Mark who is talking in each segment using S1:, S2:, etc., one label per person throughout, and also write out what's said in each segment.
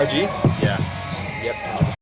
S1: RG?
S2: Yeah.
S1: Yep.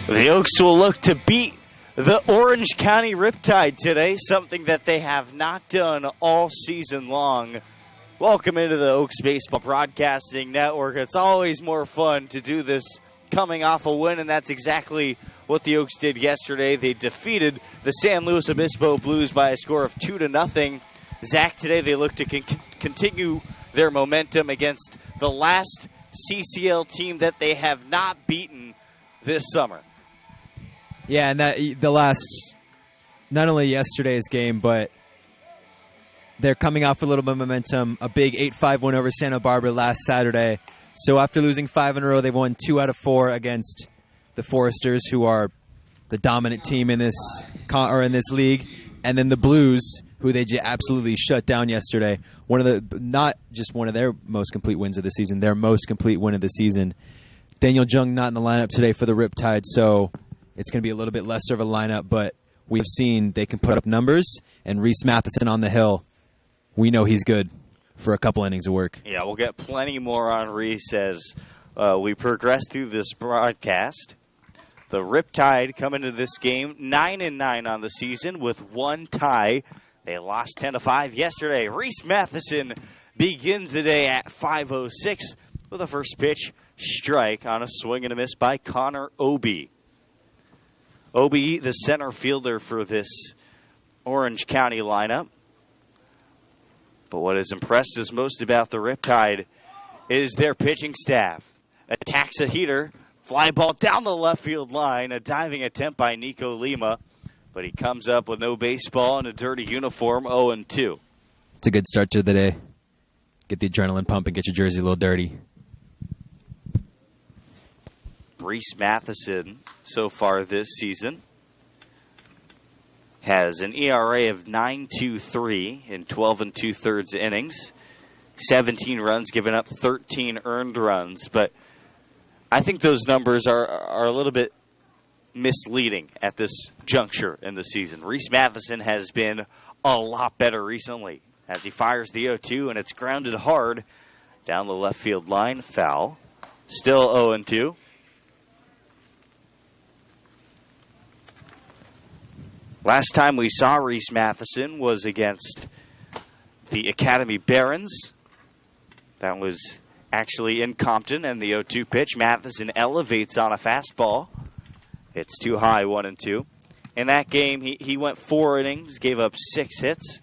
S2: The Oaks will look to beat the Orange County Riptide today, something that they have not done all season long. Welcome into the Oaks Baseball Broadcasting Network. It's always more fun to do this coming off a win, and that's exactly what the Oaks did yesterday. They defeated the San Luis Obispo Blues by a score of 2-0. Zach, today they look to continue their momentum against the last CCL team that they have not beaten this summer.
S3: Yeah, and the last, not only yesterday's game, but they're coming off a little bit of momentum. A big 8-5 win over Santa Barbara last Saturday. So after losing 5 in a row, they've won 2 out of 4 against the Foresters, who are the dominant team in this league, and then the Blues, who they absolutely shut down yesterday. Not just one of their most complete wins of the season, their most complete win of the season. Daniel Jung not in the lineup today for the Riptide, so it's going to be a little bit lesser of a lineup, but we've seen they can put up numbers, and Reese Matheson on the hill, we know he's good for a couple innings of work.
S2: Yeah, we'll get plenty more on Reese as we progress through this broadcast. The Riptide come into this game 9-9 on the season with one tie. They lost 10-5 yesterday. Reese Matheson begins the day at 5:06 with a first pitch strike on a swing and a miss by Connor Obi. Obi, the center fielder for this Orange County lineup. But what has impressed us most about the Riptide is their pitching staff. Attacks a heater, fly ball down the left field line, a diving attempt by Nico Lima, but he comes up with no baseball and a dirty uniform, 0-2.
S3: It's a good start to the day. Get the adrenaline pumping, get your jersey a little dirty.
S2: Reese Matheson, so far this season, has an ERA of 9.23 in 12 2/3 innings, 17 runs, given up 13 earned runs. But I think those numbers are a little bit misleading at this juncture in the season. Reese Matheson has been a lot better recently as he fires the 0-2, and it's grounded hard down the left field line, foul. Still 0-2. Last time we saw Reese Matheson was against the Academy Barons. That was actually in Compton, and the 0-2 pitch. Matheson elevates on a fastball. It's too high, 1-2. In that game, he went 4 innings, gave up 6 hits,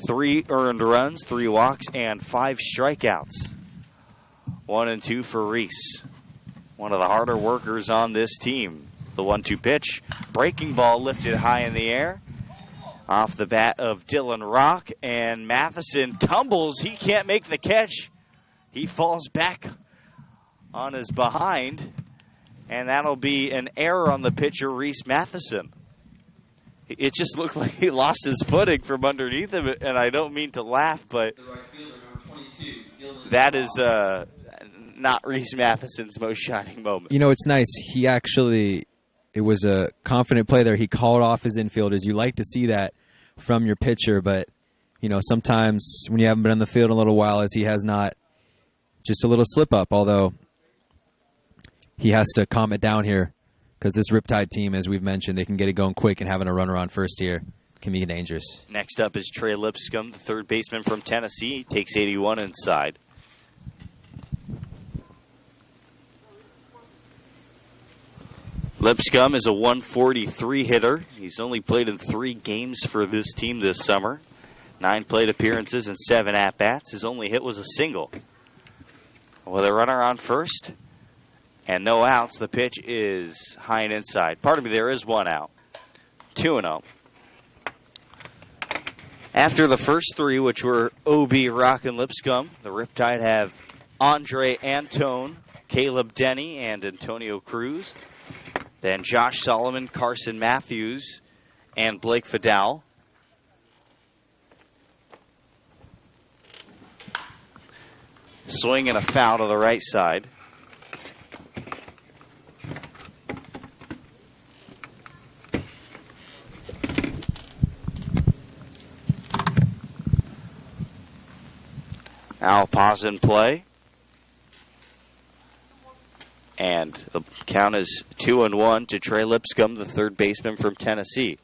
S2: 3 earned runs, 3 walks, and 5 strikeouts. 1-2 for Reese, one of the harder workers on this team. The 1-2 pitch, breaking ball lifted high in the air, off the bat of Dylan Rock, and Matheson tumbles. He can't make the catch. He falls back on his behind, and that'll be an error on the pitcher, Reese Matheson. It just looked like he lost his footing from underneath him, and I don't mean to laugh, but
S1: The right fielder, number 22,
S2: that is not Reese Matheson's most shining moment.
S3: You know, it's nice. It was a confident play there. He called off his infielders. You like to see that from your pitcher, but, you know, sometimes when you haven't been on the field in a little while, as he has not, just a little slip-up, although he has to calm it down here because this Riptide team, as we've mentioned, they can get it going quick, and having a runner on first here can be dangerous.
S2: Next up is Trey Lipscomb, the third baseman from Tennessee. He takes 81 inside. Lipscomb is a 143 hitter. He's only played in 3 games for this team this summer. 9 plate appearances and 7 at-bats. His only hit was a single. With a runner on first and no outs, the pitch is high and inside. Pardon me, there is 1 out. 2-0. After the first 3, which were OB, Rock, and Lipscomb, the Riptide have Andre Antone, Caleb Denny, and Antonio Cruz. Then Josh Solomon, Carson Matthews, and Blake Fidel. Swing and a foul to the right side. Now pause and play. And the count is 2-1 to Trey Lipscomb, the third baseman from Tennessee.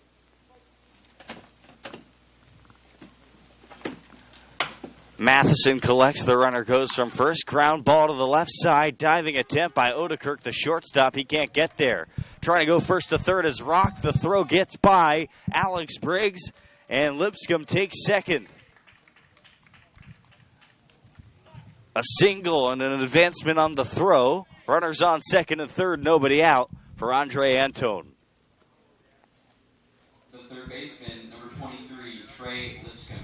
S2: Matheson collects, the runner goes from first. Ground ball to the left side. Diving attempt by Odekirk, the shortstop. He can't get there. Trying to go first to third is Rock. The throw gets by Alex Briggs, and Lipscomb takes second. A single and an advancement on the throw. Runners on second and third, nobody out for Andre Antone.
S1: The third baseman, number 23, Trey Lipscomb.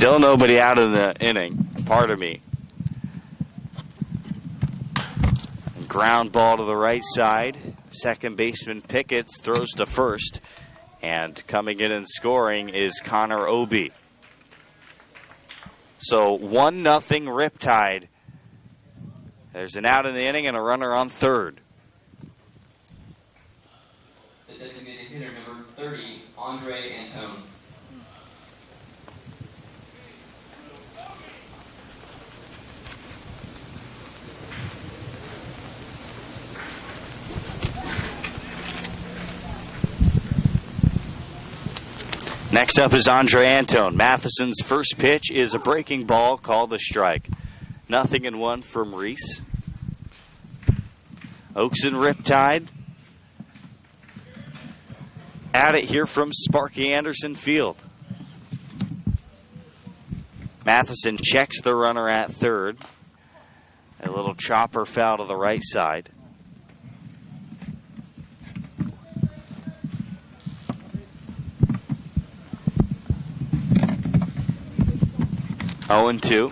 S2: Still nobody out in the inning. Pardon me. Ground ball to the right side. Second baseman Pickett's throws to first. And coming in and scoring is Connor Obie. So 1-0 Riptide. There's an out in the inning and a runner on third.
S1: The designated hitter, number 30, Andre Antone.
S2: Next up is Andre Antone. Matheson's first pitch is a breaking ball called a strike. 0-1 from Reese. Oaks and Riptide at it here from Sparky Anderson Field. Matheson checks the runner at third. A little chopper foul to the right side. Oh, 2.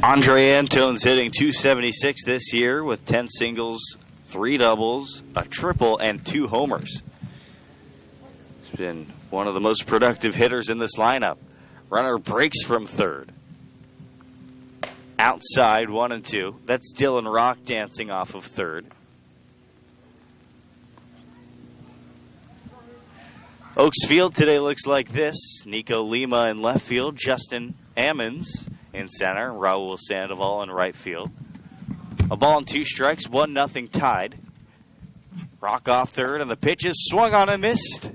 S2: Andre Antone's hitting .276 this year with 10 singles, 3 doubles, a triple, and 2 homers. He's been one of the most productive hitters in this lineup. Runner breaks from third. Outside, 1-2. That's Dylan Rock dancing off of third. Oaks Field today looks like this. Nico Lima in left field. Justin Ammons in center. Raul Sandoval in right field. A ball and 2 strikes. 1-0 tied. Rock off third, and the pitch is swung on and missed.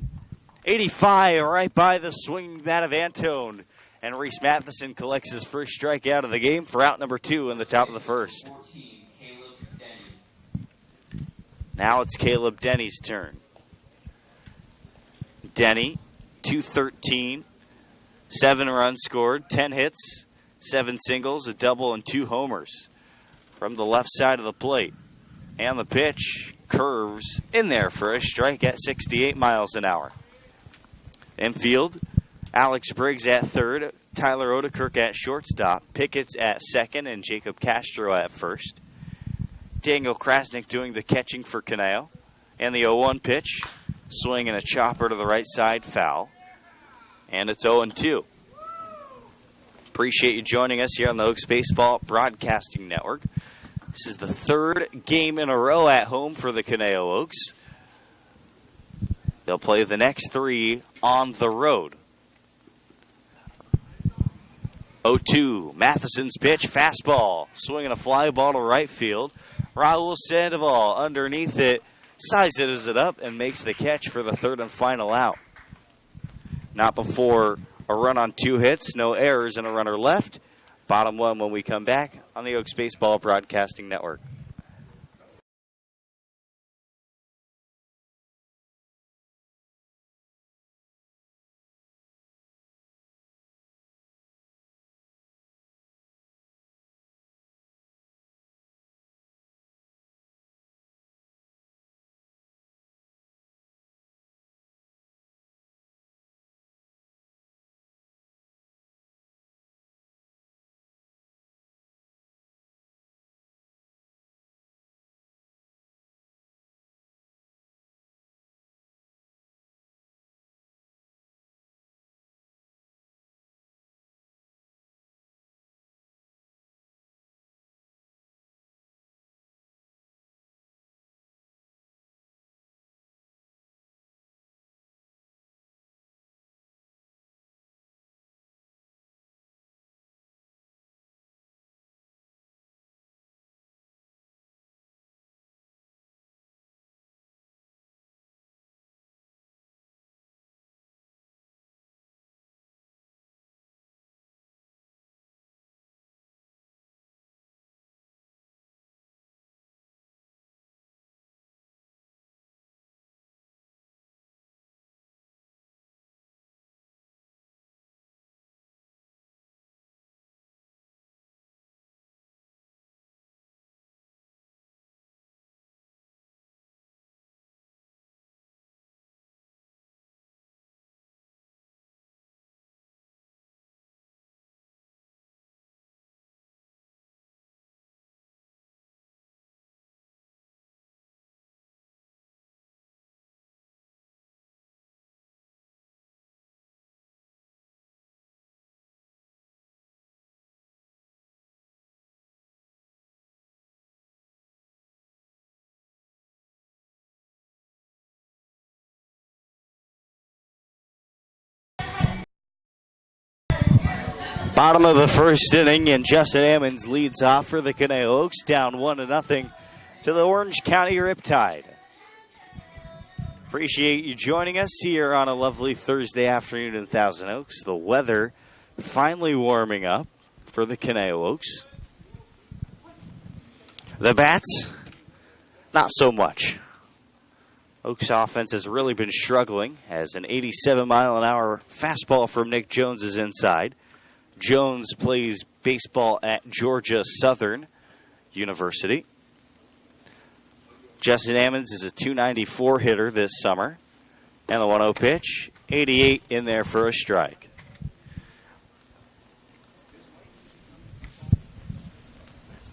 S2: 85 right by the swing bat of Antone. And Reese Matheson collects his first strikeout of the game for out number 2 in the top of the first.
S1: 14, Caleb Denny.
S2: Now it's Caleb Denny's turn. Denny, .213, 7 runs scored, 10 hits, 7 singles, a double, and 2 homers from the left side of the plate. And the pitch curves in there for a strike at 68 miles an hour. Infield, Alex Briggs at third, Tyler Odekirk at shortstop, Pickett's at second, and Jacob Castro at first. Daniel Krasnick doing the catching for Caneo. And the 0-1 pitch, swinging a chopper to the right side, foul. And it's 0-2. Appreciate you joining us here on the Oaks Baseball Broadcasting Network. This is the third game in a row at home for the Caneo Oaks. They'll play the next 3 on the road. 0-2, Matheson's pitch, fastball, swinging a fly ball to right field. Raul Sandoval underneath it, sizes it up, and makes the catch for the third and final out. Not before a run on 2 hits, no errors, and a runner left. Bottom 1 when we come back on the Oaks Baseball Broadcasting Network. Bottom of the first inning, and Justin Ammons leads off for the Conejo Oaks, down 1-0 to the Orange County Riptide. Appreciate you joining us here on a lovely Thursday afternoon in Thousand Oaks. The weather finally warming up for the Conejo Oaks. The bats, not so much. Oaks offense has really been struggling as an 87-mile-an-hour fastball from Nick Jones is inside. Jones plays baseball at Georgia Southern University. Justin Ammons is a .294 hitter this summer. And the 1-0 pitch, 88 in there for a strike.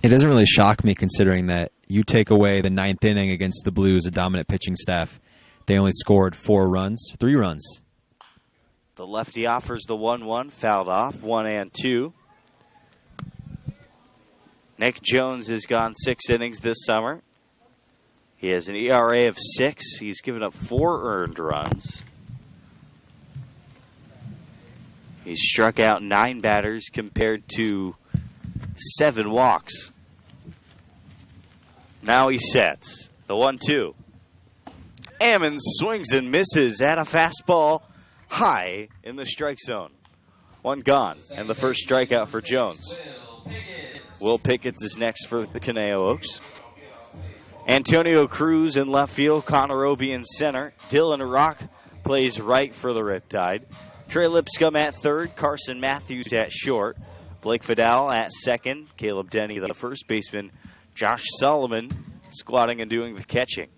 S3: It doesn't really shock me considering that you take away the ninth inning against the Blues, a dominant pitching staff. They only scored 3 runs.
S2: The lefty offers the 1-1, fouled off, 1-2. Nick Jones has gone 6 innings this summer. He has an ERA of 6. He's given up 4 earned runs. He's struck out 9 batters compared to 7 walks. Now he sets the 1-2. Ammons swings and misses at a fastball high in the strike zone. 1 gone, and the first strikeout for Jones. Will Pickett's is next for the Conejo Oaks. Antonio Cruz in left field, Connor Roby in center. Dylan Rock plays right for the Riptide. Trey Lipscomb at third, Carson Matthews at short. Blake Fidel at second, Caleb Denny the first baseman. Josh Solomon squatting and doing the catching.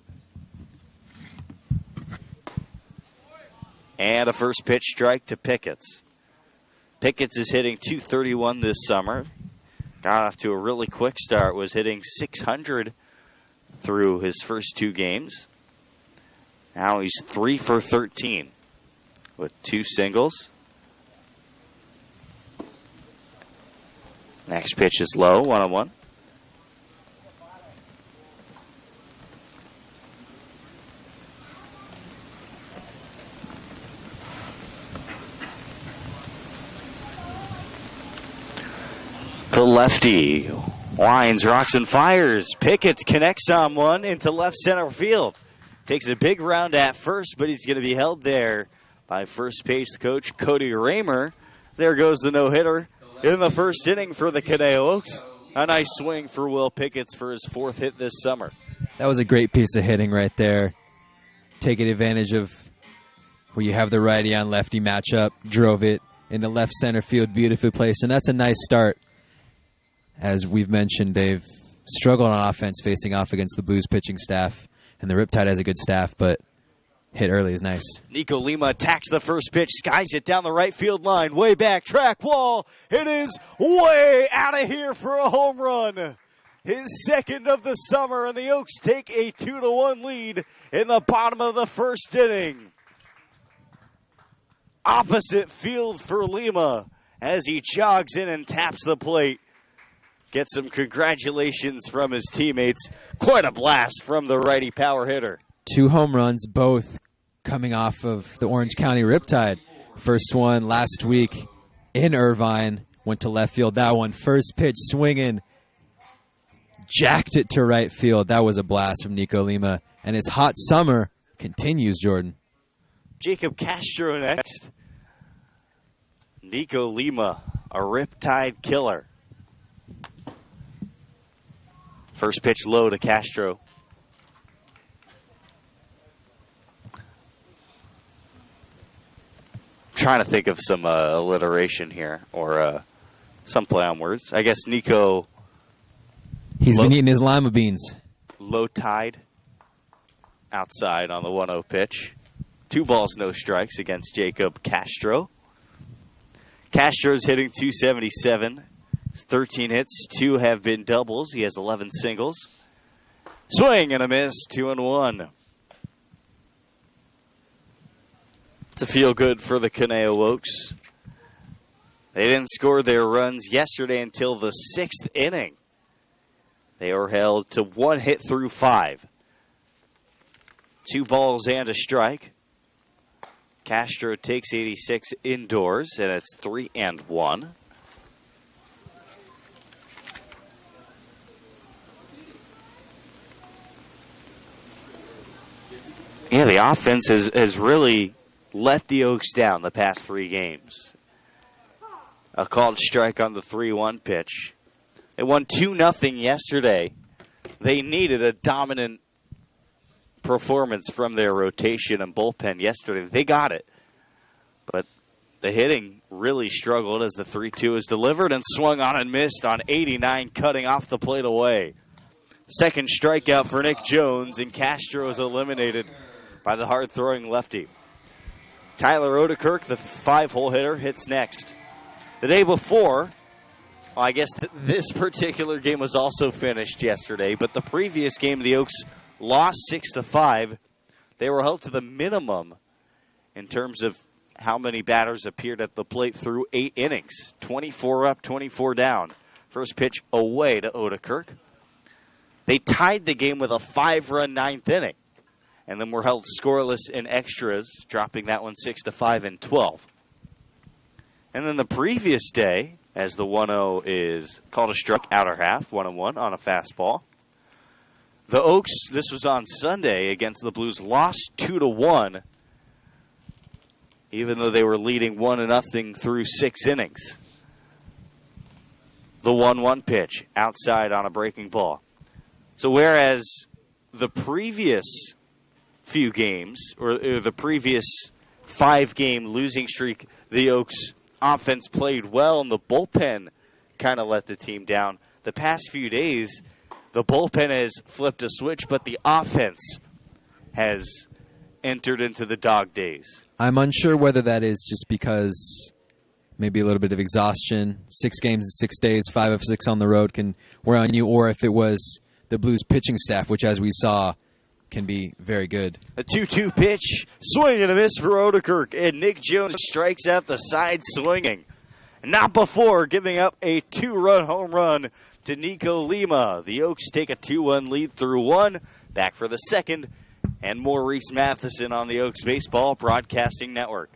S2: And a first pitch strike to Pickett's. Pickett's is hitting .231 this summer. Got off to a really quick start, was hitting .600 through his first 2 games. Now he's 3 for 13 with 2 singles. Next pitch is low, 1-1. The lefty winds, rocks, and fires. Pickett connects on one into left center field. Takes a big round at first, but he's going to be held there by first base coach Cody Raymer. There goes the no-hitter in the first inning for the Conejo Oaks. A nice swing for Will Pickett's for his 4th hit this summer.
S3: That was a great piece of hitting right there. Taking advantage of where you have the righty on lefty matchup. Drove it into left center field, beautifully placed, and that's a nice start. As we've mentioned, they've struggled on offense facing off against the Blues pitching staff, and the Riptide has a good staff, but hit early is nice.
S2: Nico Lima attacks the first pitch, skies it down the right field line, way back, track wall. It is way out of here for a home run. His 2nd of the summer, and the Oaks take a 2-1 lead in the bottom of the first inning. Opposite field for Lima as he jogs in and taps the plate. Gets some congratulations from his teammates. Quite a blast from the righty power hitter.
S3: 2 home runs, both coming off of the Orange County Riptide. First one last week in Irvine. Went to left field. That one, first pitch swinging. Jacked it to right field. That was a blast from Nico Lima. And his hot summer continues, Jordan.
S2: Jacob Castro next. Nico Lima, a Riptide killer. First pitch low to Castro. Trying to think of some alliteration here or some play on words. I guess Nico.
S3: He's been eating his lima beans.
S2: Low tide outside on the 1-0 pitch. 2 balls, no strikes against Jacob Castro. Castro's hitting .277. 13 hits, 2 have been doubles. He has 11 singles. Swing and a miss, 2-1. It's a feel good for the Conejo Oaks. They didn't score their runs yesterday until the 6th inning. They were held to 1 hit through 5. 2 balls and a strike. Castro takes 86 indoors, and it's 3-1. Yeah, the offense has really let the Oaks down the past 3 games. A called strike on the 3-1 pitch. They won 2-0 yesterday. They needed a dominant performance from their rotation and bullpen yesterday. They got it. But the hitting really struggled as the 3-2 is delivered and swung on and missed on 89, cutting off the plate away. Second strikeout for Nick Jones, and Castro is eliminated by the hard-throwing lefty. Tyler Odekirk, the 5-hole hitter, hits next. The day before, well, I guess this particular game was also finished yesterday, but the previous game, the Oaks lost 6-5. They were held to the minimum in terms of how many batters appeared at the plate through 8 innings. 24 up, 24 down. First pitch away to Odekirk. They tied the game with a 5-run 9th inning, and then were held scoreless in extras, dropping that one 6-5 in 12. And then the previous day, as the 1-0 is called a strike outer half, 1-1 on a fastball. The Oaks, this was on Sunday against the Blues, lost 2-1, even though they were leading 1-0 through 6 innings. The 1-1 pitch outside on a breaking ball. So whereas the previous few games, or the previous 5-game losing streak, the Oaks offense played well and the bullpen kind of let the team down. The past few days, the bullpen has flipped a switch, but the offense has entered into the dog days.
S3: I'm unsure whether that is just because maybe a little bit of exhaustion. 6 games in 6 days, 5 of 6 on the road can wear on you, or if it was the Blues pitching staff, which, as we saw, can be very good.
S2: A 2-2 pitch, swing and a miss for Odekirk, and Nick Jones strikes out the side swinging. Not before giving up a 2-run home run to Nico Lima. The Oaks take a 2-1 lead through 1. Back for the second, and more Reese Matheson on the Oaks Baseball Broadcasting Network.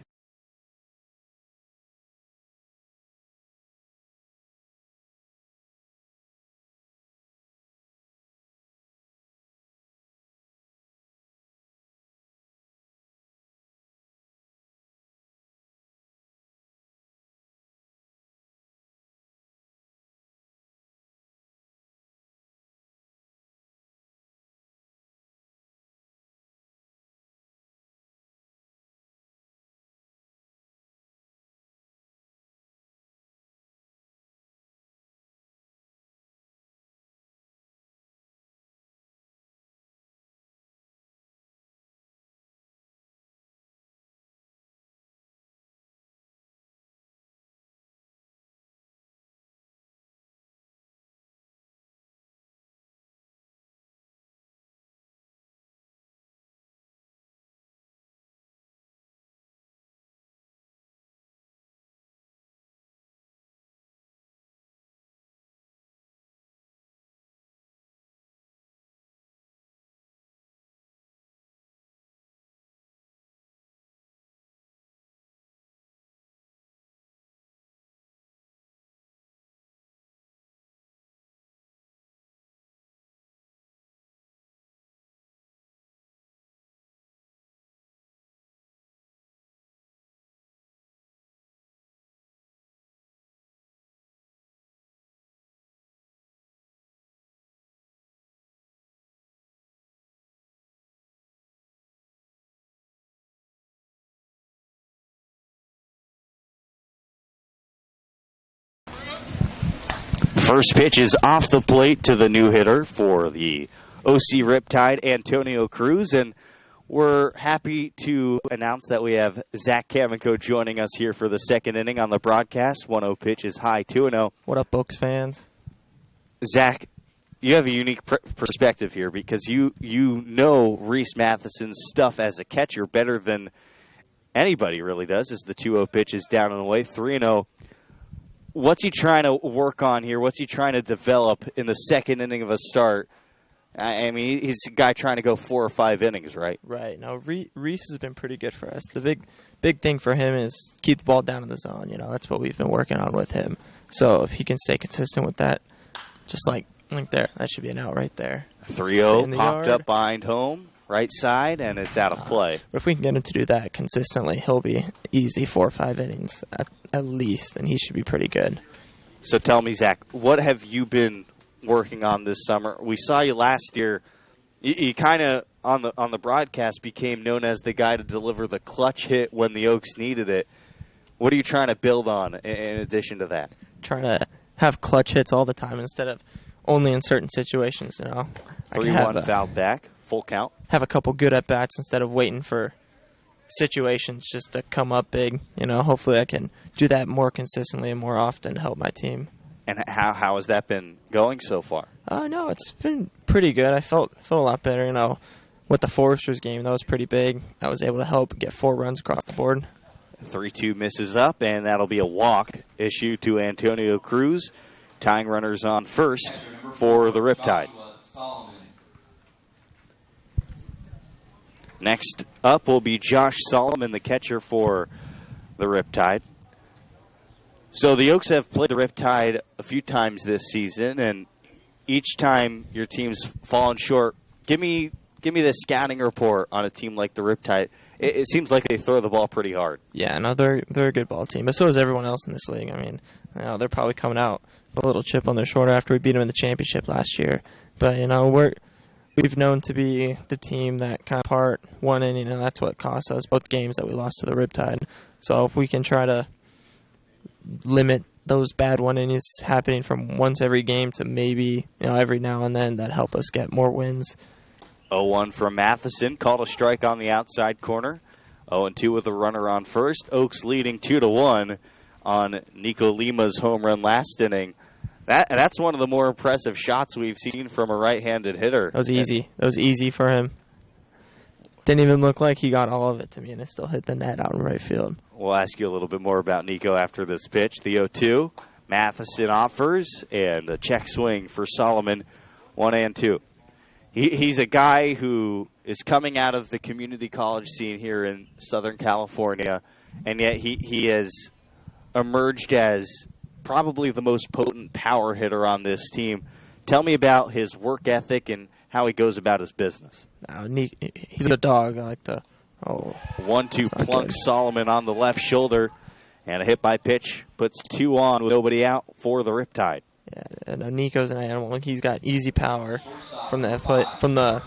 S2: First pitch is off the plate to the new hitter for the OC Riptide, Antonio Cruz, and we're happy to announce that we have Zach Kamenko joining us here for the second inning on the broadcast. 1-0 pitch is high, 2-0.
S4: What up, Oaks fans?
S2: Zach, you have a unique perspective here because you know Reese Matheson's stuff as a catcher better than anybody really does, as the 2-0 pitch is down and away, 3-0. What's he trying to work on here? What's he trying to develop in the second inning of a start? I mean, he's a guy trying to go 4 or 5 innings, right?
S4: Right. Now, Reese has been pretty good for us. The big thing for him is keep the ball down in the zone. You know, that's what we've been working on with him. So if he can stay consistent with that, just like there, that should be an out right there.
S2: 3-0 popped up behind home. right side, and it's out of play.
S4: But if we can get him to do that consistently, he'll be easy 4 or 5 innings at least, and he should be pretty good.
S2: So tell me, Zach, what have you been working on this summer? We saw you last year. You kind of, on the broadcast, became known as the guy to deliver the clutch hit when the Oaks needed it. What are you trying to build on in addition to that?
S4: Trying to have clutch hits all the time instead of only in certain situations,
S2: 3-1 fouled back, full count.
S4: Have a couple good at-bats instead of waiting for situations just to come up big. Hopefully I can do that more consistently and more often to help my team.
S2: And how has that been going so far?
S4: No, it's been pretty good. I felt a lot better, with the Foresters game. That was pretty big. I was able to help get 4 runs across the board.
S2: 3-2 misses up, and that'll be a walk issued to Antonio Cruz. Tying runners on first for the Riptide. Next up will be Josh Solomon, the catcher for the Riptide. So the Oaks have played the Riptide a few times this season, and each time your team's fallen short. Give me the scouting report on a team like the Riptide. It seems like they throw the ball pretty hard.
S4: Yeah, no, they're a good ball team, but so is everyone else in this league. I mean, they're probably coming out with a little chip on their shoulder after we beat them in the championship last year. But we've known to be the team that kind of part one inning, and that's what cost us both games that we lost to the Riptide. So if we can try to limit those bad one innings happening from once every game to maybe every now and then, that help us get more wins.
S2: 0-1 from Matheson, called a strike on the outside corner. 0-2 with a runner on first. Oaks leading 2-1 on Nico Lima's home run last inning. That's one of the more impressive shots we've seen from a right-handed hitter.
S4: That was easy. That was easy for him. Didn't even look like he got all of it to me, and it still hit the net out in right field.
S2: We'll ask you a little bit more about Nico after this pitch. The 0-2. Matheson offers, and a check swing for Solomon, 1-2. He's a guy who is coming out of the community college scene here in Southern California, and yet he has emerged as probably the most potent power hitter on this team. Tell me about his work ethic and how he goes about his business.
S4: He's a dog. I like to...
S2: 1-2 plunks Solomon on the left shoulder, and a hit by pitch puts 2 on with nobody out for the Riptide.
S4: Yeah, and Nico's an animal. He's got easy power from the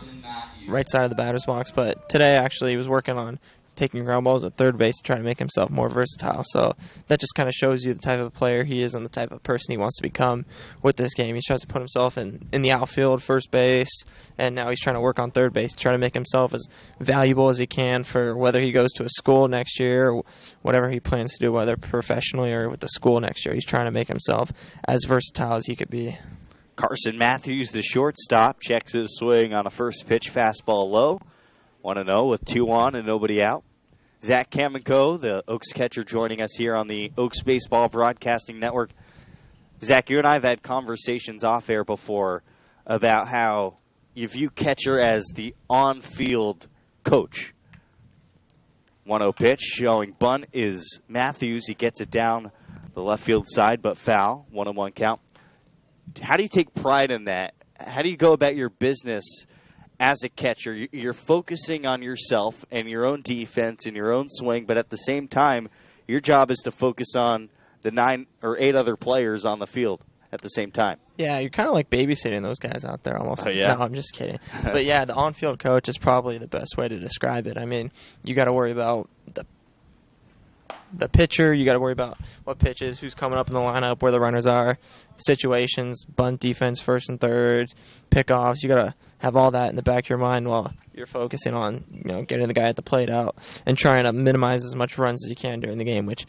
S4: right side of the batter's box. But today, actually, he was working on taking ground balls at third base to try to make himself more versatile. So that just kind of shows you the type of player he is and the type of person he wants to become with this game. He tries to put himself in the outfield, first base, and now he's trying to work on third base to try to make himself as valuable as he can for whether he goes to a school next year or whatever he plans to do, whether professionally or with the school next year. He's trying to make himself as versatile as he could be.
S2: Carson Matthews, the shortstop, checks his swing on a first pitch fastball low. 1-0 with 2 on and nobody out. Zach Kamenko, the Oaks catcher, joining us here on the Oaks Baseball Broadcasting Network. Zach, you and I have had conversations off air before about how you view catcher as the on-field coach. 1-0 pitch showing bunt is Matthews. He gets it down the left field side, but foul. 1-1 count. How do you take pride in that? How do you go about your business as a catcher? You're focusing on yourself and your own defense and your own swing, but at the same time, your job is to focus on the 9 or 8 other players on the field at the same time.
S4: Yeah, you're kind of like babysitting those guys out there almost.
S2: Oh, yeah?
S4: No, I'm just kidding. But yeah, the on-field coach is probably the best way to describe it. I mean, you got to worry about the pitcher, you got to worry about what pitches, who's coming up in the lineup, where the runners are, situations, bunt defense, first and thirds, pickoffs. You got to have all that in the back of your mind while you're focusing on getting the guy at the plate out and trying to minimize as much runs as you can during the game, which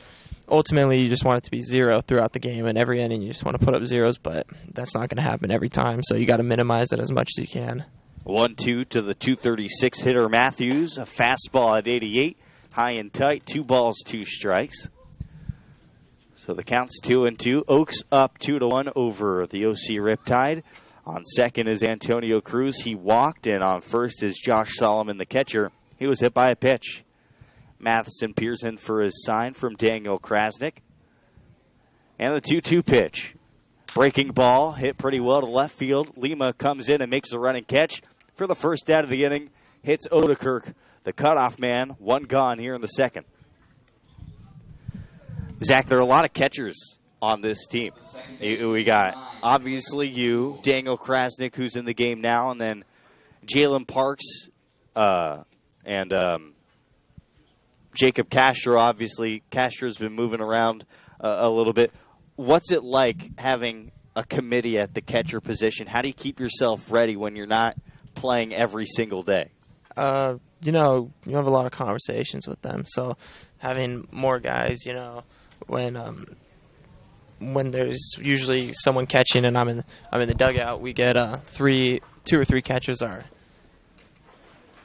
S4: ultimately you just want it to be 0 throughout the game, and every inning you just want to put up zeros, but that's not going to happen every time, so you got to minimize it as much as you can.
S2: 1-2 to the 236 hitter Matthews, a fastball at 88. High and tight, 2 balls, 2 strikes. So the count's 2-2. Oaks up 2-1 over the OC Riptide. On second is Antonio Cruz. He walked, and on first is Josh Solomon, the catcher. He was hit by a pitch. Matheson peers in for his sign from Daniel Krasnick. And the 2-2 pitch. Breaking ball, hit pretty well to left field. Lima comes in and makes a running catch for the first out of the inning. hits Odekirk, the cutoff man. One gone here in the second. Zach, there are a lot of catchers on this team. We got, obviously, you, Daniel Krasnick, who's in the game now, and then Jalen Parks and Jacob Castro. Obviously, Castro's been moving around a little bit. What's it like having a committee at the catcher position? How do you keep yourself ready when you're not playing every single day?
S4: You have a lot of conversations with them. So having more guys, when there's usually someone catching and I'm in the dugout, we get two or three catchers are.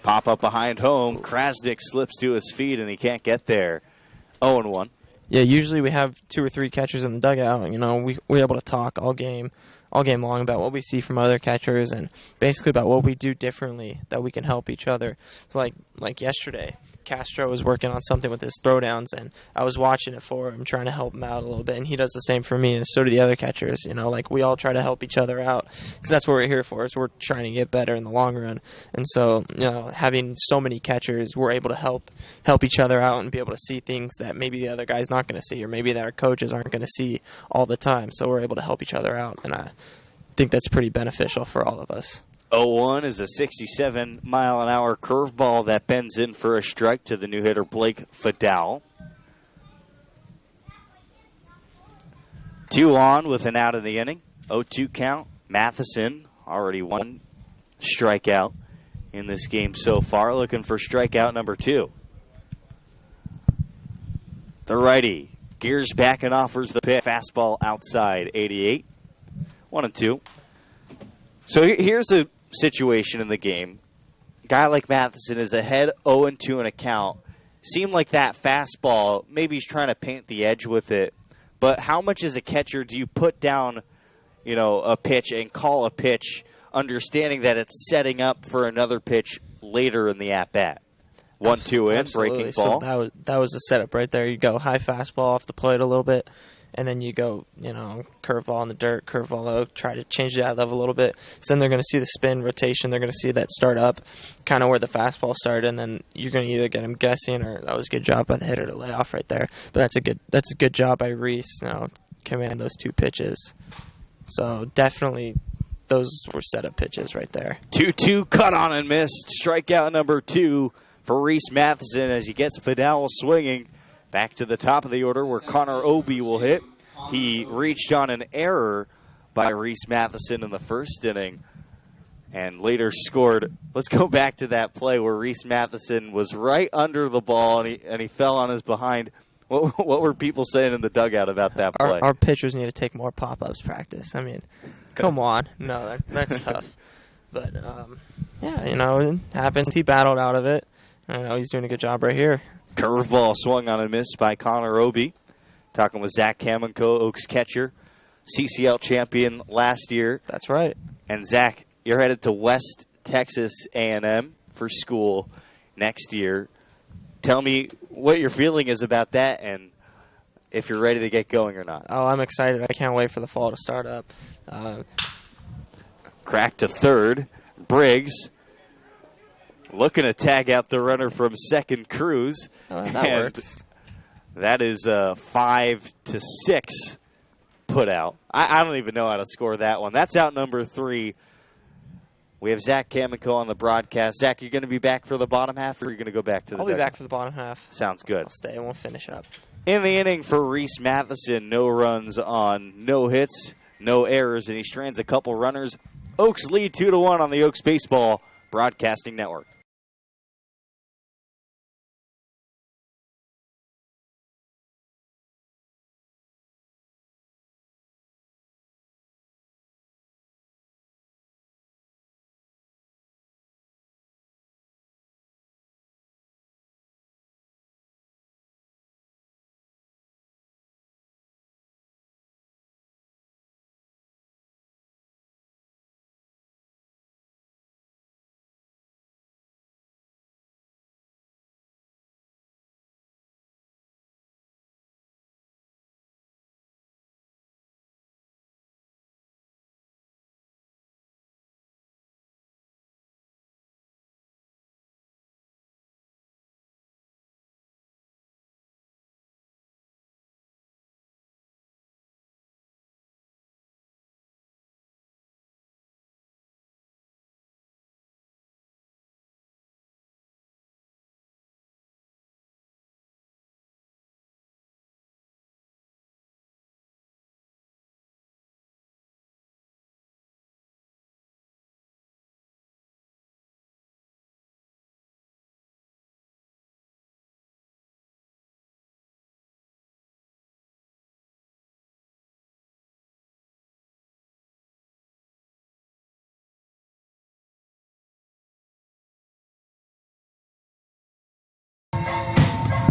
S2: Pop up behind home. Krasnick slips to his feet and he can't get there. 0-1.
S4: Yeah, usually we have two or three catchers in the dugout. We're able to talk all game long about what we see from other catchers and basically about what we do differently that we can help each other. So like yesterday, Castro was working on something with his throwdowns, and I was watching it for him, trying to help him out a little bit, and he does the same for me, and so do the other catchers. We all try to help each other out because that's what we're here for. Is we're trying to get better in the long run, and so having so many catchers, we're able to help each other out and be able to see things that maybe the other guy's not going to see, or maybe that our coaches aren't going to see all the time. So we're able to help each other out, and I think that's pretty beneficial for all of us.
S2: 0-1 is a 67-mile-an-hour curveball that bends in for a strike to the new hitter, Blake Fidel. 2 on with an out in the inning. 0-2 count. Matheson, already one strikeout in this game so far, looking for strikeout number 2. The righty gears back and offers the pitch. Fastball outside, 88. 1-2. So here's a situation in the game. A guy like Matheson is ahead 0-2 in a count. Seemed like that fastball, maybe he's trying to paint the edge with it. But how much as a catcher do you put down, a pitch and call a pitch, understanding that it's setting up for another pitch later in the at-bat? 1-2 in,
S4: Absolutely.
S2: breaking ball.
S4: So that was the setup right there. You go high fastball off the plate a little bit, and then you go, curveball in the dirt, curveball low, try to change that level a little bit. So then they're going to see the spin rotation. They're going to see that start up, kind of where the fastball started, and then you're going to either get them guessing or that was a good job by the hitter to lay off right there. But that's a good job by Reese, command those 2 pitches. So definitely those were setup pitches right there.
S2: 2-2 cut on and missed. Strikeout number 2 for Reese Matheson as he gets Fidel swinging. Back to the top of the order where Connor Obie will hit. He reached on an error by Reese Matheson in the first inning and later scored. Let's go back to that play where Reese Matheson was right under the ball and he fell on his behind. What were people saying in the dugout about that play?
S4: Our pitchers need to take more pop-ups practice. I mean, come on. No, that's tough. But, it happens. He battled out of it. He's doing a good job right here.
S2: Curveball swung on and missed by Connor Obie. Talking with Zach Kamenko, Oaks catcher, CCL champion last year.
S4: That's right.
S2: And Zach, you're headed to West Texas A&M for school next year. Tell me what your feeling is about that and if you're ready to get going or not.
S4: Oh, I'm excited. I can't wait for the fall to start up.
S2: Crack to third. Briggs looking to tag out the runner from second, Cruz.
S4: That works.
S2: That is a 5-6 put out. I don't even know how to score that one. That's out number 3. We have Zach Kamenko on the broadcast. Zach, you're going to be back for the bottom half, or are you going to go back to the
S4: I'll be back for the bottom half.
S2: Sounds good.
S4: I'll stay and we'll finish up.
S2: In the inning for Reese Matheson, no runs on no hits, no errors, and he strands a couple runners. Oaks lead 2-1 on the Oaks Baseball Broadcasting Network.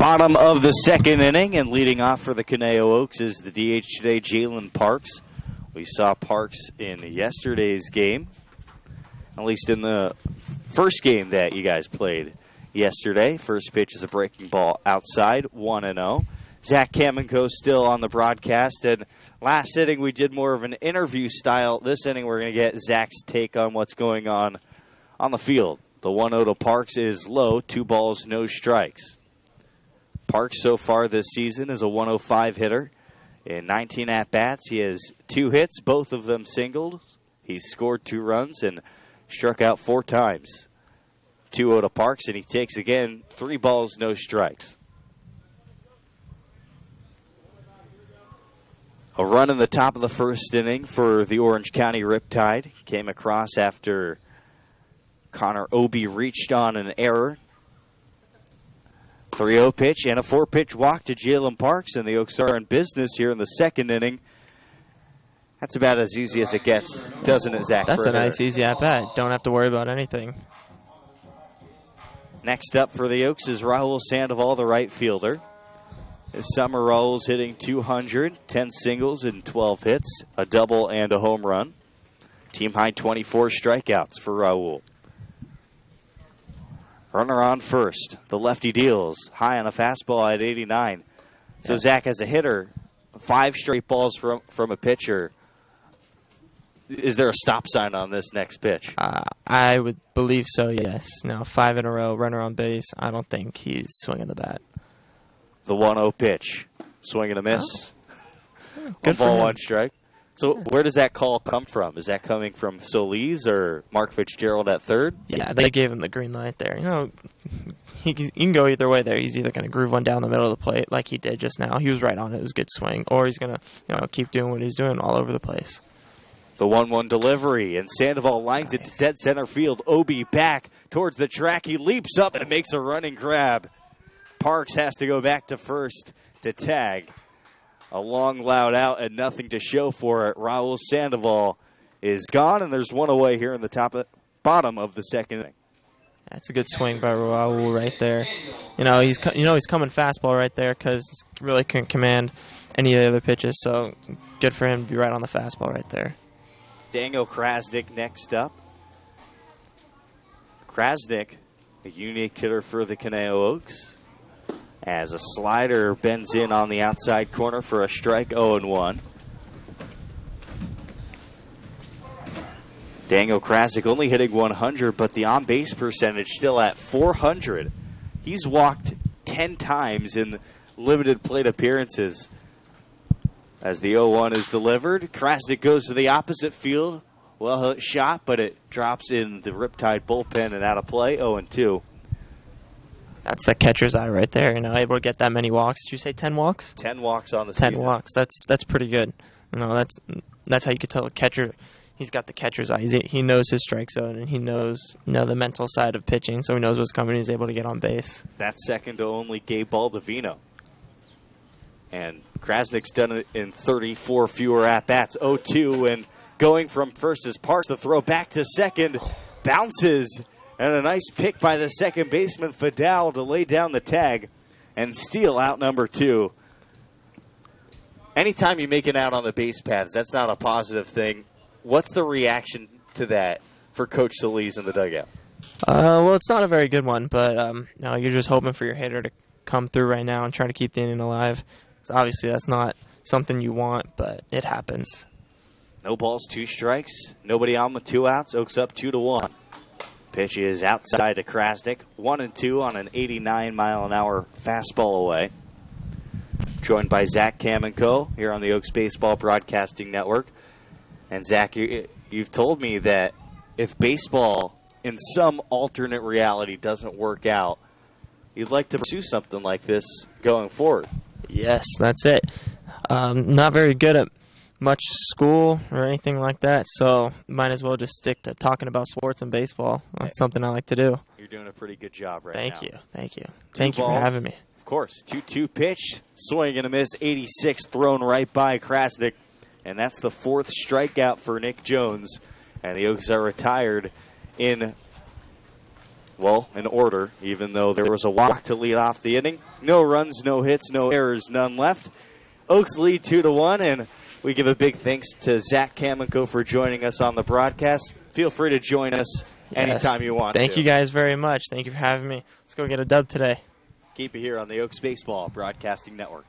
S2: Bottom of the second inning, and leading off for the Conejo Oaks is the DH today, Jalen Parks. We saw Parks in yesterday's game, at least in the first game that you guys played yesterday. First pitch is a breaking ball outside, 1-0. Zach Kamenko still on the broadcast, and last inning we did more of an interview style. This inning we're going to get Zach's take on what's going on the field. The 1-0 to Parks is low, 2 balls, no strikes. Parks so far this season is a 105 hitter. In 19 at-bats, he has 2 hits, both of them singles. He's scored 2 runs and struck out 4 times. 2-0 to Parks, and he takes again 3 balls, no strikes. A run in the top of the first inning for the Orange County Riptide came across after Connor Obi reached on an error. 3-0 pitch and a 4-pitch walk to Jalen Parks, and the Oaks are in business here in the second inning. That's about as easy as it gets, doesn't it, Zach?
S4: That's a nice, easy at-bat. Don't have to worry about anything.
S2: Next up for the Oaks is Raul Sandoval, the right fielder. This summer, Raul's hitting 200, 10 singles and 12 hits, a double and a home run. Team high 24 strikeouts for Raul. Runner on first. The lefty deals high on a fastball at 89. So Zach, as a hitter, 5 straight balls from a pitcher. Is there a stop sign on this next pitch?
S4: I would believe so, yes. Now, 5 in a row, runner on base. I don't think he's swinging the bat.
S2: The 1-0 pitch. Swing and a miss.
S4: Good for
S2: ball,
S4: him.
S2: 1 strike. So where does that call come from? Is that coming from Solis or Mark Fitzgerald at third?
S4: Yeah, they gave him the green light there. You know, he can go either way there. He's either going to groove one down the middle of the plate like he did just now. He was right on it. It was a good swing. Or he's going to keep doing what he's doing all over the place.
S2: The 1-1 delivery, and Sandoval lines it to dead center field. Obi back towards the track. He leaps up and makes a running grab. Parks has to go back to first to tag. A long, loud out and nothing to show for it. Raul Sandoval is gone, and there's 1 away here in the bottom of the second inning.
S4: That's a good swing by Raul right there. He's coming fastball right there because he really couldn't command any of the other pitches. So good for him to be right on the fastball right there.
S2: Daniel Krasnick next up. Krasnick, a unique hitter for the Conejo Oaks, as a slider bends in on the outside corner for a strike, 0-1. Daniel Krasnick only hitting 100, but the on-base percentage still at 400. He's walked 10 times in limited plate appearances. As the 0-1 is delivered, Krasnick goes to the opposite field. Well shot, but it drops in the Riptide bullpen and out of play, 0-2.
S4: That's the catcher's eye right there. Able to get that many walks. Did you say 10 walks?
S2: 10 walks on the
S4: 10
S2: season.
S4: 10 walks. That's pretty good. That's how you could tell a catcher. He's got the catcher's eye. He knows his strike zone, and he knows the mental side of pitching, so he knows what's coming. He's able to get on base.
S2: That's second to only Gabe Baldovino. And Krasnick's done it in 34 fewer at-bats, 0-2, and going from first is Parks. The throw back to second, bounces, and a nice pick by the second baseman, Fidel, to lay down the tag and steal out number 2. Anytime you make it out on the base paths, that's not a positive thing. What's the reaction to that for Coach Solis in the dugout?
S4: Well, it's not a very good one, but you're just hoping for your hitter to come through right now and try to keep the inning alive. So obviously, that's not something you want, but it happens.
S2: No balls, 2 strikes. Nobody on with 2 outs. Oaks up 2-1. Pitch is outside to Krasnick. 1-2 on an 89-mile-an-hour fastball away. Joined by Zach Kamenko here on the Oaks Baseball Broadcasting Network. And Zach, you've told me that if baseball in some alternate reality doesn't work out, you'd like to pursue something like this going forward.
S4: Yes, that's it. Not very good at much school or anything like that, so might as well just stick to talking about sports and baseball. That's something I like to do.
S2: You're doing a pretty good job right
S4: Thank
S2: now.
S4: you. Thank you
S2: balls.
S4: for having me.
S2: Of course. 2-2 pitch. Swing and a miss. 86 thrown right by Krasnick. And that's the 4th strikeout for Nick Jones. And the Oaks are retired in well, in order, even though there was a walk to lead off the inning. No runs, no hits, no errors, none left. Oaks lead 2-1, and we give a big thanks to Zach Kamenko for joining us on the broadcast. Feel free to join us anytime you want.
S4: Thank you guys very much. Thank you for having me. Let's go get a dub today.
S2: Keep it here on the Oaks Baseball Broadcasting Network.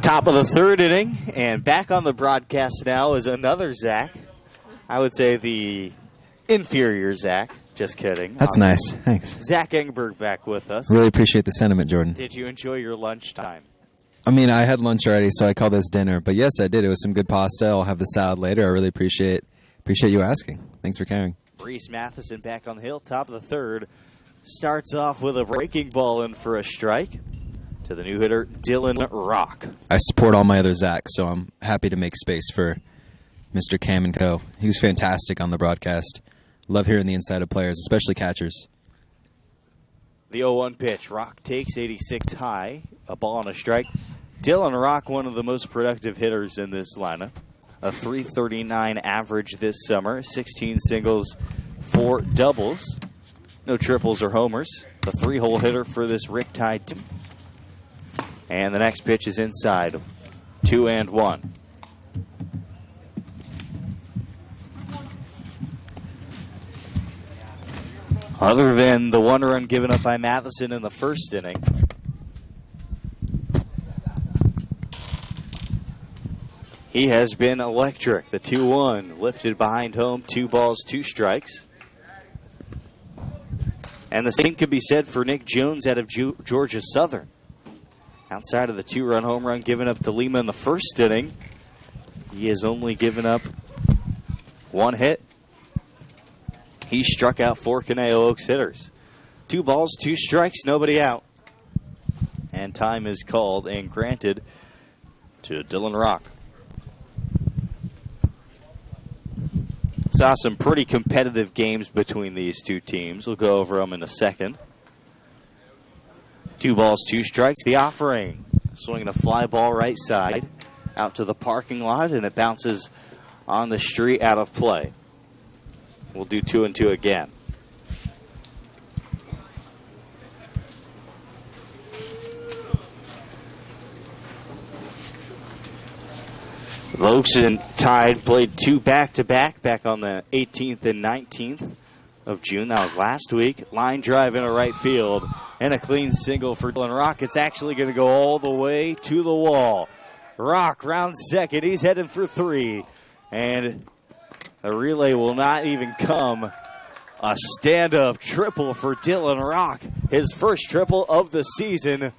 S2: Top of the third inning, and back on the broadcast now is another Zach. I would say the inferior Zach. Just kidding.
S5: That's nice. Thanks.
S2: Zach Engberg back with us.
S5: Really appreciate the sentiment, Jordan.
S2: Did you enjoy your lunchtime?
S5: I mean, I had lunch already, so I call this dinner. But yes, I did. It was some good pasta. I'll have the salad later. I really appreciate you asking. Thanks for caring.
S2: Reese Matheson back on the hill, top of the third. Starts off with a breaking ball in for a strike to the new hitter, Dylan Rock.
S5: I support all my other Zachs, so I'm happy to make space for Mr. Kamenko. He was fantastic on the broadcast. Love hearing the inside of players, especially catchers.
S2: The 0-1 pitch. Rock takes 86 high. A ball and a strike. Dylan Rock, one of the most productive hitters in this lineup. A .339 average this summer. 16 singles, 4 doubles. No triples or homers. The 3-hole hitter for this Riptide team. And the next pitch is inside. 2-1. Other than the one run given up by Matheson in the first inning, he has been electric. The 2-1 lifted behind home, 2 balls, 2 strikes. And the same could be said for Nick Jones out of Georgia Southern. Outside of the 2-run home run given up to Lima in the first inning, he has only given up 1 hit. He struck out 4 Conejo Oaks hitters. 2 balls, 2 strikes, nobody out. And time is called and granted to Dylan Rock. Saw some pretty competitive games between these two teams. We'll go over them in a second. 2 balls, 2 strikes. The offering. Swinging a fly ball right side out to the parking lot, and it bounces on the street out of play. We'll do 2-2 again. The Oaks and Tide played 2 back-to-back back on the 18th and 19th of June. That was last week. Line drive into right field and a clean single for Dylan Rock. It's actually going to go all the way to the wall. Rock round second. He's heading for 3. And the relay will not even come A stand-up triple for Dylan Rock. His first triple of the season.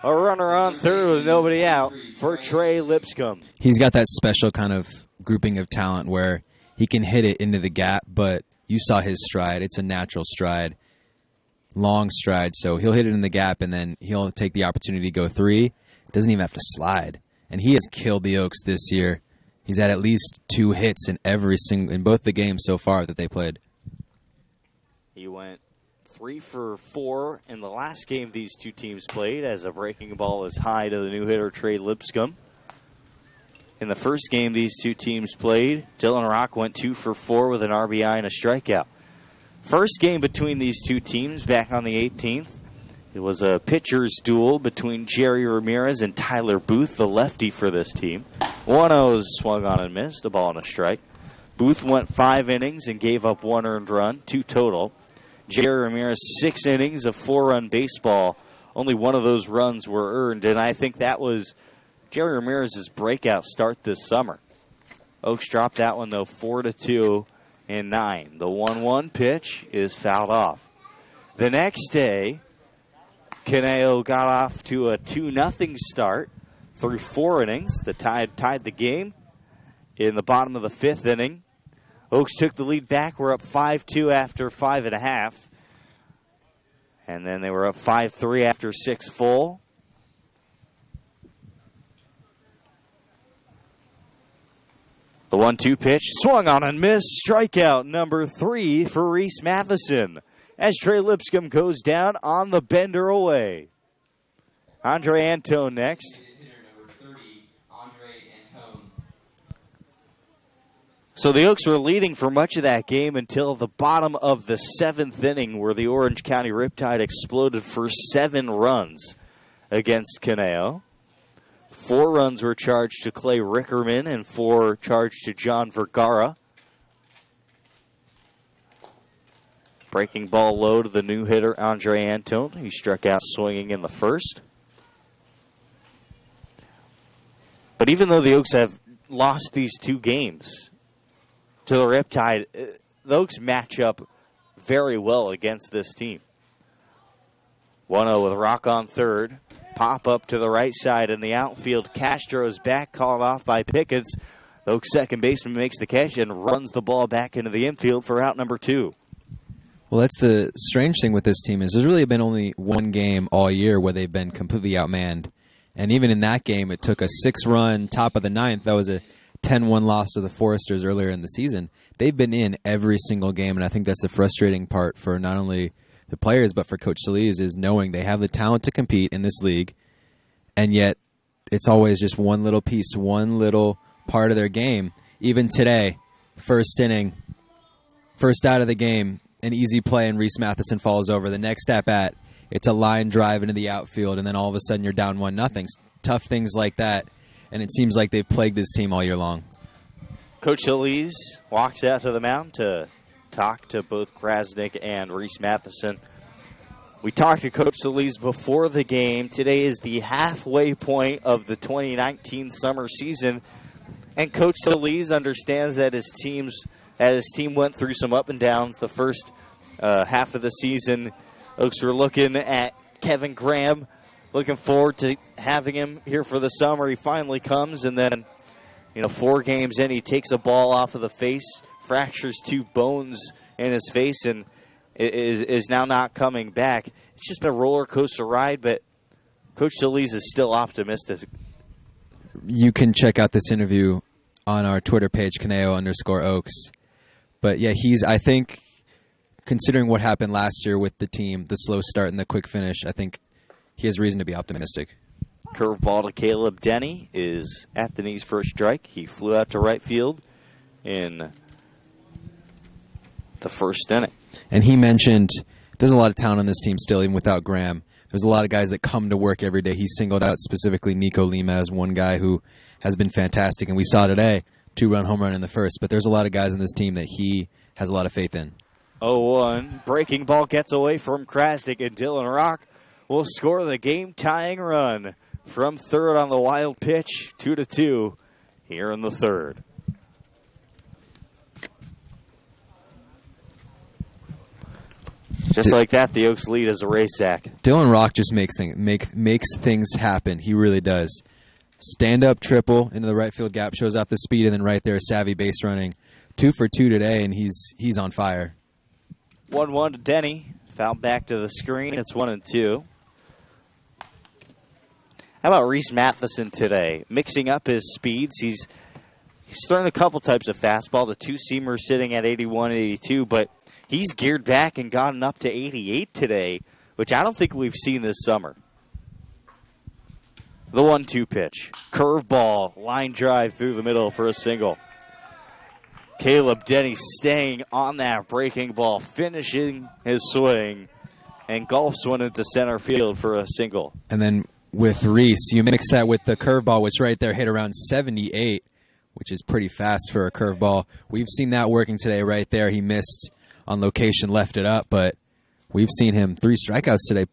S2: A runner on third with nobody out for Trey Lipscomb.
S5: He's got that special kind of grouping of talent where he can hit it into the gap, but you saw his stride. It's a natural stride, long stride. So he'll hit it in the gap, and then he'll take the opportunity to go three. Doesn't even have to slide. And he has killed the Oaks this year. He's had at least 2 hits in both the games so far that they played.
S2: He went 3 for 4 in the last game these two teams played as a breaking ball is high to the new hitter Trey Lipscomb. In the first game these two teams played, Dylan Rock went 2 for 4 with an RBI and a strikeout. First game between these two teams back on the 18th. It was a pitcher's duel between Jerry Ramirez and Tyler Booth, the lefty for this team. 1-0 swung on and missed, a ball and a strike. Booth went 5 innings and gave up 1 earned run, 2 total. Jerry Ramirez, 6 innings of 4-run baseball. Only 1 of those runs were earned, and I think that was Jerry Ramirez's breakout start this summer. Oaks dropped that one, though, 4-2 in 9. The 1-1 pitch is fouled off. The next day, Caneo got off to a 2-0 start through 4 innings. The Tide tied the game in the bottom of the 5th inning. Oaks took the lead back. We're up 5-2 after 5.5. And then they were up 5-3 after 6 full. The 1-2 pitch swung on and missed. Strikeout number 3 for Reese Matheson as Trey Lipscomb goes down on the bender away. Andre Antone next. So the Oaks were leading for much of that game until the bottom of the 7th inning where the Orange County Riptide exploded for 7 runs against Caneo. 4 runs were charged to Clay Rickerman and 4 charged to John Vergara. Breaking ball low to the new hitter Andre Antone. He struck out swinging in the first. But even though the Oaks have lost these 2 games to the Riptide, the Oaks match up very well against this team. 1-0 with Rock on third. Pop up to the right side in the outfield. Castro's back, called off by Pickens. The Oaks second baseman makes the catch and runs the ball back into the infield for out number 2.
S5: Well, that's the strange thing with this team is there's really been only 1 game all year where they've been completely outmanned. And even in that game, it took a 6-run top of the 9th. That was a 10-1 loss to the Foresters earlier in the season. They've been in every single game, and I think that's the frustrating part for not only the players but for Coach Solis is knowing they have the talent to compete in this league, and yet it's always just one little piece, one little part of their game. Even today, first inning, first out of the game, an easy play and Reese Matheson falls over. The next at-bat, it's a line drive into the outfield, and then all of a sudden you're down 1-0. Tough things like that, and it seems like they've plagued this team all year long.
S2: Coach Solis walks out to the mound to talk to both Krasnick and Reese Matheson. We talked to Coach Solis before the game. Today is the halfway point of the 2019 summer season, and Coach Solis understands that his team went through some up and downs the first half of the season. Oaks were looking at Kevin Graham, looking forward to having him here for the summer. He finally comes, and then 4 games in, he takes a ball off of the face, fractures 2 bones in his face, and is now not coming back. It's just been a roller coaster ride, but Coach Solis is still optimistic.
S5: You can check out this interview on our Twitter page, Caneo_Oaks. But yeah, I think, considering what happened last year with the team, the slow start and the quick finish, I think he has reason to be optimistic.
S2: Curveball to Caleb Denny is at the knees for a strike. He flew out to right field in the first inning.
S5: And he mentioned there's a lot of talent on this team still, even without Graham. There's a lot of guys that come to work every day. He singled out specifically Nico Lima as one guy who has been fantastic. And we saw today, 2-run home run in the first. But there's a lot of guys on this team that he has a lot of faith in.
S2: 0-1. Breaking ball gets away from Krasnick, and Dylan Rock will score the game-tying run from third on the wild pitch, 2-2 here in the third. Just like that, the Oaks lead is a race sack.
S5: Dylan Rock just makes things happen. He really does. Stand-up triple into the right field gap, shows off the speed, and then right there, savvy base running. 2 for 2 today, and he's on fire.
S2: 1-1 to Denny. Fouled back to the screen. It's 1-2. How about Reese Matheson today? Mixing up his speeds. He's thrown a couple types of fastball. The two-seamer sitting at 81, 82, but he's geared back and gotten up to 88 today, which I don't think we've seen this summer. The 1-2 pitch. Curveball, line drive through the middle for a single. Caleb Denny staying on that breaking ball, finishing his swing, and golfs one into center field for a single.
S5: And then with Reese, you mix that with the curveball, which right there hit around 78, which is pretty fast for a curveball. We've seen that working today right there. He missed on location, left it up, but we've seen him 3 strikeouts today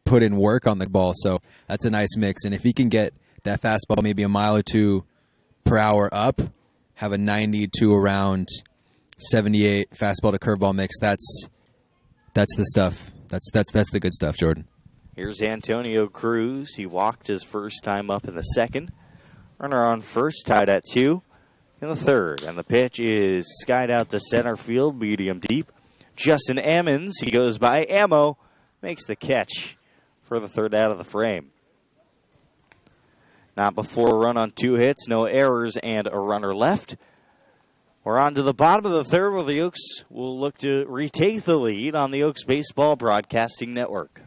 S5: put in work on the ball, so that's a nice mix. And if he can get that fastball maybe a mile or 2 per hour up, have a 90 to around 78 fastball to curveball mix, that's the stuff. That's the good stuff, Jordan.
S2: Here's Antonio Cruz. He walked his first time up in the second. Runner on first, tied at 2 in the third. And the pitch is skied out to center field, medium deep. Justin Ammons, he goes by. Ammo makes the catch for the third out of the frame. Not before a run on 2 hits, no errors, and a runner left. We're on to the bottom of the third where the Oaks will look to retake the lead on the Oaks Baseball Broadcasting Network.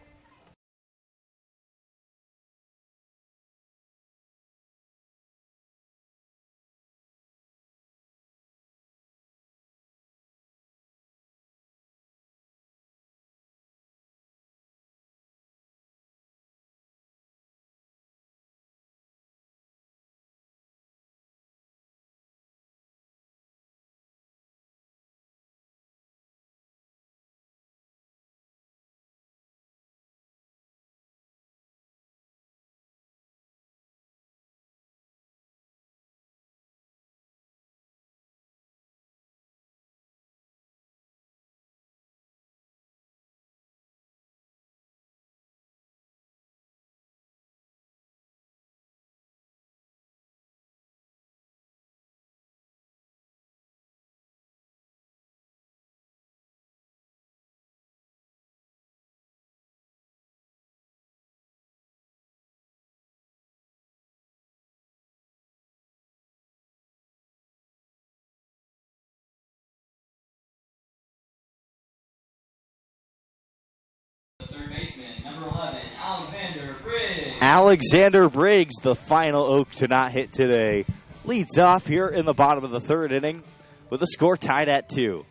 S1: Third baseman, number 11, Alexander Briggs.
S2: Alexander Briggs, the final Oak to not hit today, leads off here in the bottom of the third inning with the score tied at 2.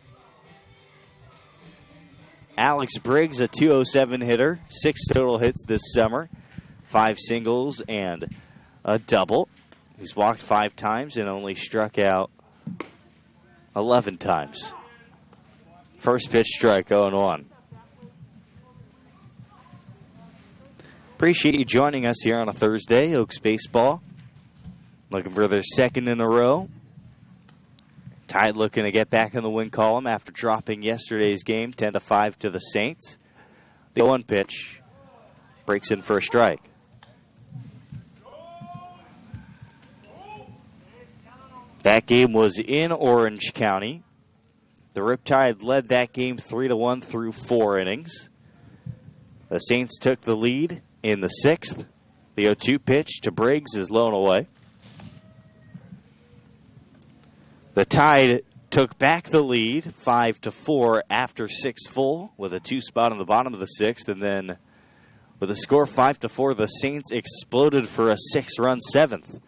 S2: Alex Briggs, a .207 hitter, 6 total hits this summer, 5 singles and a double. He's walked 5 times and only struck out 11 times. First pitch strike, 0-1. Appreciate you joining us here on a Thursday. Oaks Baseball looking for their second in a row. Tide looking to get back in the win column after dropping yesterday's game 10-5 to the Saints. The 1 pitch breaks in for a strike. That game was in Orange County. The Riptide led that game 3-1 through 4 innings. The Saints took the lead in the 6th. The 0-2 pitch to Briggs is blown away. The Tide took back the lead 5-4 after 6 full with a 2 spot on the bottom of the 6th. And then with a score 5-4, the Saints exploded for a 6-run 7th.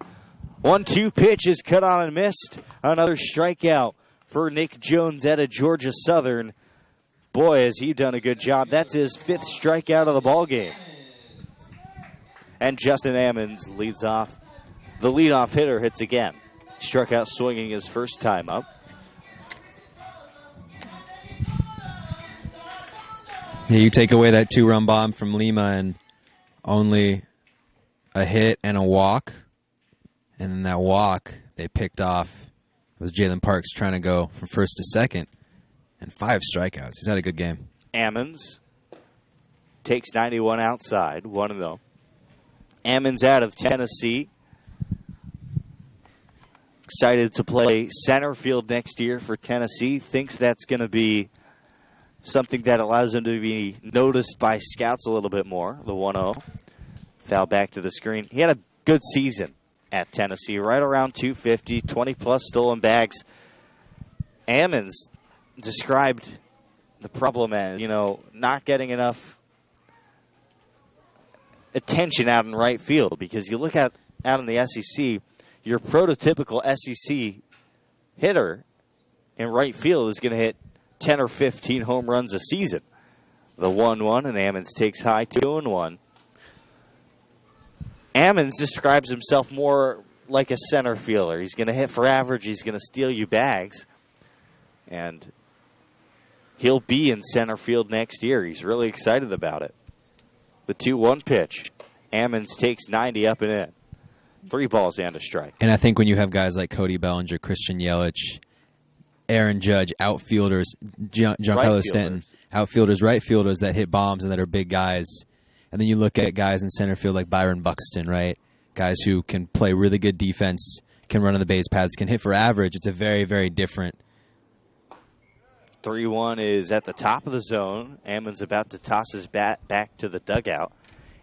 S2: 1-2 pitch is cut on and missed. Another strikeout for Nick Jones out of Georgia Southern. Boy, has he done a good job. That's his 5th strikeout of the ballgame. And Justin Ammons leads off. The leadoff hitter hits again. Struck out swinging his first time up.
S5: Yeah, you take away that 2-run bomb from Lima and only a hit and a walk. And then that walk, they picked off. It was Jalen Parks trying to go from first to second. And 5 strikeouts. He's had a good game.
S2: Ammons takes 91 outside, 1-0. Ammons out of Tennessee. Excited to play center field next year for Tennessee. Thinks that's going to be something that allows him to be noticed by scouts a little bit more. The 1-0. Foul back to the screen. He had a good season at Tennessee, right around 250, 20-plus stolen bags. Ammons described the problem as, not getting enough attention out in right field, because you look out in the SEC, your prototypical SEC hitter in right field is going to hit 10 or 15 home runs a season. The 1-1, and Ammons takes high 2-1. Ammons describes himself more like a center fielder. He's going to hit for average. He's going to steal you bags. And he'll be in center field next year. He's really excited about it. The 2-1 pitch. Ammons takes 90 up and in. 3 balls and a strike.
S5: And I think when you have guys like Cody Bellinger, Christian Yelich, Aaron Judge, outfielders, Giancarlo Stanton, outfielders, right fielders that hit bombs and that are big guys, and then you look at guys in center field like Byron Buxton, right? Guys who can play really good defense, can run on the base paths, can hit for average. It's a very, very different.
S2: 3-1 is at the top of the zone. Ammons about to toss his bat back to the dugout.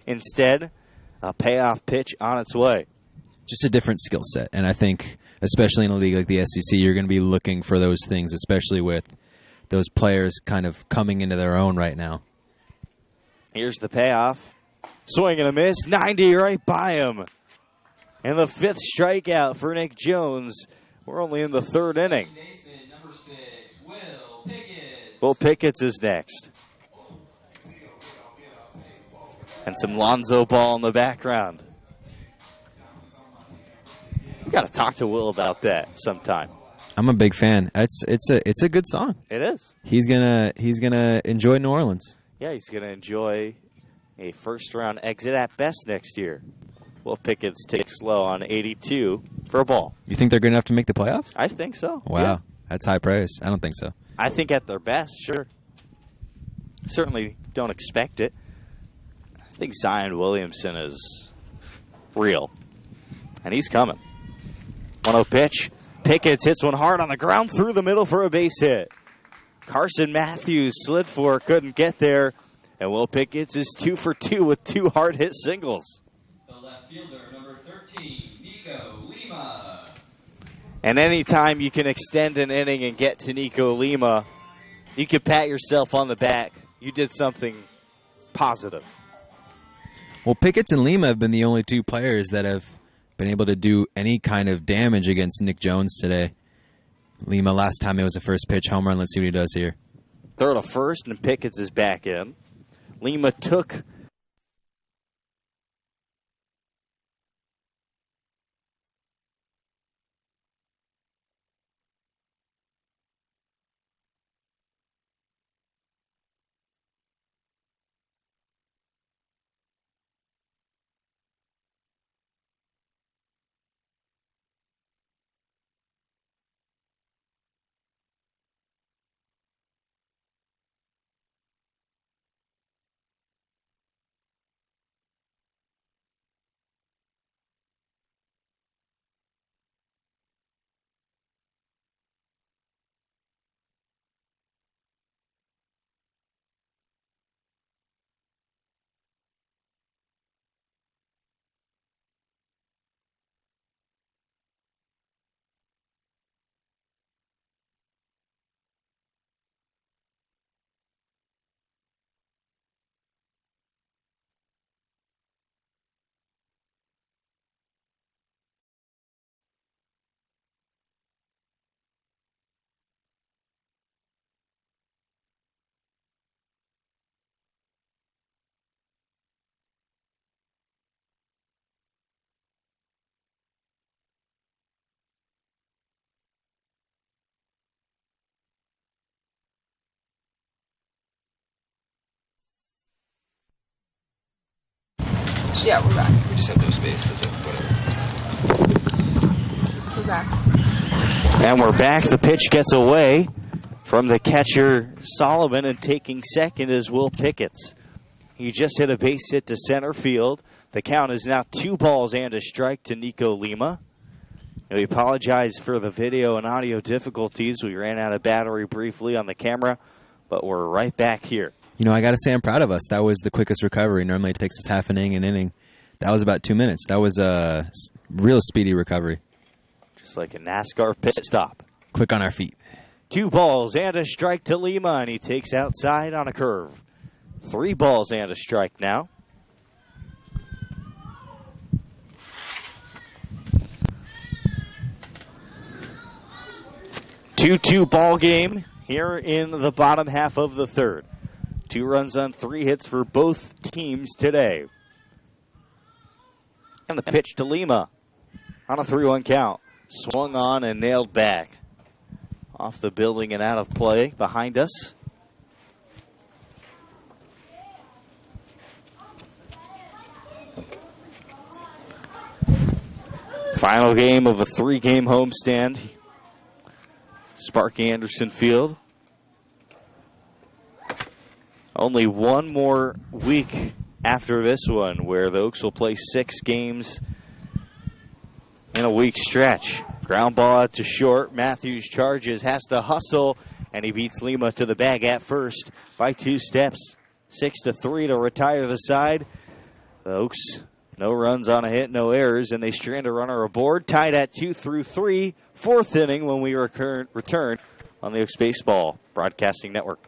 S2: Instead, a payoff pitch on its way.
S5: Just a different skill set. And I think, especially in a league like the SEC, you're going to be looking for those things, especially with those players kind of coming into their own right now.
S2: Here's the payoff. Swing and a miss. 90 right by him. And the 5th strikeout for Nick Jones. We're only in the 3rd inning.
S1: Number 6, Will Pickett.
S2: Will Pickett's is next. And some Lonzo Ball in the background. You got to talk to Will about that sometime.
S5: I'm a big fan. It's a good song.
S2: It is.
S5: He's gonna enjoy New Orleans.
S2: Yeah, he's gonna enjoy a first-round exit at best next year. Will Pickett's takes low on 82 for a ball.
S5: You think they're good enough to make the playoffs?
S2: I think so.
S5: Wow,
S2: yeah.
S5: That's high praise. I don't think so.
S2: I think at their best, sure. Certainly don't expect it. I think Zion Williamson is real, and he's coming. 1-0 pitch. Pickett hits one hard on the ground through the middle for a base hit. Carson Matthews slid for, couldn't get there. And Will Pickett's is 2 for 2 with 2 hard hit singles.
S1: The left fielder, number 13, Nico Lima.
S2: And anytime you can extend an inning and get to Nico Lima, you can pat yourself on the back. You did something positive.
S5: Well, Pickett's and Lima have been the only 2 players that have been able to do any kind of damage against Nick Jones today. Lima, last time it was a first pitch home run. Let's see what he does here.
S2: Throw to first, and Pickett's is back in. Lima took
S6: Yeah, we're back.
S7: We just have no space. That's it. Whatever.
S6: We're back.
S2: And we're back. The pitch gets away. From the catcher, Solomon, and taking second is Will Picketts. He just hit a base hit to center field. The count is now 2 balls and a strike to Nico Lima. And we apologize for the video and audio difficulties. We ran out of battery briefly on the camera, but we're right back here.
S5: You know, I got to say I'm proud of us. That was the quickest recovery. Normally it takes us half an inning, an inning. That was about 2 minutes. That was a real speedy recovery.
S2: Just like a NASCAR pit stop.
S5: Quick on our feet.
S2: 2 balls and a strike to Lima, and he takes outside on a curve. 3 balls and a strike now. Two-two ball game here in the bottom half of the third. 2 runs on 3 hits for both teams today. And the pitch to Lima on a 3-1 count. Swung on and nailed back. Off the building and out of play behind us. Final game of a 3-game homestand. Sparky Anderson Field. Only one more week after this one where the Oaks will play 6 games in a week stretch. Ground ball out to short. Matthews charges, has to hustle, and he beats Lima to the bag at first by 2 steps. 6-3 to retire the side. The Oaks, no runs on a hit, no errors, and they strand a runner aboard. Tied at 2 through 3. 4th inning when we return on the Oaks Baseball Broadcasting Network.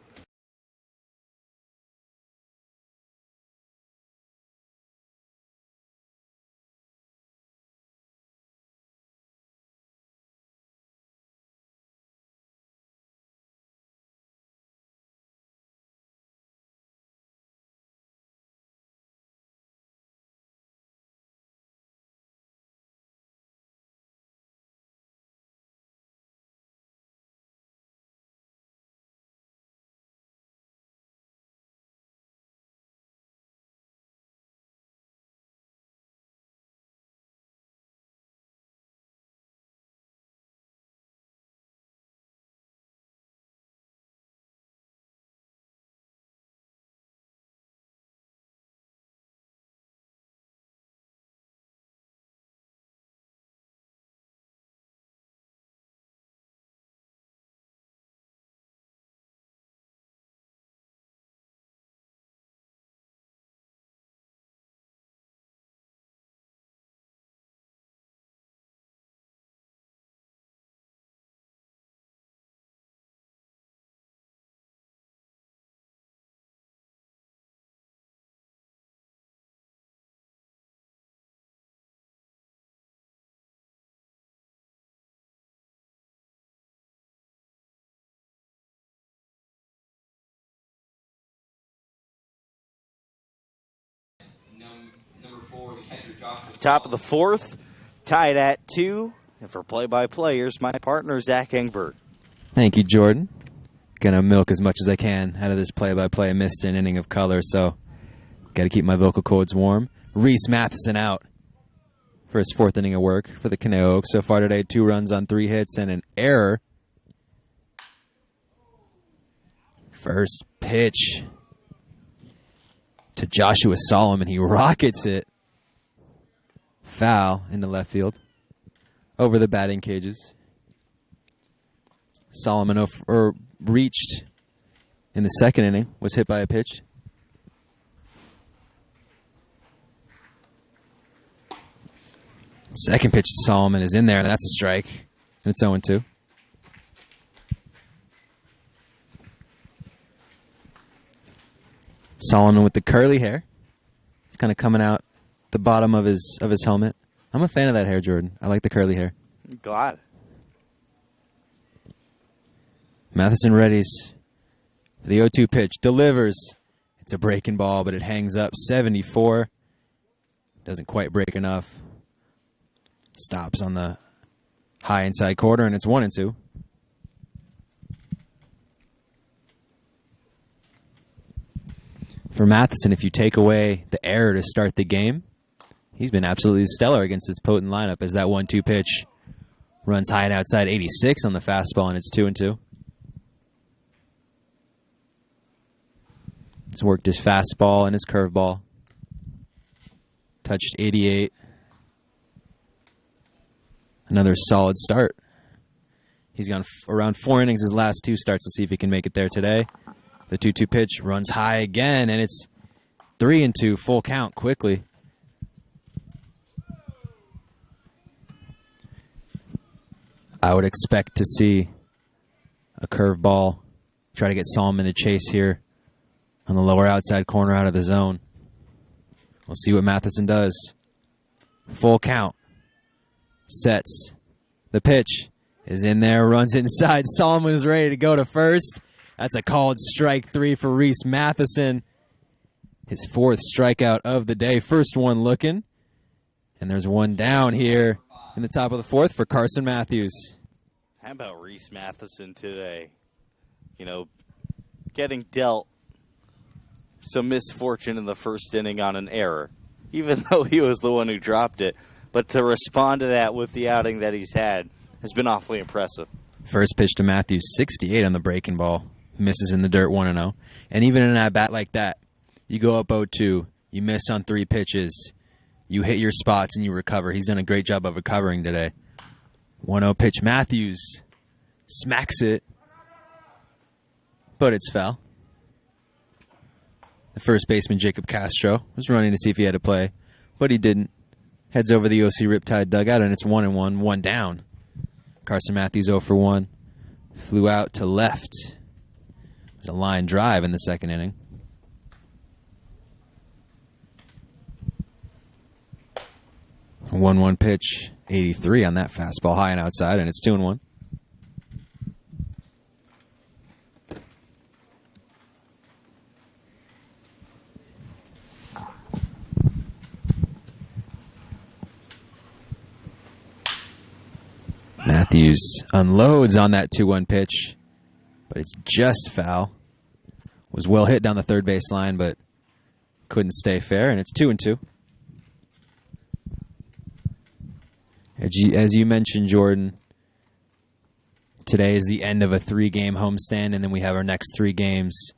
S1: Number 4, the catcher Joshua.
S2: Top of the 4th, tied at 2. And for play-by-play, here's my partner, Zach Engberg.
S5: Thank you, Jordan. Gonna milk as much as I can out of this play-by-play. I missed an inning of color, so gotta keep my vocal cords warm. Reese Matheson out for his 4th inning of work for the Conejo Oaks. So far today, 2 runs on 3 hits and an error. First pitch to Joshua Solomon. He rockets it. Foul into left field. Over the batting cages. Solomon reached in the 2nd inning. Was hit by a pitch. Second pitch to Solomon is in there. That's a strike. And it's 0-2. Solomon with the curly hair. It's kind of coming out the bottom of his helmet. I'm a fan of that hair, Jordan. I like the curly hair.
S2: Glad.
S5: Matheson readies for the 0-2 pitch. Delivers. It's a breaking ball, but it hangs up. 74. Doesn't quite break enough. Stops on the high inside corner, and it's 1-2. For Matheson, if you take away the error to start the game, he's been absolutely stellar against this potent lineup as that 1-2 pitch runs high and outside 86 on the fastball, and it's 2-2. He's worked his fastball and his curveball. Touched 88. Another solid start. He's gone around 4 innings his last 2 starts. Let's see if he can make it there today. The 2-2 pitch runs high again, and it's 3-2, full count quickly. I would expect to see a curveball try to get Solomon to chase here on the lower outside corner out of the zone. We'll see what Matheson does. Full count. Sets. The pitch is in there, runs inside. Solomon is ready to go to first. That's a called strike 3 for Reese Matheson. His 4th strikeout of the day. First one looking. And there's one down here in the top of the 4th for Carson Matthews.
S2: How about Reese Matheson today? You know, getting dealt some misfortune in the first inning on an error, even though he was the one who dropped it. But to respond to that with the outing that he's had has been awfully impressive.
S5: First pitch to Matthews, 68 on the breaking ball. Misses in the dirt, 1-0. And even in an at-bat like that, you go up 0-2, you miss on 3 pitches, you hit your spots and you recover. He's done a great job of recovering today. 1-0 pitch, Matthews smacks it, but it's foul. The first baseman, Jacob Castro, was running to see if he had to play, but he didn't. Heads over the OC Riptide dugout, and it's 1-1, 1 down. Carson Matthews 0 for 1. Flew out to left. There's a line drive in the second inning. A 1-1 pitch, 83 on that fastball, high and outside, and it's 2-1. Matthews unloads on that 2-1 pitch, but it's just foul. Was well hit down the third base line, but couldn't stay fair, and it's 2-2. As you mentioned, Jordan, today is the end of a 3-game homestand, and then we have our next 3 games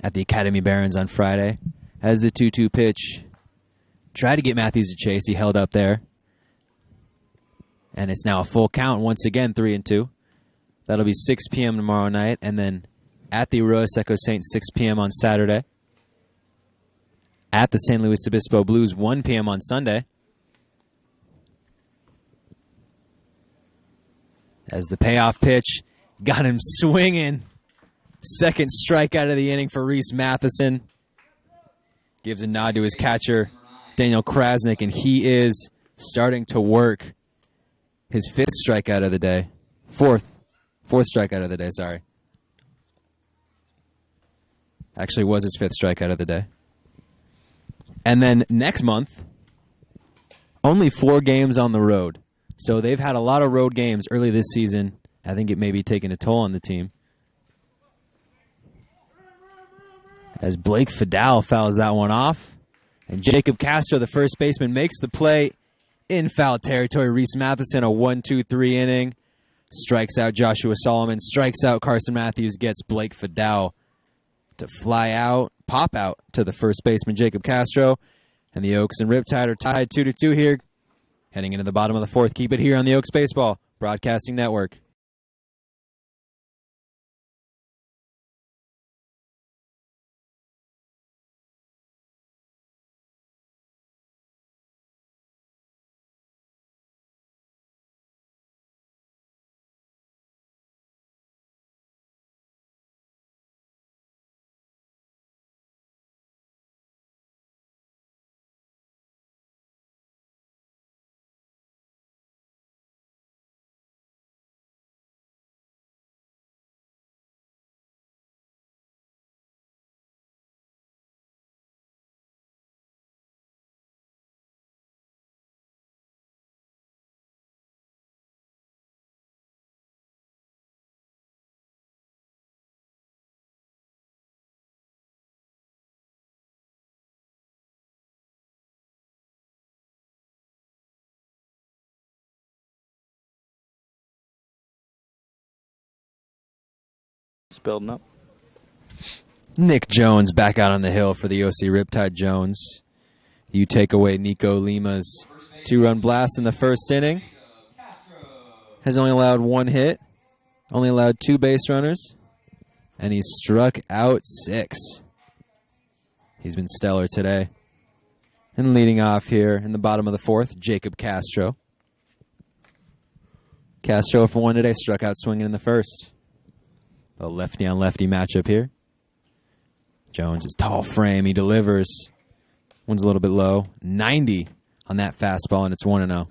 S5: at the Academy Barons on Friday. As the 2-2 pitch tried to get Matthews to chase, he held up there. And it's now a full count once again, 3-2. That'll be 6 p.m. tomorrow night, and then at the Arroyo Seco Saints, 6 p.m. on Saturday. At the San Luis Obispo Blues, 1 p.m. on Sunday. As the payoff pitch got him swinging. Second strikeout of the inning for Reese Matheson. Gives a nod to his catcher, Daniel Krasnick, and he is starting to work. His 5th strikeout of the day. Fourth strikeout of the day, sorry. Actually was his 5th strikeout of the day. And then next month, only 4 games on the road. So they've had a lot of road games early this season. I think it may be taking a toll on the team. As Blake Fidal fouls that one off. And Jacob Castro, the first baseman, makes the play in foul territory. Reese Matheson, a 1-2-3 inning. Strikes out Joshua Solomon. Strikes out Carson Matthews. Gets Blake Fidal to fly out, pop out to the first baseman, Jacob Castro. And the Oaks and Riptide are tied 2-2 here. Heading into the bottom of the 4th. Keep it here on the Oaks Baseball Broadcasting Network.
S2: Building up.
S5: Nick Jones back out on the hill for the OC Riptide. Jones. You take away Nico Lima's 2-run blast in the first inning. Has only allowed 1 hit. Only allowed 2 base runners. And he's struck out 6. He's been stellar today. And leading off here in the bottom of the 4th, Jacob Castro. Castro for 1 today, struck out swinging in the first. A lefty-on-lefty matchup here. Jones' tall frame, he delivers. One's a little bit low. 90 on that fastball, and it's 1-0.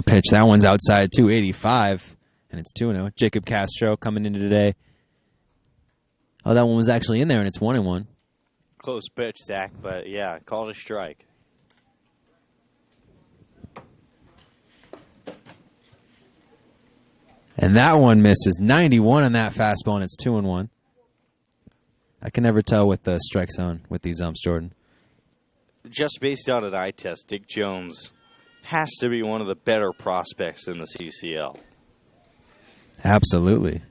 S5: Pitch. That one's outside 285, and it's 2-0. Jacob Castro coming into today. Oh, that one was actually in there, and it's 1-1.
S2: Close pitch, Zach, but yeah, called a strike.
S5: And that one misses 91 on that fastball, and it's 2-1. I can never tell with the strike zone with these umps, Jordan.
S2: Just based on an eye test, Dick Jones has to be one of the better prospects in the CCL.
S5: Absolutely.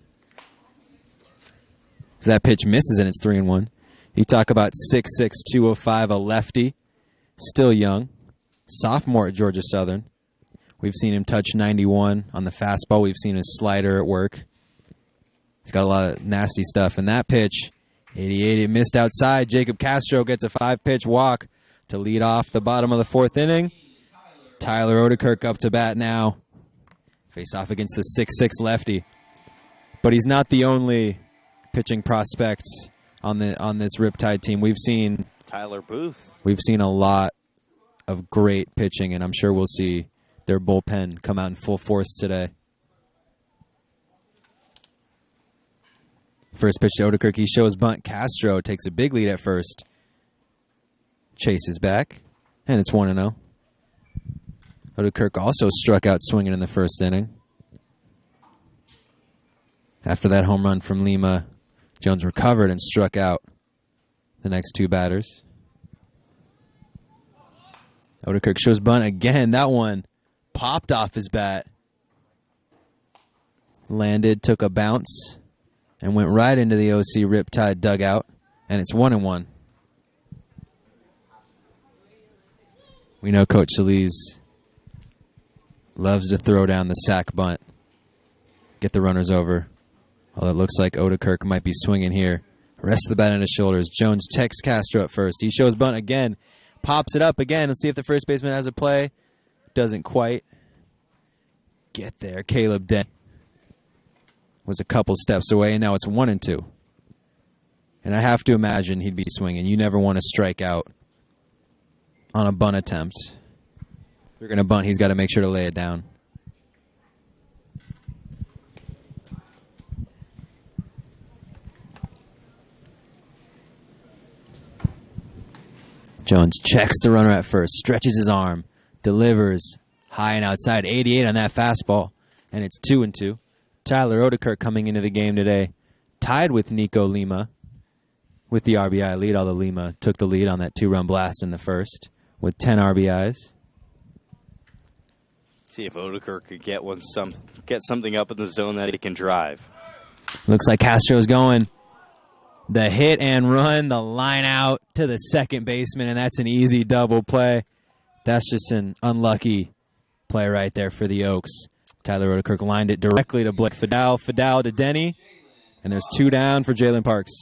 S5: So that pitch misses, and it's 3-1. You talk about 6'6", 205, a lefty, still young, sophomore at Georgia Southern. We've seen him touch 91 on the fastball. We've seen his slider at work. He's got a lot of nasty stuff. And that pitch, 88, it missed outside. Jacob Castro gets a 5-pitch walk to lead off the bottom of the 4th inning. Tyler Odekirk up to bat now. Face off against the 6'6 lefty. But he's not the only pitching prospect on this Riptide team. We've seen
S2: Tyler Booth.
S5: We've seen a lot of great pitching, and I'm sure we'll see their bullpen come out in full force today. First pitch to Odekirk, he shows bunt. Castro takes a big lead at first. Chases back, and it's 1-0. Odekirk also struck out swinging in the first inning. After that home run from Lima, Jones recovered and struck out the next 2 batters. Odekirk shows bunt again. That one popped off his bat. Landed, took a bounce, and went right into the OC Riptide dugout, and it's 1-1. We know Coach Solis loves to throw down the sack bunt, get the runners over. Although it looks like Odekirk might be swinging here. Rest of the bat on his shoulders. Jones checks Castro at first. He shows bunt again. Pops it up again. Let's see if the first baseman has a play. Doesn't quite get there. Caleb Dent was a couple steps away, and now it's 1-2. And I have to imagine he'd be swinging. You never want to strike out on a bunt attempt. If you're going to bunt, he's got to make sure to lay it down. Jones checks the runner at first, stretches his arm, delivers high and outside, 88 on that fastball, and it's 2-2. Tyler Odekirk coming into the game today, tied with Nico Lima with the RBI lead, although Lima took the lead on that 2-run blast in the first with 10 RBIs.
S2: See if Odekirk could get something up in the zone that he can drive.
S5: Looks like Castro's going. The hit and run, the line out to the second baseman, and that's an easy double play. That's just an unlucky play right there for the Oaks. Tyler Odekirk lined it directly to Blake Fidel. Fidel to Denny, and there's 2 down for Jalen Parks.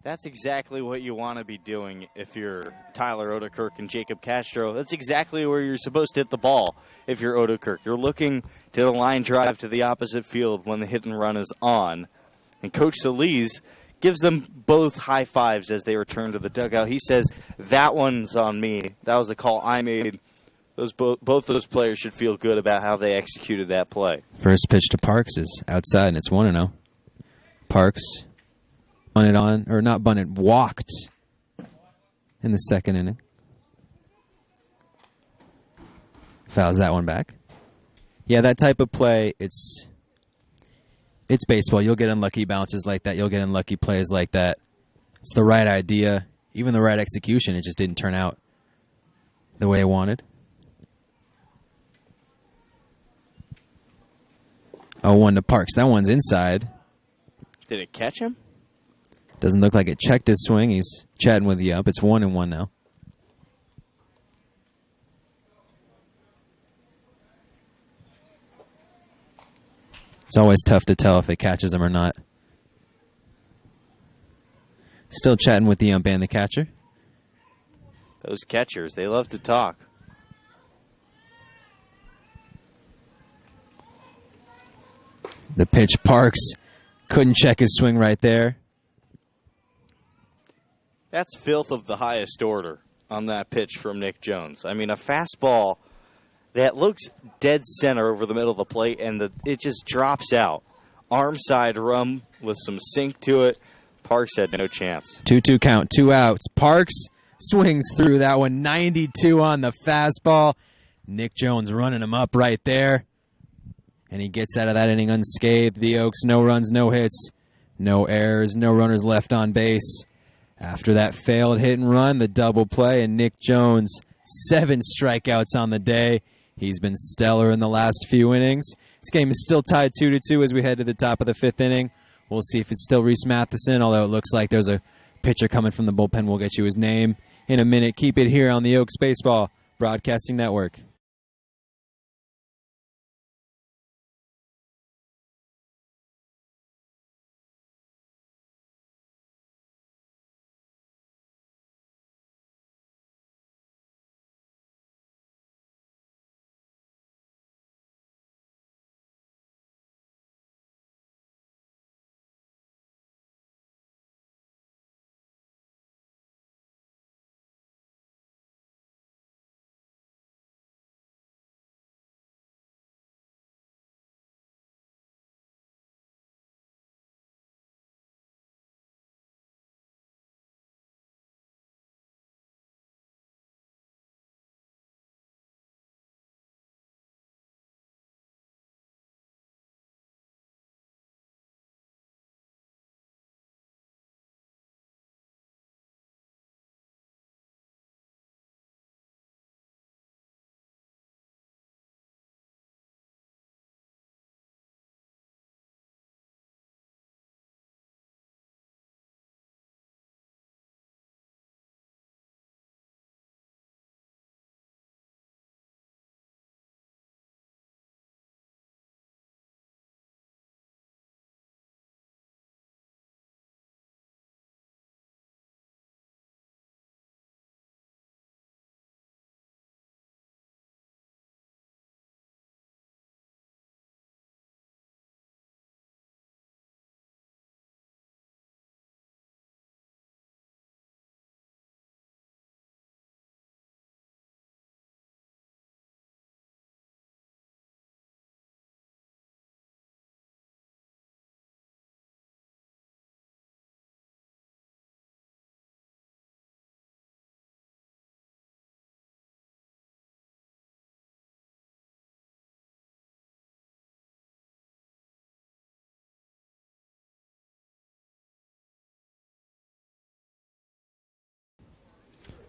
S2: That's exactly what you want to be doing if you're Tyler Odekirk and Jacob Castro. That's exactly where you're supposed to hit the ball if you're Odekirk. You're looking to the line drive to the opposite field when the hit and run is on. And Coach Solis gives them both high fives as they return to the dugout. He says, that one's on me. That was the call I made. Both those players should feel good about how they executed that play.
S5: First pitch to Parks is outside, and it's 1-0. Parks bunted on, or not bunted, walked in the second inning. Fouls that one back. Yeah, that type of play, it's baseball. You'll get unlucky bounces like that. You'll get unlucky plays like that. It's the right idea, even the right execution. It just didn't turn out the way he wanted. 0-1 to Parks. That one's inside.
S2: Did it catch him?
S5: Doesn't look like it checked his swing. He's chatting with the ump. It's 1-1 now. It's always tough to tell if it catches him or not. Still chatting with the ump and the catcher.
S2: Those catchers, they love to talk.
S5: The pitch, Parks couldn't check his swing right there.
S2: That's filth of the highest order on that pitch from Nick Jones. I mean, a fastball that looks dead center over the middle of the plate, and it just drops out. Arm side rum with some sink to it. Parks had no chance.
S5: 2-2 count, 2 outs. Parks swings through that one, 92 on the fastball. Nick Jones running him up right there. And he gets out of that inning unscathed. The Oaks, no runs, no hits, no errors, no runners left on base. After that failed hit and run, the double play, and Nick Jones, 7 strikeouts on the day. He's been stellar in the last few innings. This game is still tied 2-2 as we head to the top of the 5th inning. We'll see if it's still Reese Matheson, although it looks like there's a pitcher coming from the bullpen. We'll get you his name in a minute. Keep it here on the Oaks Baseball Broadcasting Network.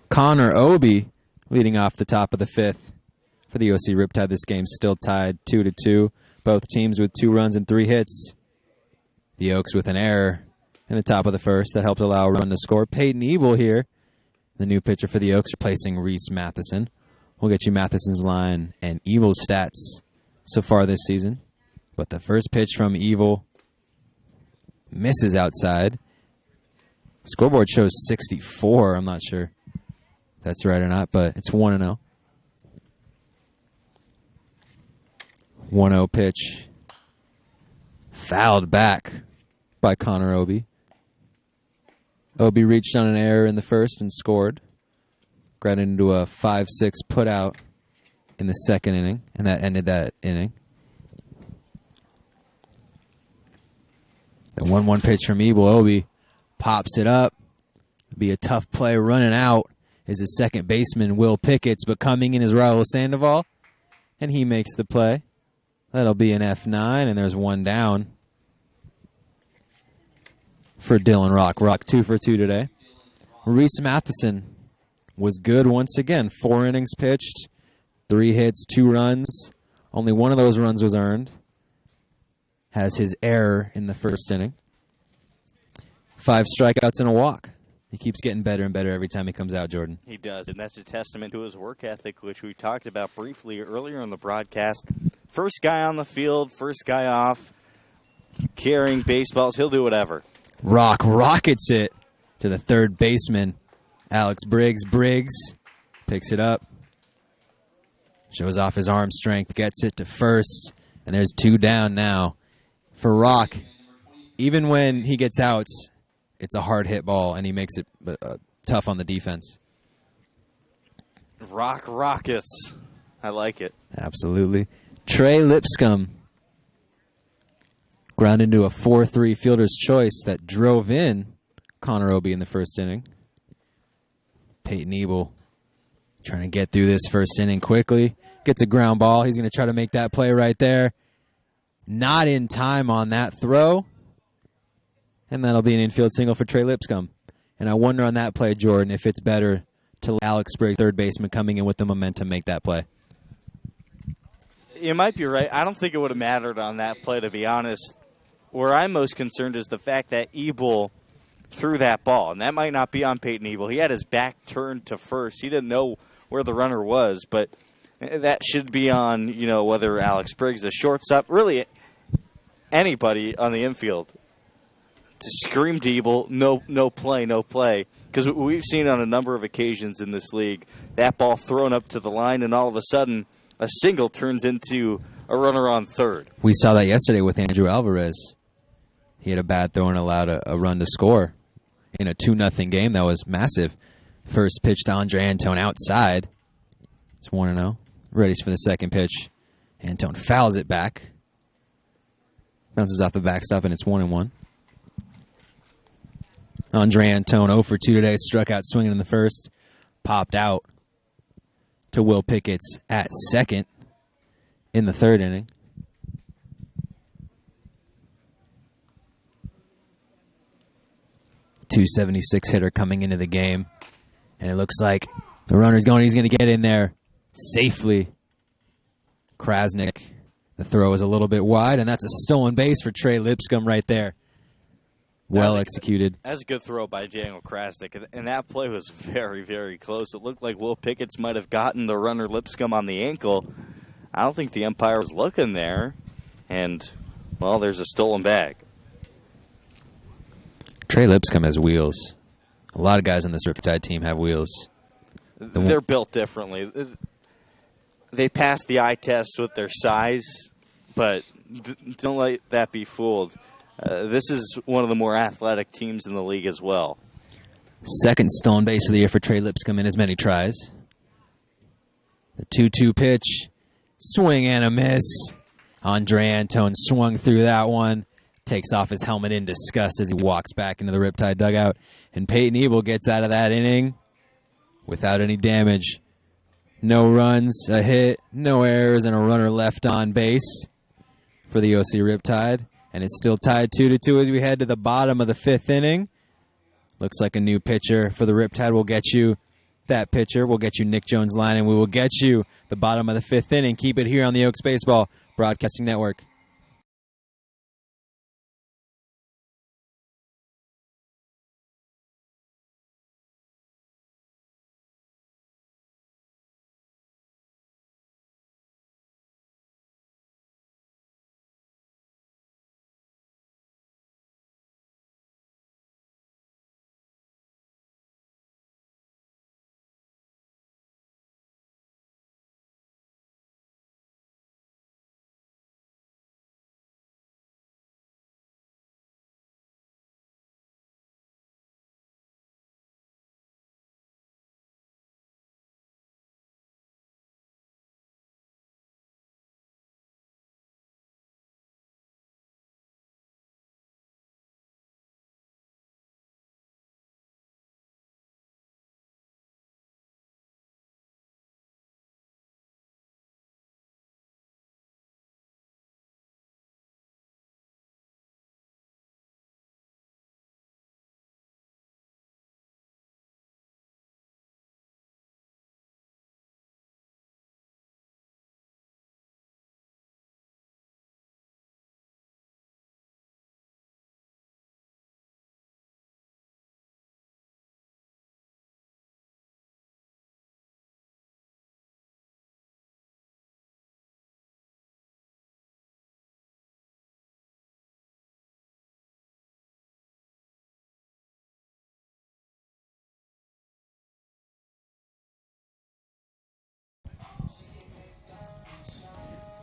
S5: Connor Obi leading off the top of the 5th for the OC Riptide. This game's still tied 2-2. Both teams with 2 runs and 3 hits. The Oaks with an error in the top of the 1st that helped allow a run to score. Peyton Ebel here, the new pitcher for the Oaks, replacing Reese Matheson. We'll get you Matheson's line and Ebel's stats so far this season. But the first pitch from Ebel misses outside. Scoreboard shows 64. I'm not sure if that's right or not, but it's 1-0. 1-0 pitch. Fouled back by Connor Obi. Obi reached on an error in the first and scored. Got into a 5-6 putout in the second inning, and that ended that inning. The 1-1 pitch from Ebel. Obi pops it up. It'll be a tough play. Running out is his second baseman, Will Pickett's, but coming in is Raul Sandoval, and he makes the play. That'll be an F9, and there's one down for Dylan Rock. Rock 2 for 2 today. Reese Matheson was good once again. 4 innings pitched, 3 hits, 2 runs. Only one of those runs was earned. Has his error in the first inning. 5 strikeouts and a walk. He keeps getting better and better every time he comes out, Jordan.
S2: He does, and that's a testament to his work ethic, which we talked about briefly earlier in the broadcast. First guy on the field, first guy off, carrying baseballs. He'll do whatever.
S5: Rockets it to the third baseman, Alex Briggs. Briggs picks it up, shows off his arm strength, gets it to first, and there's 2 down now. For Rock, even when he gets outs, it's a hard hit ball, and he makes it tough on the defense.
S2: Rockets. I like it.
S5: Absolutely. Trey Lipscomb ground into a 4-3 fielder's choice that drove in Connor Obie in the first inning. Peyton Ebel trying to get through this first inning quickly. Gets a ground ball. He's going to try to make that play right there. Not in time on that throw. And that'll be an infield single for Trey Lipscomb. And I wonder on that play, Jordan, if it's better to let Alex Briggs, third baseman, coming in with the momentum, make that play.
S2: You might be right. I don't think it would have mattered on that play, to be honest. Where I'm most concerned is the fact that Ebel threw that ball. And that might not be on Peyton Ebel. He had his back turned to first. He didn't know where the runner was. But that should be on, whether Alex Briggs, the shortstop, really anybody on the infield. To scream to Ebel, no play. Because we've seen on a number of occasions in this league, that ball thrown up to the line, and all of a sudden, a single turns into a runner on third.
S5: We saw that yesterday with Andrew Alvarez. He had a bad throw and allowed a run to score in a 2-0 game. That was massive. First pitch to Andre Antone outside. It's 1-0. Ready for the second pitch. Antone fouls it back. Bounces off the backstop, and it's 1-1. Andre Antone 0 for 2 today. Struck out swinging in the first. Popped out to Will Pickett's at second in the third inning. .276 hitter coming into the game. And it looks like the runner's going. He's going to get in there safely. Krasnick. The throw is a little bit wide, and that's a stolen base for Trey Lipscomb right there. Well executed.
S2: That's a good throw by Daniel Krasnick, and that play was very, very close. It looked like Will Pickett's might have gotten the runner Lipscomb on the ankle. I don't think the umpire was looking there, and, well, there's a stolen bag.
S5: Trey Lipscomb has wheels. A lot of guys on this Riptide team have wheels.
S2: They're built differently. They pass the eye test with their size, but don't let that be fooled. This is one of the more athletic teams in the league as well.
S5: Second stolen base of the year for Trey Lipscomb in as many tries. The 2-2 pitch. Swing and a miss. Andre Antone swung through that one. Takes off his helmet in disgust as he walks back into the Riptide dugout. And Peyton Ebel gets out of that inning without any damage. No runs, a hit, no errors, and a runner left on base for the OC Riptide. And it's still tied 2-2 as we head to the bottom of the 5th inning. Looks like a new pitcher for the Riptide will get you that pitcher. We'll get you Nick Jones' line, and we will get you the bottom of the 5th inning. Keep it here on the Oaks Baseball Broadcasting Network.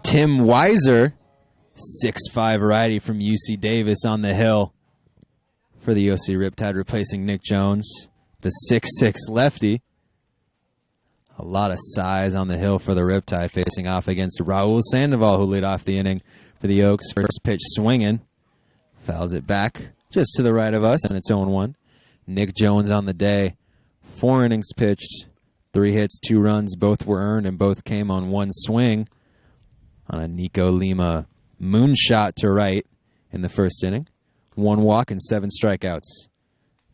S5: Tim Weiser, 6'5" righty from UC Davis on the hill for the OC Riptide, replacing Nick Jones, the 6'6" lefty. A lot of size on the hill for the Riptide, facing off against Raul Sandoval, who led off the inning for the Oaks. First pitch swinging. Fouls it back just to the right of us, and it's 0-1. Nick Jones on the day. 4 innings pitched, 3 hits, 2 runs. Both were earned, and both came on one swing on a Nico Lima moonshot to right in the first inning. 1 walk and 7 strikeouts.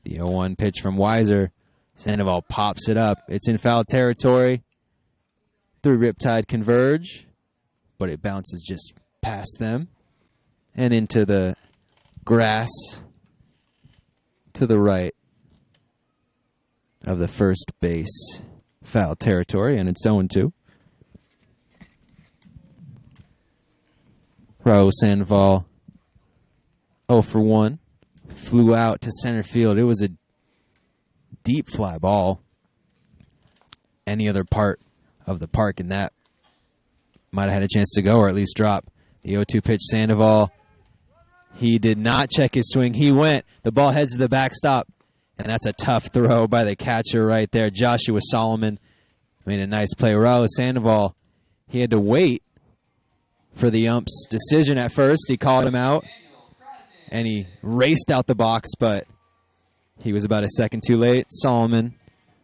S5: The 0-1 pitch from Weiser. Sandoval pops it up. It's in foul territory. 3 Riptide converge, but it bounces just past them and into the grass to the right of the first base foul territory, and it's 0-2. Raul Sandoval 0 for 1. Flew out to center field. It was a deep fly ball. Any other part of the park in that might have had a chance to go or at least drop. The 0-2 pitch, Sandoval. He did not check his swing. He went. The ball heads to the backstop. And that's a tough throw by the catcher right there. Joshua Solomon made a nice play. Raul Sandoval, he had to wait for the ump's decision at first. He called him out, and he raced out the box, but he was about a second too late. Solomon,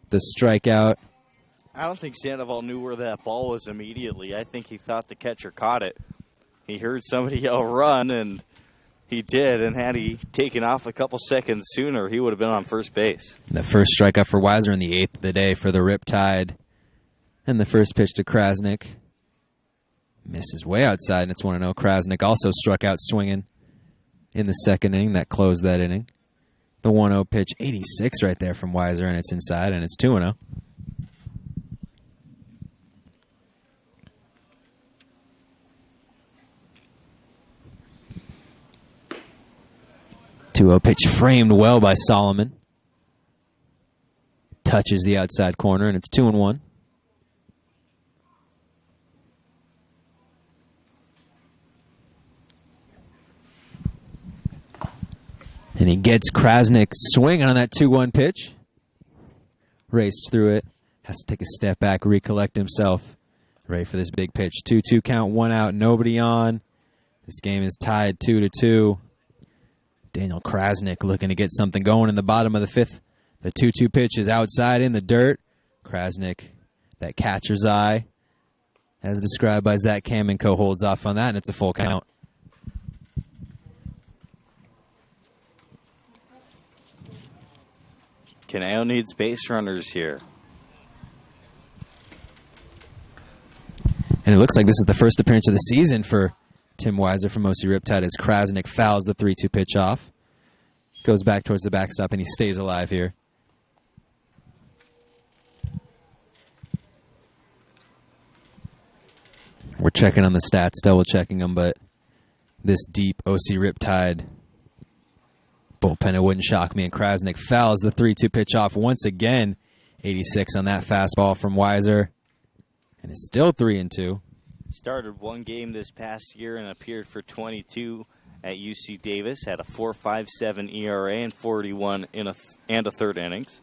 S5: the strikeout.
S2: I don't think Sandoval knew where that ball was immediately. I think he thought the catcher caught it. He heard somebody yell run, and he did. And had he taken off a couple seconds sooner, he would have been on first base.
S5: The first strikeout for Weiser in the 8th of the day for the Riptide. And the first pitch to Krasnick. Misses way outside, and it's 1-0. Krasnick also struck out swinging in the second inning. That closed that inning. The 1-0 pitch, 86 right there from Weiser, and it's inside, and it's 2-0. Pitch framed well by Solomon. Touches the outside corner, and it's 2-1. And he gets Krasnick swinging on that 2-1 pitch. Raced through it. Has to take a step back, recollect himself. Ready for this big pitch. 2-2 count, 1 out, nobody on. This game is tied 2-2. Daniel Krasnick looking to get something going in the bottom of the 5th. The 2-2 pitch is outside in the dirt. Krasnick, that catcher's eye, as described by Zach Kamenko, holds off on that, and it's a full count.
S2: Caneo needs base runners here.
S5: And it looks like this is the first appearance of the season for Tim Weiser from OC Riptide as Krasnick fouls the 3-2 pitch off. Goes back towards the backstop, and he stays alive here. We're checking on the stats, double-checking them, but this deep OC Riptide bullpen, it wouldn't shock me. And Krasnick fouls the 3-2 pitch off once again. 86 on that fastball from Weiser. And it's still 3-2.
S2: Started one game this past year and appeared for 22 at UC Davis. Had a 4.57 ERA and 41 in a third innings.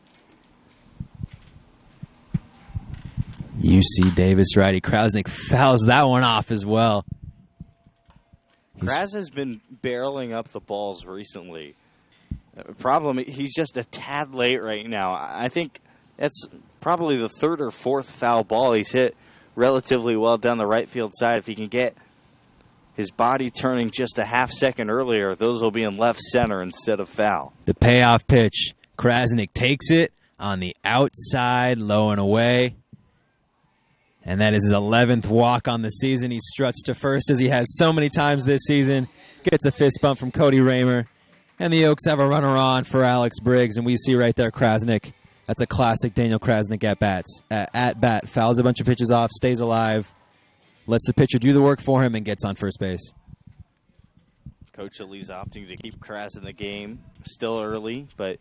S5: UC Davis righty Krasnick fouls that one off as well.
S2: Kras has been barreling up the balls recently. Problem, he's just a tad late right now. I think that's probably the 3rd or 4th foul ball he's hit relatively well down the right field side. If he can get his body turning just a half second earlier, those will be in left center instead of foul.
S5: The payoff pitch. Krasnick takes it on the outside, low and away. And that is his 11th walk on the season. He struts to first as he has so many times this season. Gets a fist bump from Cody Raymer. And the Oaks have a runner on for Alex Briggs. And we see right there Krasnick. That's a classic Daniel Krasnick at bat. Fouls a bunch of pitches off, stays alive, lets the pitcher do the work for him, and gets on first base.
S2: Coach Lee's opting to keep Kras in the game. Still early, but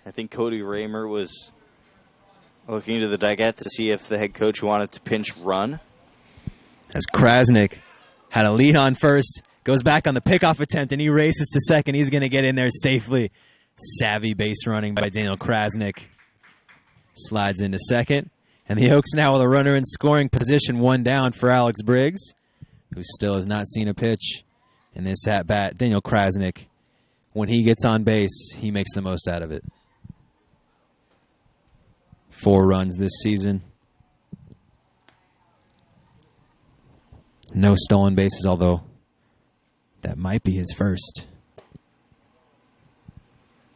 S2: I think Cody Raymer was looking to the dugout to see if the head coach wanted to pinch run.
S5: As Krasnick
S3: had a lead on first, goes back on the pickoff attempt, and he races to second. He's going to get in there safely. Savvy base running by Daniel Krasnick. Slides into second. And the Oaks now with a runner in scoring position, 1 down for Alex Briggs, who still has not seen a pitch in this at-bat. Daniel Krasnick, when he gets on base, he makes the most out of it. 4 runs this season. No stolen bases, although that might be his first.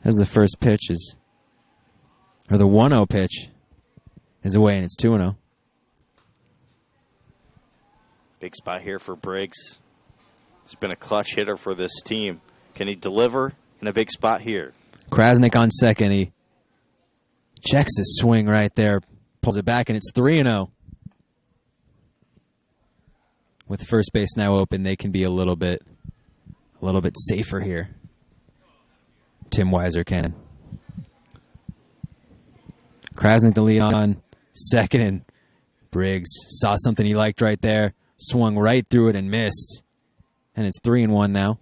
S3: As the first pitch is, or the 1-0 pitch is away, and it's 2-0.
S2: Big spot here for Briggs. He's been a clutch hitter for this team. Can he deliver in a big spot here?
S3: Krasnick on second. He checks his swing right there, pulls it back, and it's 3-0. With first base now open, they can be a little bit safer here. Tim Weiser can. Krasnick the lead on second, and Briggs saw something he liked right there, swung right through it and missed, and it's 3-1 now.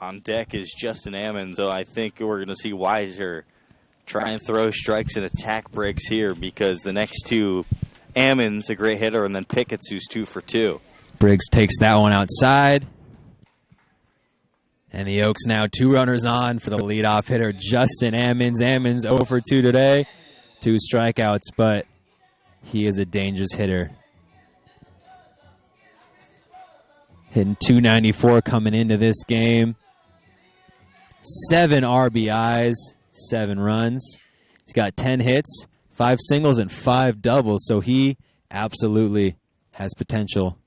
S2: On deck is Justin Ammons, so I think we're going to see Weiser try and throw strikes and attack Briggs here, because the next two, Ammons, a great hitter, and then Pickett's, who's 2 for 2.
S3: Briggs takes that one outside. And the Oaks now 2 runners on for the leadoff hitter, Justin Ammons. Ammons 0 for 2 today. 2 strikeouts, but he is a dangerous hitter. Hitting .294 coming into this game. 7 RBIs, 7 runs. He's got 10 hits, 5 singles, and 5 doubles. So he absolutely has potential,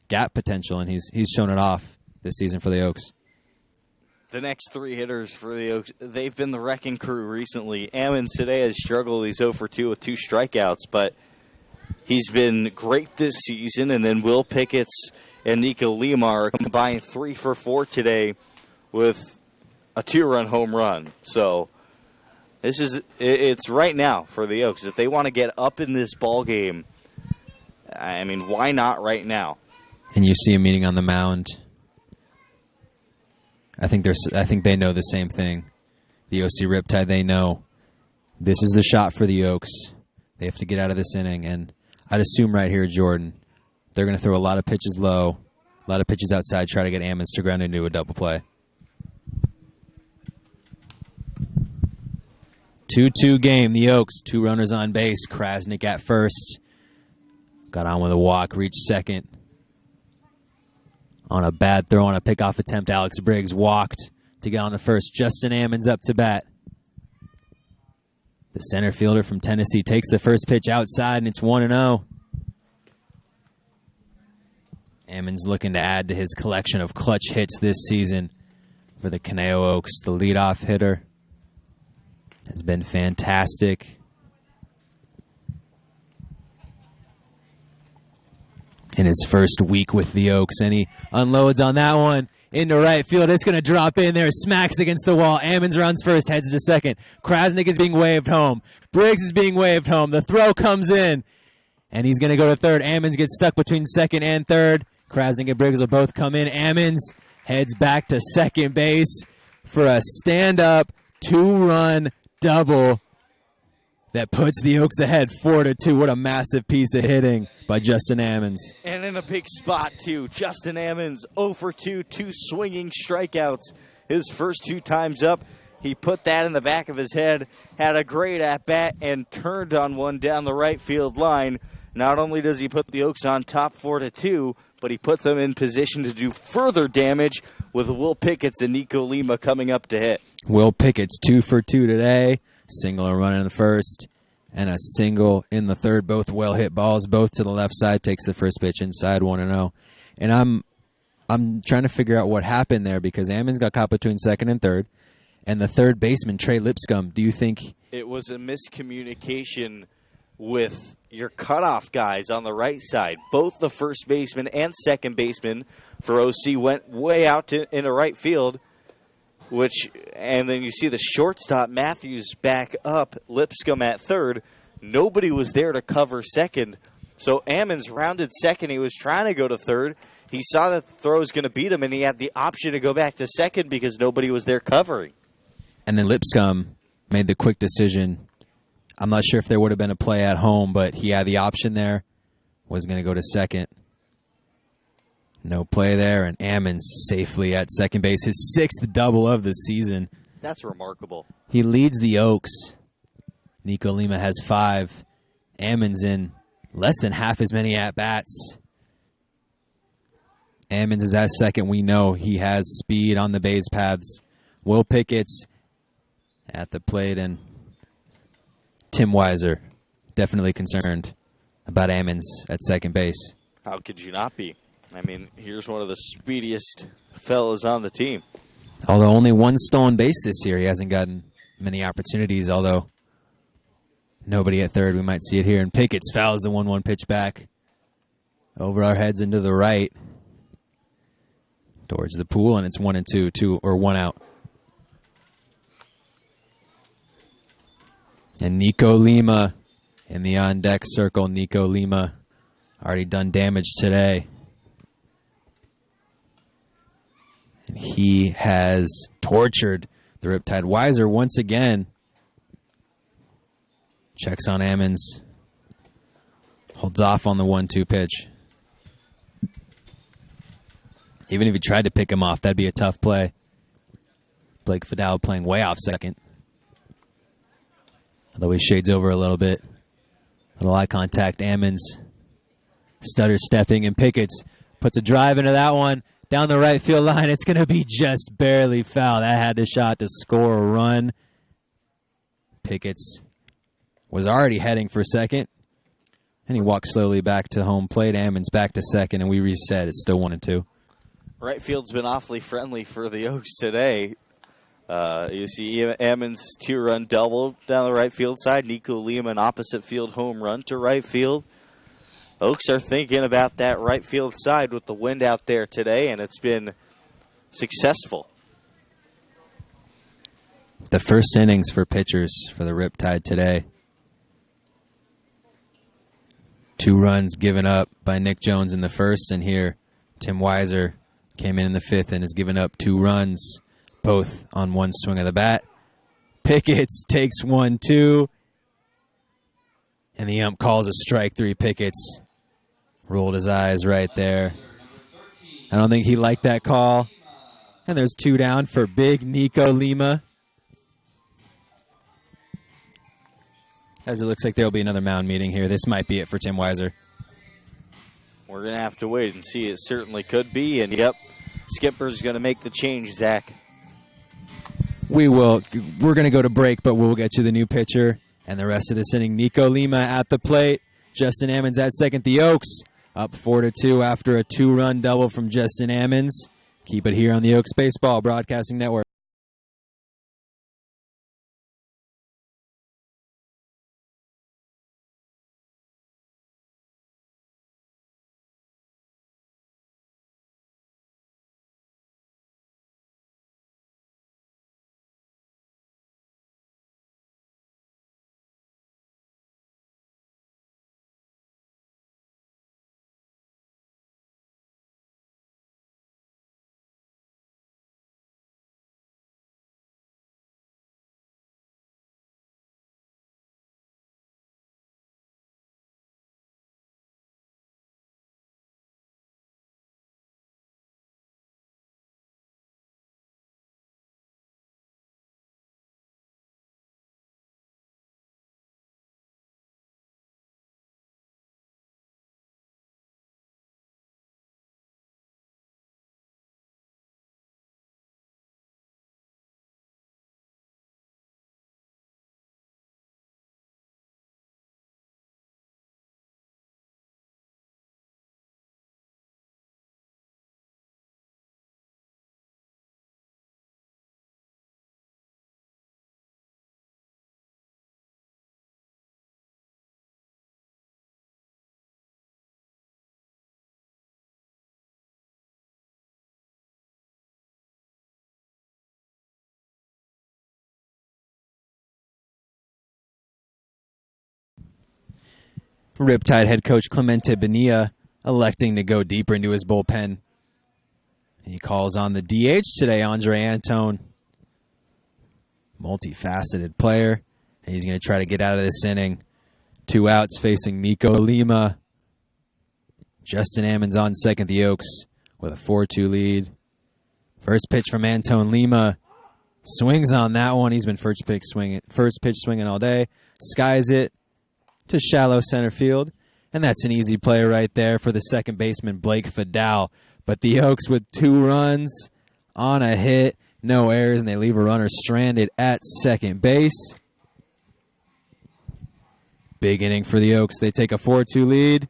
S3: gap potential, and he's shown it off this season for the Oaks.
S2: The next 3 hitters for the Oaks, they've been the wrecking crew recently. Ammons today has struggled. He's 0 for 2 with 2 strikeouts, but he's been great this season. And then Will Pickett's and Nico Lima are combined 3 for 4 with a 2-run home run. So it's right now for the Oaks. If they want to get up in this ball game, I mean, why not right now?
S3: And you see him meeting on the mound. I think they know the same thing. The OC Riptide, they know this is the shot for the Oaks. They have to get out of this inning, and I'd assume right here, Jordan, they're going to throw a lot of pitches low, a lot of pitches outside, try to get Ammons to ground into a double play. 2-2 game. The Oaks, 2 runners on base. Krasnick at first. Got on with a walk, reached second. On a bad throw on a pickoff attempt, Alex Briggs walked to get on the first. Justin Ammons up to bat. The center fielder from Tennessee takes the first pitch outside, and it's 1-0. Ammons looking to add to his collection of clutch hits this season for the Conejo Oaks. The leadoff hitter has been fantastic. In his first week with the Oaks, and he unloads on that one into right field. It's going to drop in there, smacks against the wall. Ammons runs first, heads to second. Krasnick is being waved home. Briggs is being waved home. The throw comes in, and he's going to go to third. Ammons gets stuck between second and third. Krasnick and Briggs will both come in. Ammons heads back to second base for a stand-up 2-run double that puts the Oaks ahead 4-2. What a massive piece of hitting by Justin Ammons.
S2: And in a big spot, too. Justin Ammons, 0 for 2, 2 swinging strikeouts. His first 2 times up, he put that in the back of his head, had a great at-bat, and turned on one down the right field line. Not only does he put the Oaks on top 4-2, but he puts them in position to do further damage with Will Pickett's and Nico Lima coming up to hit.
S3: Will Pickett's 2 for 2 today. Single and run in the first, and a single in the third. Both well-hit balls, both to the left side. Takes the first pitch inside, 1-0. And I'm trying to figure out what happened there, because Ammons got caught between second and third, and the third baseman, Trey Lipscomb, do you think...
S2: It was a miscommunication with your cutoff guys on the right side. Both the first baseman and second baseman for OC went way out into right field, and then you see the shortstop, Matthews, back up, Lipscomb at third. Nobody was there to cover second. So Ammons rounded second. He was trying to go to third. He saw that the throw was going to beat him, and he had the option to go back to second because nobody was there covering.
S5: And then Lipscomb made the quick decision. I'm not sure if there would have been a play at home, but he had the option there. Was going to go to second. No play there, and Ammons safely at second base. His 6th double of the season.
S2: That's remarkable.
S5: He leads the Oaks. Nico Lima has 5. Ammons in less than half as many at-bats. Ammons is at second. We know he has speed on the base paths. Will Pickett's at the plate, and Tim Weiser definitely concerned about Ammons at second base.
S2: How could you not be? I mean, here's one of the speediest fellas on the team.
S5: Although only 1 stolen base this year, he hasn't gotten many opportunities, although nobody at third. We might see it here. And Pickett's fouls the 1-1 pitch back over our heads into the right towards the pool, and it's 1-2, 1 out. And Nico Lima in the on-deck circle. Nico Lima already done damage today. And he has tortured the Riptide. Weiser once again checks on Ammons. Holds off on the 1-2 pitch. Even if he tried to pick him off, that'd be a tough play. Blake Fidel playing way off second. Although he shades over a little bit. Little eye contact. Ammons stutter stepping, and Pickett's puts a drive into that one. Down the right field line, it's going to be just barely foul. That had the shot to score a run. Pickett's was already heading for second, and he walks slowly back to home plate. Ammons back to second, and we reset. It's still 1-2.
S2: Right field's been awfully friendly for the Oaks today. You see Ammons' 2-run double down the right field side. Nico Lima an opposite field home run to right field. Oaks are thinking about that right field side with the wind out there today, and it's been successful.
S5: The first innings for pitchers for the Riptide today. 2 runs given up by Nick Jones in the first, and here Tim Weiser came in the 5th and has given up 2 runs, both on 1 swing of the bat. Pickett's takes 1-2, and the ump calls a strike 3. Pickett's rolled his eyes right there. I don't think he liked that call. And there's 2 down for big Nico Lima. As it looks like there will be another mound meeting here. This might be it for Tim Weiser.
S2: We're going to have to wait and see. It certainly could be. And, yep, Skipper's going to make the change, Zach.
S5: We will. We're going to go to break, but we'll get you the new pitcher. And the rest of this inning, Nico Lima at the plate. Justin Ammons at second. The Oaks up 4-2 after a 2-run double from Justin Ammons. Keep it here on the Oaks Baseball Broadcasting Network. Riptide head coach Clemente Bonilla electing to go deeper into his bullpen. He calls on the DH today, Andre Antone. Multifaceted player. And he's going to try to get out of this inning. 2 outs facing Nico Lima. Justin Ammons on second, the Oaks, with a 4-2 lead. First pitch from Antone Lima. Swings on that one. He's been first pitch swinging all day. Skies it to shallow center field. And that's an easy play right there for the second baseman, Blake Fidel. But the Oaks with 2 runs on a hit, no errors, and they leave a runner stranded at second base. Big inning for the Oaks. They take a 4-2 lead.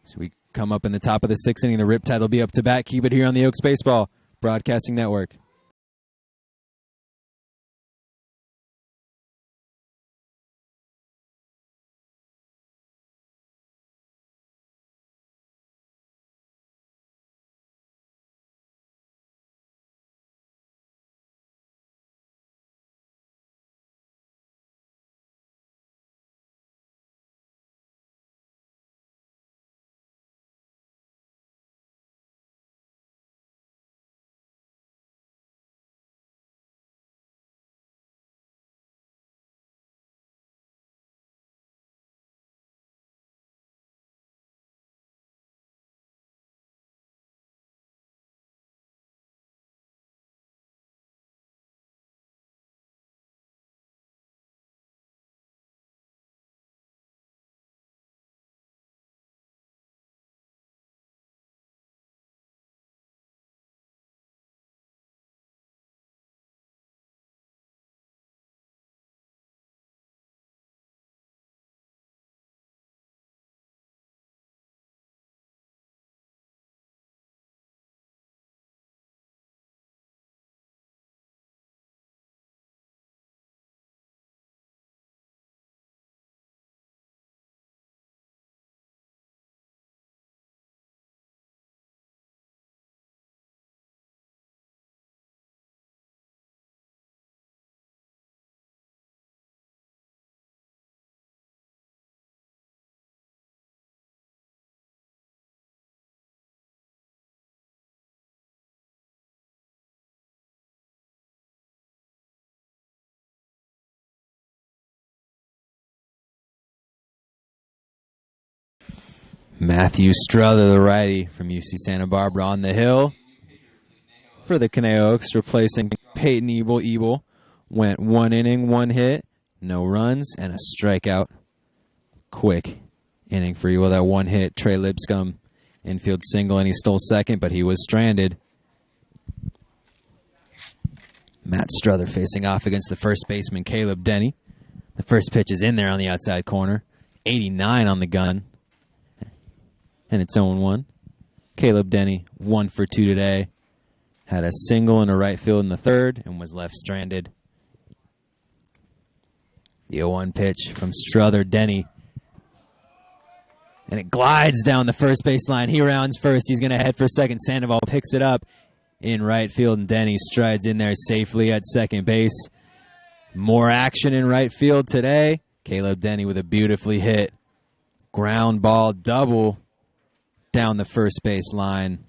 S5: So we come up in the top of the 6th inning. The Riptide will be up to bat. Keep it here on the Oaks Baseball Broadcasting Network. Matthew Strother, the righty from UC Santa Barbara, on the hill for the Conejo Oaks, replacing Peyton Ebel. Ebel went 1 inning, 1 hit, no runs, and a strikeout. Quick inning for Ebel. That 1 hit, Trey Lipscomb infield single, and he stole second, but he was stranded. Matt Strother facing off against the first baseman, Caleb Denny. The first pitch is in there on the outside corner. 89 on the gun. And it's 0-1. Caleb Denny, 1 for 2 today. Had a single in the right field in the third and was left stranded. The 0-1 pitch from Strother. Denny. And it glides down the first baseline. He rounds first. He's going to head for second. Sandoval picks it up in right field, and Denny strides in there safely at second base. More action in right field today. Caleb Denny with a beautifully hit ground ball double down the first base line.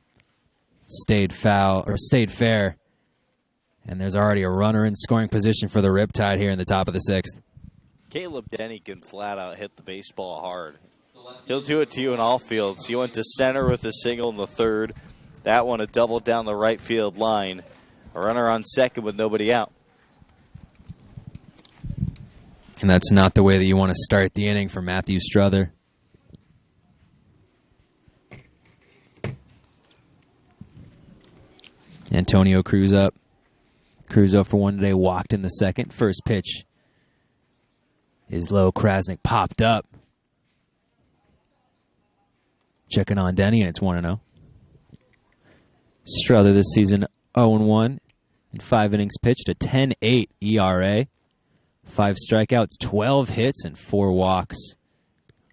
S5: Stayed fair. And there's already a runner in scoring position for the Riptide here in the top of the 6th.
S2: Caleb Denny can flat out hit the baseball hard. He'll do it to you in all fields. He went to center with a single in the third. That one a double down the right field line. A runner on second with nobody out.
S5: And that's not the way that you want to start the inning for Matthew Strother. Antonio Cruz up. Cruz 0 for 1 today, walked in the second. First pitch is low. Krasnick popped up. Checking on Denny, and it's 1-0. Strother this season 0-1 in 5 innings pitched, a 10.8 ERA. 5 strikeouts, 12 hits, and 4 walks.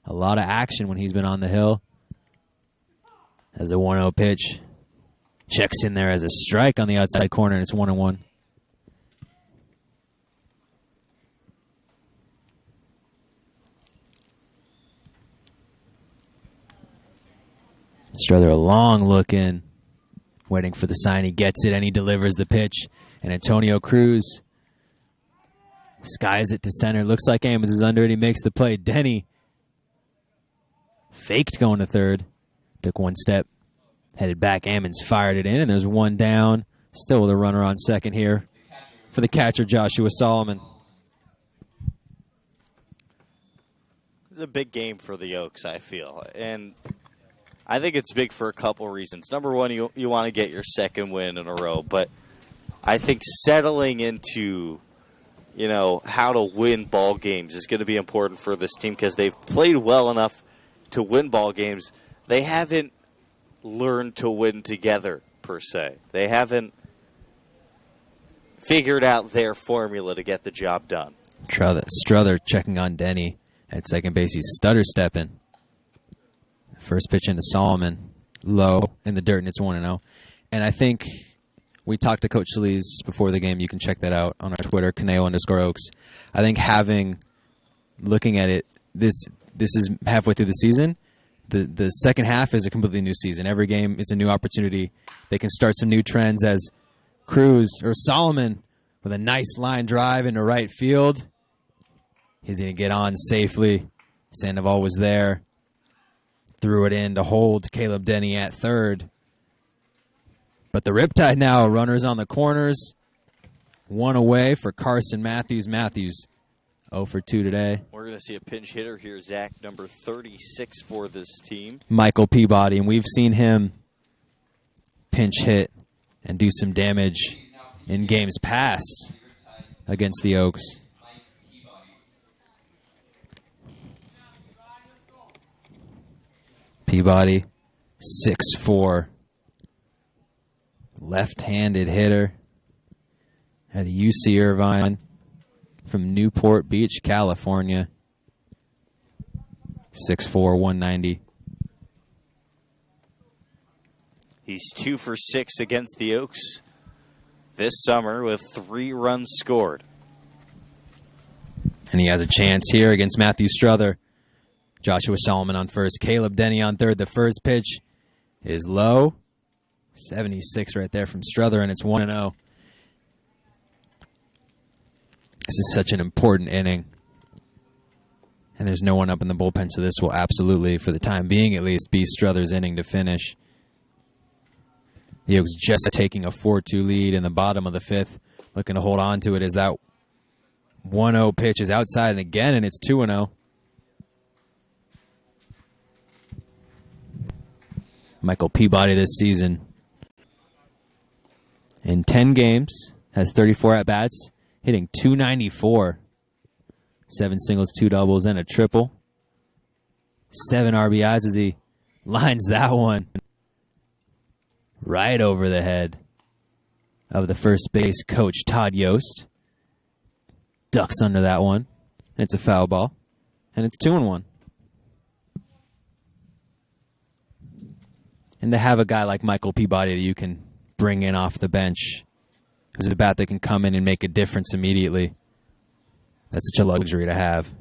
S5: A lot of action when he's been on the hill. As a 1-0 pitch. Checks in there as a strike on the outside corner, and it's 1-1. Strother, a long look in, waiting for the sign. He gets it, and he delivers the pitch. And Antonio Cruz skies it to center. Looks like Ammons is under it. He makes the play. Denny faked going to third. Took one step. Headed back. Ammons fired it in, and there's one down. Still with a runner on second here for the catcher, Joshua Solomon.
S2: It's a big game for the Oaks, I feel. And I think it's big for a couple reasons. Number one, you want to get your second win in a row. But I think settling into, how to win ball games is going to be important for this team because they've played well enough to win ball games. They haven't learned to win together, per se. They haven't figured out their formula to get the job done.
S5: Strother checking on Denny at second base. He's stutter stepping. First pitch into Solomon. Low in the dirt, and it's 1-0. And I think we talked to Coach Solis before the game. You can check that out on our Twitter, Caneo_Oaks. I think looking at it, this is halfway through the season. The second half is a completely new season. Every game is a new opportunity. They can start some new trends as Cruz or Solomon with a nice line drive into right field. He's going to get on safely. Sandoval was there. Threw it in to hold Caleb Denny at third. But the Riptide now, runners on the corners. One away for Carson Matthews. Matthews 0 for 2 today.
S2: We're going to see a pinch hitter here, Zach, number 36 for this team.
S5: Michael Peabody, and we've seen him pinch hit and do some damage in games past against the Oaks. Peabody, 6'4", left-handed hitter at UC Irvine from Newport Beach, California. 6'4", 190.
S2: He's 2 for 6 against the Oaks this summer with 3 runs scored.
S5: And he has a chance here against Matthew Strother. Joshua Solomon on first. Caleb Denny on third. The first pitch is low. 76 right there from Strother, and it's 1-0. This is such an important inning. And there's no one up in the bullpen, so this will absolutely, for the time being at least, be Strother's inning to finish. The Oaks just taking a 4-2 lead in the bottom of the fifth, looking to hold on to it as that 1-0 pitch is outside, and again, and it's 2-0. Michael Peabody this season, in 10 games, has 34 at-bats, hitting .294. 7 singles, 2 doubles, and a triple. 7 RBIs as he lines that one right over the head of the first base coach, Todd Yost. Ducks under that one. And it's a foul ball. And it's 2-1. And to have a guy like Michael Peabody that you can bring in off the bench, who's a bat that can come in and make a difference immediately, that's such a luxury to have.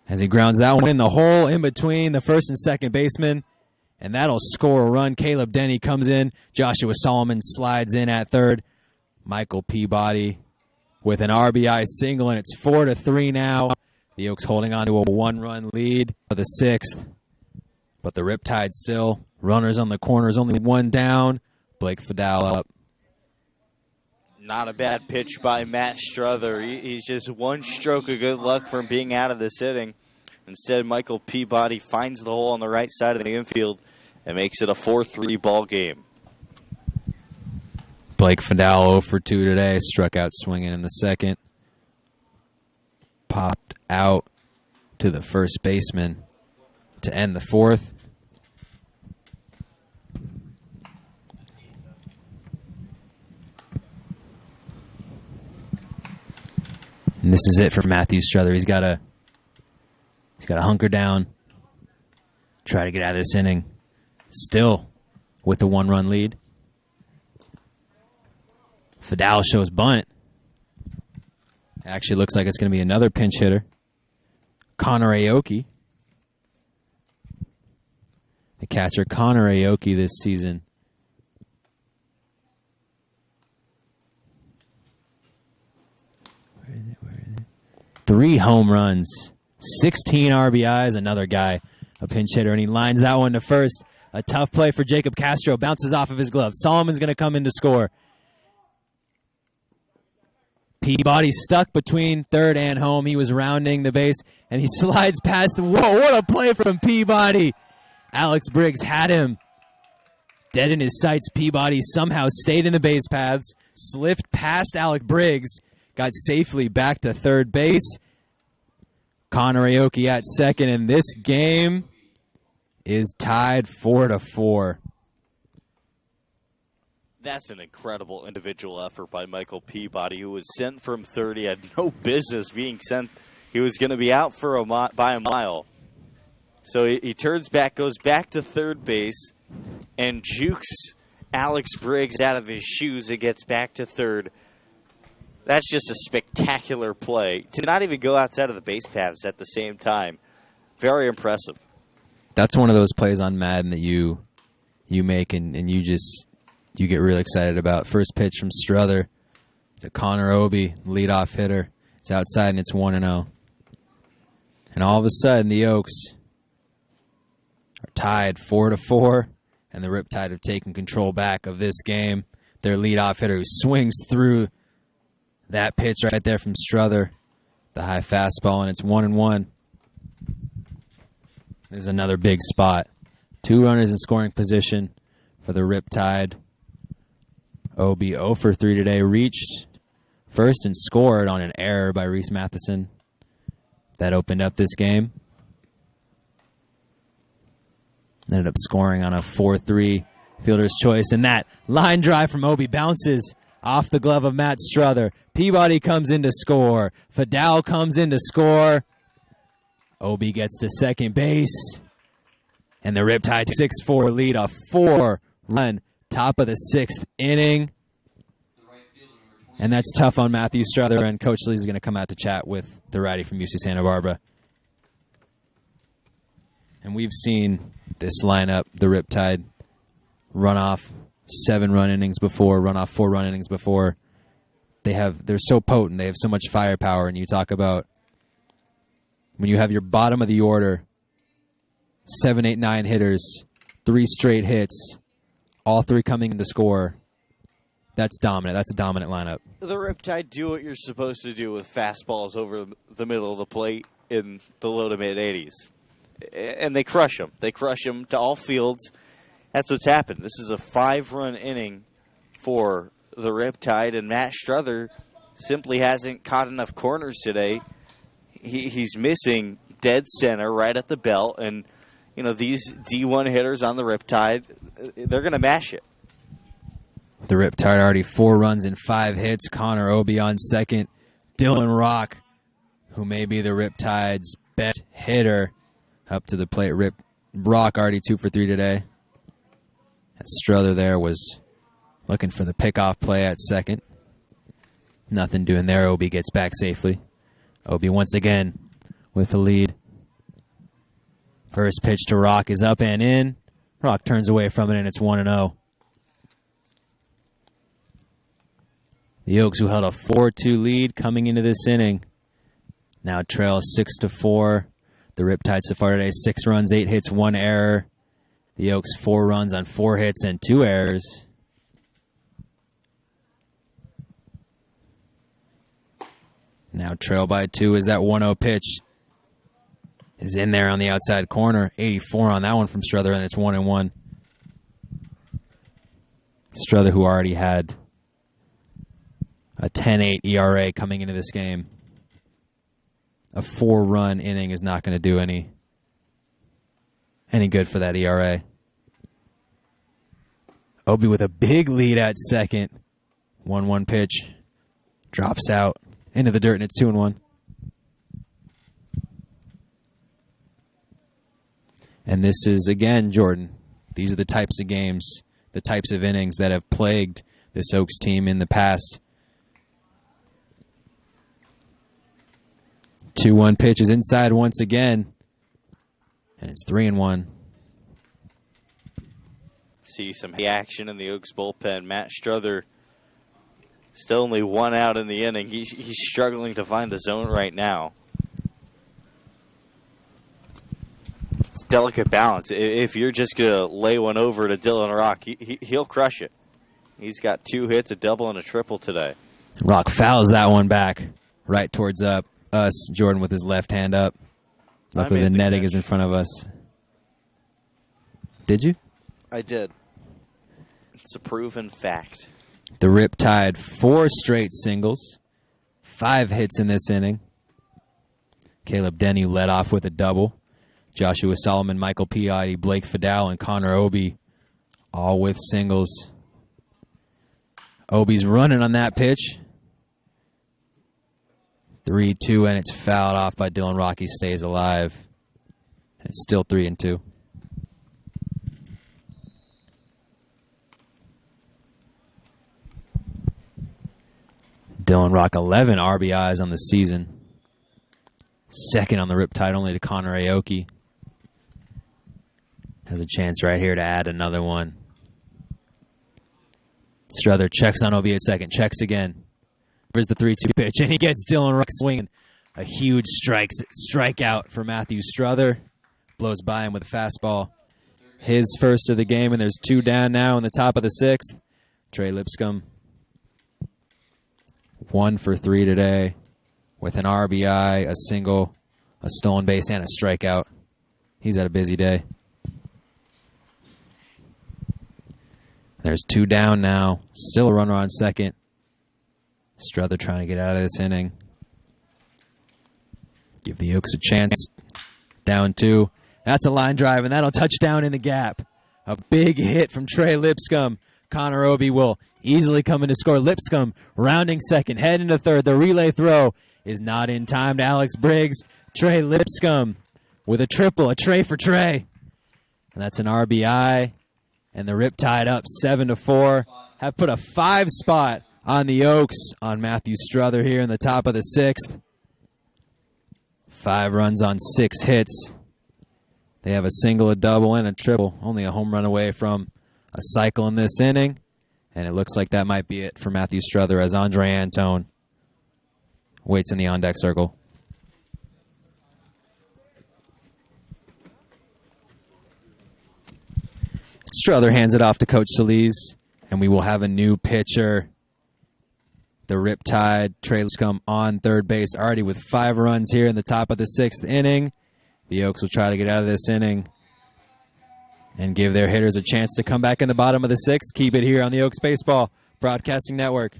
S5: As he grounds that one in the hole in between the first and second baseman, and that'll score a run. Caleb Denny comes in. Joshua Solomon slides in at third. Michael Peabody with an RBI single, and it's 4-3 now. The Oaks holding on to a 1-run lead for the sixth. But the Riptide still runners on the corners, only one down. Blake Fidal up.
S2: Not a bad pitch by Matt Strother. He's just one stroke of good luck from being out of this inning. Instead, Michael Peabody finds the hole on the right side of the infield and makes it a 4-3 ball game.
S5: Blake Fidal 0 for 2 today. Struck out swinging in the second. Popped out to the first baseman to end the fourth. And this is it for Matthew Strother. He's got to hunker down, try to get out of this inning. Still with the 1-run lead. Fidal shows bunt. Actually looks like it's going to be another pinch hitter. Connor Aoki. The catcher Connor Aoki this season. Where is it? 3 home runs, 16 RBIs, another guy, a pinch hitter, and he lines that one to first. A tough play for Jacob Castro, bounces off of his glove. Solomon's going to come in to score. Peabody stuck between third and home. He was rounding the base, and he slides past. Whoa, what a play from Peabody. Alex Briggs had him dead in his sights. Peabody somehow stayed in the base paths, slipped past Alex Briggs, got safely back to third base. Connor Aoki at second, and this game is tied 4-4.
S2: That's an incredible individual effort by Michael Peabody, who was sent from third. He had no business being sent. He was going to be out for by a mile. So he turns back, goes back to third base, and jukes Alex Briggs out of his shoes and gets back to third. That's just a spectacular play. To not even go outside of the base paths at the same time. Very impressive.
S5: That's one of those plays on Madden that you make and you get really excited about. First pitch from Struther to Connor Obi, leadoff hitter. It's outside and it's 1-0. And all of a sudden the Oaks are tied 4-4, and the Riptide have taken control back of this game. Their leadoff hitter who swings through that pitch right there from Struther, the high fastball, and it's 1-1. This is another big spot. 2 runners in scoring position for the Riptide. OB 0 for 3 today. Reached first and scored on an error by Reese Matheson. That opened up this game. Ended up scoring on a 4-3 fielder's choice. And that line drive from Obi bounces off the glove of Matt Struther. Peabody comes in to score. Fidel comes in to score. Obi gets to second base. And the Riptide 6-4 lead, a 4-run top of the 6th inning. And that's tough on Matthew Struther, and Coach Lee is going to come out to chat with the righty from UC Santa Barbara. And we've seen this lineup, the Riptide, run off 7-run innings before, run off 4-run innings before. They're so potent. They have so much firepower, and you talk about when you have your bottom of the order, 7, 8, 9 hitters, 3 straight hits, all 3 coming in to score. That's dominant. That's a dominant lineup.
S2: The Riptide do what you're supposed to do with fastballs over the middle of the plate in the low to mid 80s. And they crush them. They crush them to all fields. That's what's happened. This is a 5-run inning for the Riptide, and Matt Struther simply hasn't caught enough corners today. He's missing dead center right at the belt, and you know these D1 hitters on the Riptide, they're going to mash it.
S5: The Riptide already 4 runs and 5 hits. Connor Obi on second. Dylan Rock, who may be the Riptide's best hitter, up to the plate. Rock already 2 for 3 today. And Struther there was looking for the pickoff play at second. Nothing doing there. Obi gets back safely. Obi once again with the lead. First pitch to Rock is up and in. Rock turns away from it, and it's 1-0. The Oaks, who held a 4-2 lead coming into this inning, now trail 6-4. The Riptide so far today, 6 runs, 8 hits, 1 error. The Oaks 4 runs on 4 hits and 2 errors. Now trail by 2 is that 1-0 pitch. Is in there on the outside corner. 84 on that one from Struther, and it's 1-1. Struther, who already had a 10-8 ERA coming into this game. A 4-run inning is not going to do any good for that ERA. Obi with a big lead at second. 1-1 pitch. Drops out into the dirt, and it's 2-1. And this is, again, Jordan, these are the types of games, the types of innings that have plagued this Oaks team in the past. 2-1 pitch is inside once again, and it's 3-1.
S2: See some action in the Oaks bullpen. Matt Struther still only 1 out in the inning. He's struggling to find the zone right now. It's delicate balance. If you're just going to lay one over to Dylan Rock, he'll crush it. He's got 2 hits, a double and a triple today.
S5: Rock fouls that one back right towards us. Jordan with his left hand up. Luckily the netting is in front of us. Did you?
S2: I did. It's a proven fact.
S5: The Riptide 4 straight singles. 5 hits in this inning. Caleb Denny led off with a double. Joshua Solomon, Michael Piatti, Blake Fidel, and Connor Obi all with singles. Obi's running on that pitch. 3-2, and it's fouled off by Dylan Rocky. Stays alive. It's still 3-2. Dylan Rock, 11 RBIs on the season. Second on the Riptide, only to Connor Aoki. Has a chance right here to add another one. Struther checks on Obi at second. Checks again. Here's the 3-2 pitch, and he gets Dylan Rock swinging. A huge strikeout for Matthew Struther. Blows by him with a fastball. His first of the game, and there's 2 down now in the top of the 6th. Trey Lipscomb, 1 for 3 today with an RBI, a single, a stolen base, and a strikeout. He's had a busy day. There's 2 down now. Still a runner on second. Struther trying to get out of this inning. Give the Oaks a chance. Down 2. That's a line drive, and that'll touch down in the gap. A big hit from Trey Lipscomb. Connor Obi will easily come in to score. Lipscomb rounding second, heading to third. The relay throw is not in time to Alex Briggs. Trey Lipscomb with a triple, a tray for Trey. And that's an RBI. And the Riptide up 7-4. Have put a 5 spot on the Oaks on Matthew Struther here in the top of the 6th. 5 runs on 6 hits. They have a single, a double, and a triple. Only a home run away from a cycle in this inning. And it looks like that might be it for Matthew Struther as Andre Antone waits in the on-deck circle. Struther hands it off to Coach Solis, and we will have a new pitcher. The Riptide, Trey Lipscomb on third base, already with 5 runs here in the top of the 6th inning. The Oaks will try to get out of this inning and give their hitters a chance to come back in the bottom of the 6th. Keep it here on the Oaks Baseball Broadcasting Network.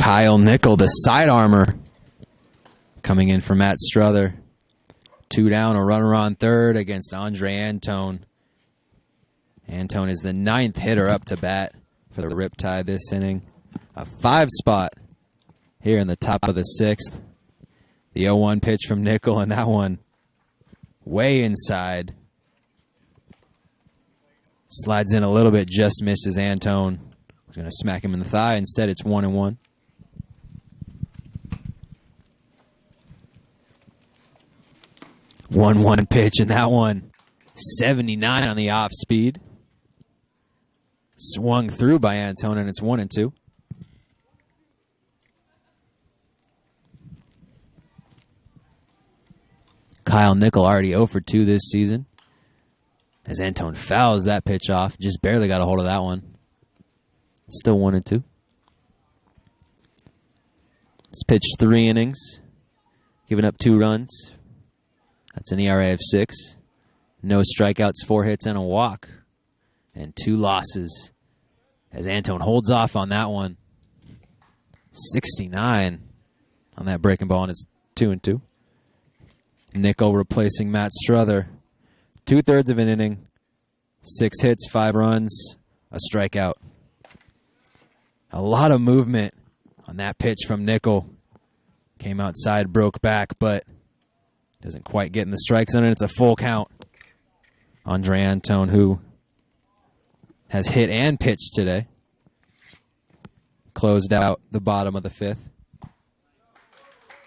S5: Kyle Nickel, the side armor, coming in for Matt Struther. 2 down, a runner on third against Andre Antone. Antone is the 9th hitter up to bat for the Riptide this inning. A 5 spot here in the top of the 6th. The 0-1 pitch from Nickel, and that one way inside. Slides in a little bit, just misses Antone. He's going to smack him in the thigh. Instead, it's 1-1. One pitch, and that one 79 on the off speed. Swung through by Antone, and it's 1-2. Kyle Nickel already 0 for 2 this season. As Antone fouls that pitch off, just barely got a hold of that one. Still 1-2. It's pitched 3 innings, giving up 2 runs. That's an ERA of 6. No strikeouts, 4 hits, and a walk. And 2 losses. As Antone holds off on that one. 69 on that breaking ball, and it's 2-2. Nickel replacing Matt Struther. 2/3 of an inning. 6 hits, 5 runs, a strikeout. A lot of movement on that pitch from Nickel. Came outside, broke back, but doesn't quite get in the strike zone, and it's a full count. Andre Antone, who has hit and pitched today, closed out the bottom of the 5th.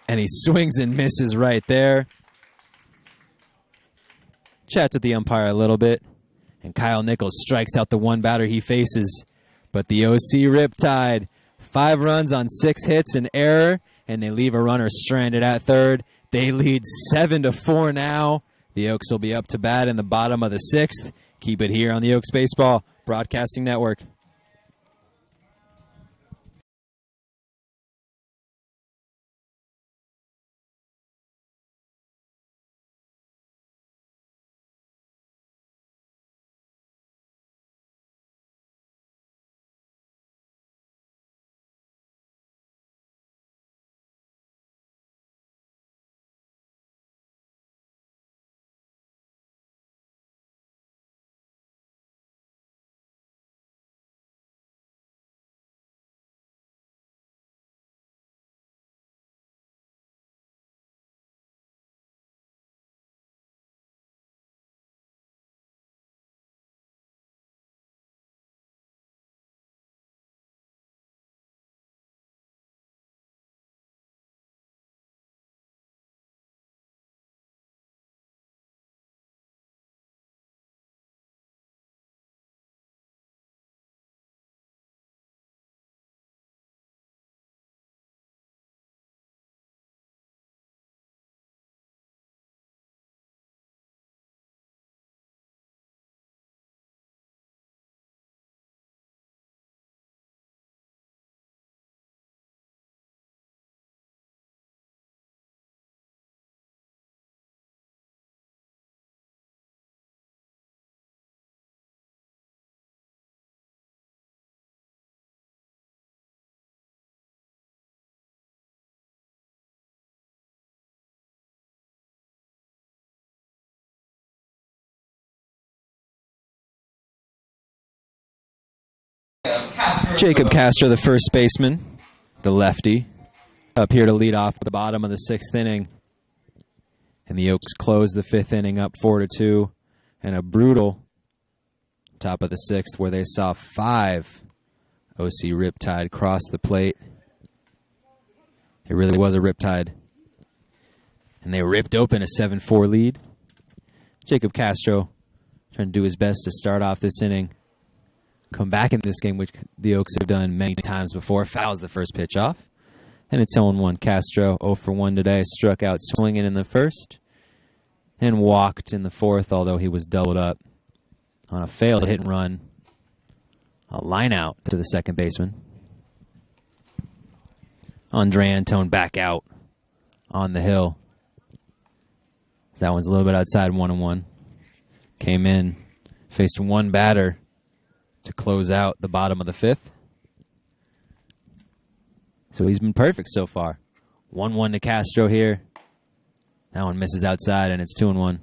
S5: And he swings and misses right there. Chats with the umpire a little bit. And Kyle Nickel strikes out the one batter he faces. But the OC Riptide, 5 runs on 6 hits, an error, and they leave a runner stranded at third. They lead 7-4 now. The Oaks will be up to bat in the bottom of the 6th. Keep it here on the Oaks Baseball Broadcasting Network. Jacob Castro, the first baseman, the lefty, up here to lead off the bottom of the 6th inning. And the Oaks close the 5th inning up 4-2. And a brutal top of the 6th where they saw 5 OC Riptide cross the plate. It really was a Riptide. And they ripped open a 7-4 lead. Jacob Castro trying to do his best to start off this inning. Come back in this game, which the Oaks have done many times before. Fouls the first pitch off. And it's 0-1. Castro 0 for 1 today. Struck out swinging in the first. And walked in the 4th, although he was doubled up on a failed hit and run. A line out to the second baseman. Andre Antone back out on the hill. That one's a little bit outside, 1-1. Came in, faced one batter to close out the bottom of the 5th. So he's been perfect so far. 1-1 to Castro here. That one misses outside, and it's 2-1.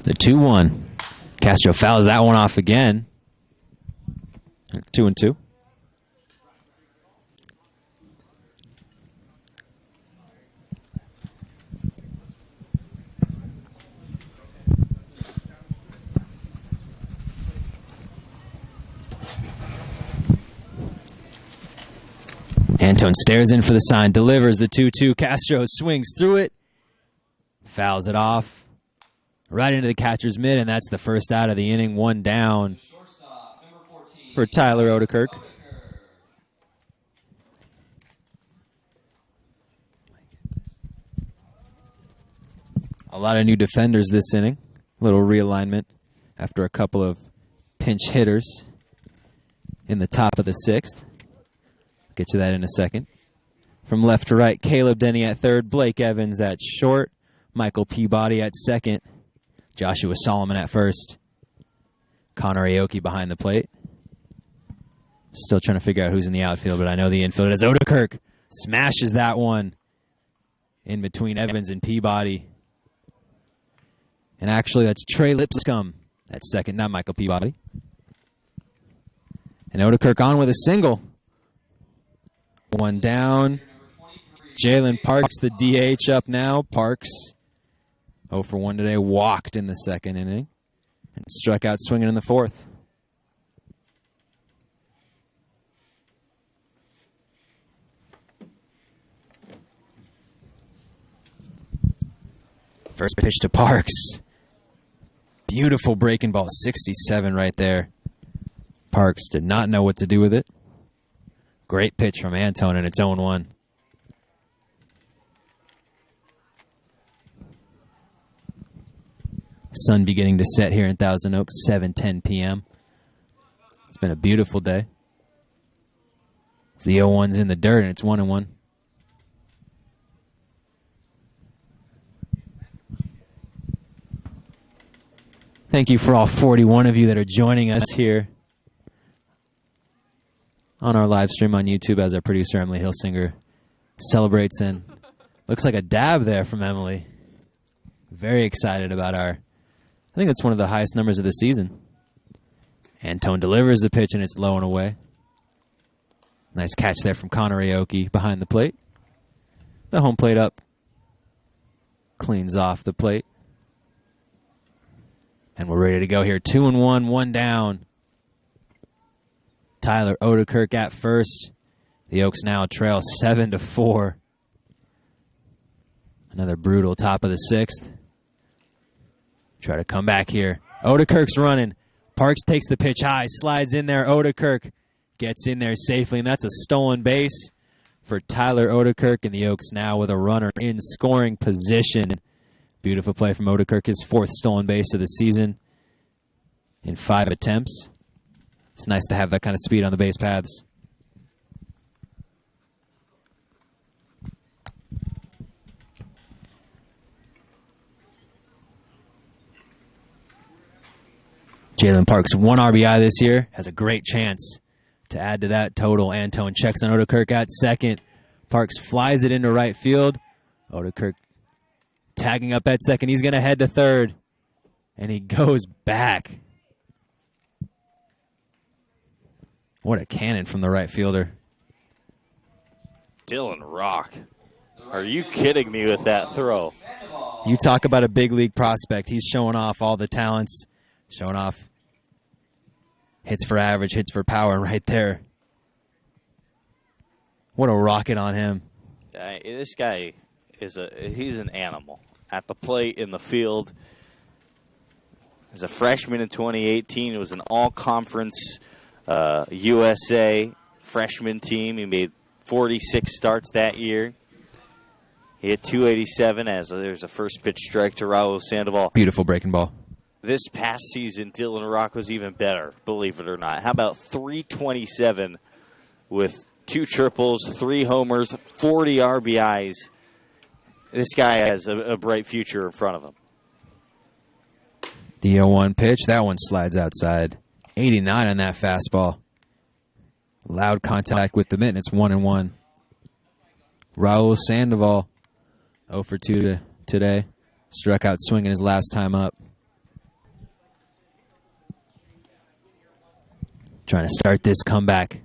S5: The 2-1. Castro fouls that one off again. 2-2. Antone stares in for the sign, delivers the 2-2. Castro swings through it, fouls it off, right into the catcher's mitt, and that's the first out of the inning. One down for Tyler Odekirk. A lot of new defenders this inning. A little realignment after a couple of pinch hitters in the top of the sixth. Get to that in a second. From left to right, Caleb Denny at third, Blake Evans at short, Michael Peabody at second, Joshua Solomon at first, Connor Aoki behind the plate. Still trying to figure out who's in the outfield, but I know the infield is Odekirk. Smashes that one in between Evans and Peabody. And actually, that's Trey Lipscomb at second, not Michael Peabody. And Odekirk on with a single. One down. Jalen Parks, the DH, up now. Parks, 0 for 1 today, walked in the second inning and struck out swinging in the fourth. First pitch to Parks. Beautiful breaking ball, 67 right there. Parks did not know what to do with it. Great pitch from Antone, and it's 0-1. Sun beginning to set here in Thousand Oaks, 7:10 p.m. It's been a beautiful day. The 0-1's in the dirt, and it's 1-1. Thank you for all 41 of you that are joining us here on our live stream on YouTube as our producer, Emily Hilsinger, celebrates. And looks like a dab there from Emily. Very excited about I think that's one of the highest numbers of the season. Antone delivers the pitch, and it's low and away. Nice catch there from Connor Aoki behind the plate. The home plate up. Cleans off the plate. And we're ready to go here. 2-1, one down. Tyler Odekirk at first. The Oaks now trail 7-4. Another brutal top of the sixth. Try to come back here. Odekirk's running. Parks takes the pitch high, slides in there. Odekirk gets in there safely, and that's a stolen base for Tyler Odekirk, and the Oaks now with a runner in scoring position. Beautiful play from Odekirk, his fourth stolen base of the season in 5 attempts. It's nice to have that kind of speed on the base paths. Jalen Parks, 1 RBI this year, has a great chance to add to that total. Antone checks on Odekirk at second. Parks flies it into right field. Odekirk tagging up at second. He's going to head to third, and he goes back. What a cannon from the right fielder.
S2: Dylan Rock. Are you kidding me with that throw?
S5: You talk about a big league prospect. He's showing off all the talents, showing off hits for average, hits for power right there. What a rocket on him.
S2: This guy he's an animal. At the plate, in the field. As a freshman in 2018, it was an all-conference USA freshman team. He made 46 starts that year. He hit 287 as there's a first pitch strike to Raul Sandoval.
S5: Beautiful breaking ball.
S2: This past season, Dylan Rock was even better, believe it or not. How about 327 with 2 triples, 3 homers, 40 RBIs. this guy has a bright future in front of him.
S5: The 0-1 pitch. That one slides outside. 89 on that fastball. Loud contact with the mitt. It's 1-1. Raul Sandoval, 0 for 2 today. Struck out swinging his last time up. Trying to start this comeback.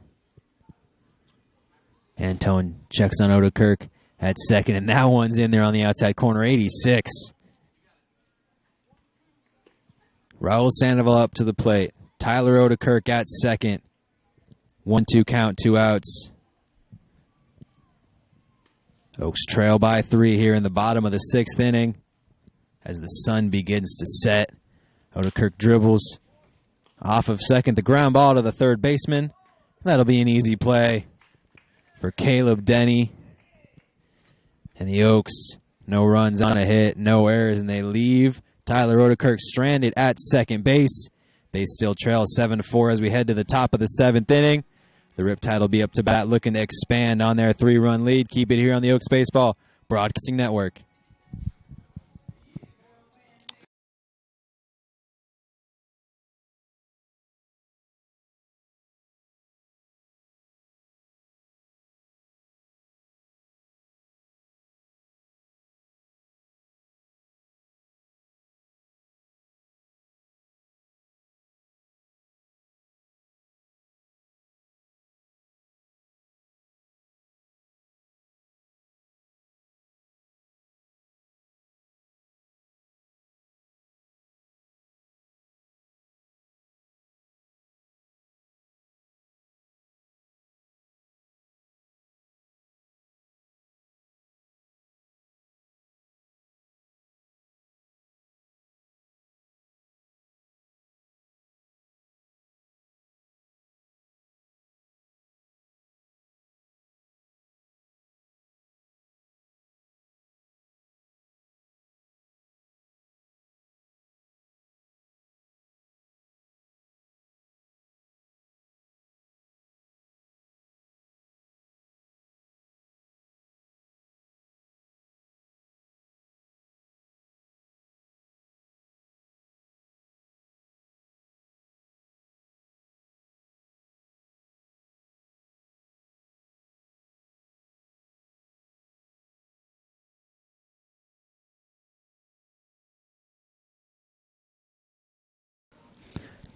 S5: Antone checks on Odekirk at second, and that one's in there on the outside corner, 86. Raul Sandoval up to the plate. Tyler Odekirk at second. 1-2 count, 2 outs. Oaks trail by 3 here in the bottom of the 6th inning as the sun begins to set. Odekirk dribbles off of second, the ground ball to the third baseman. That'll be an easy play for Caleb Denny. And the Oaks, no runs on a hit, no errors, and they leave Tyler Odekirk stranded at second base. They still trail 7-4 as we head to the top of the 7th inning. The Riptide will be up to bat looking to expand on their 3-run lead. Keep it here on the Oaks Baseball Broadcasting Network.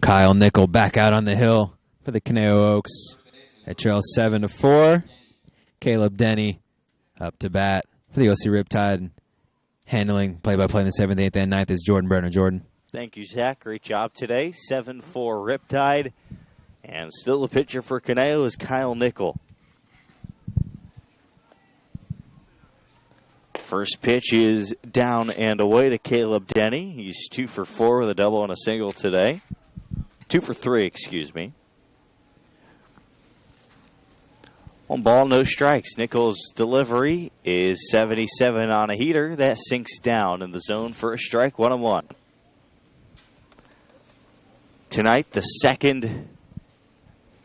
S5: Kyle Nickel back out on the hill for the Conejo Oaks. It trails 7-4. Caleb Denny up to bat for the OC Riptide. Handling play-by-play in the 7th, 8th, and 9th is Jordan Brenner. Jordan.
S2: Thank you, Zach. Great job today. 7-4 Riptide. And still the pitcher for Conejo is Kyle Nickel. First pitch is down and away to Caleb Denny. He's 2 for 4 with a double and a single today. 2 for 3, excuse me. 1 ball, no strikes. Nichols' delivery is 77 on a heater. That sinks down in the zone for a strike, 1-1. Tonight, the second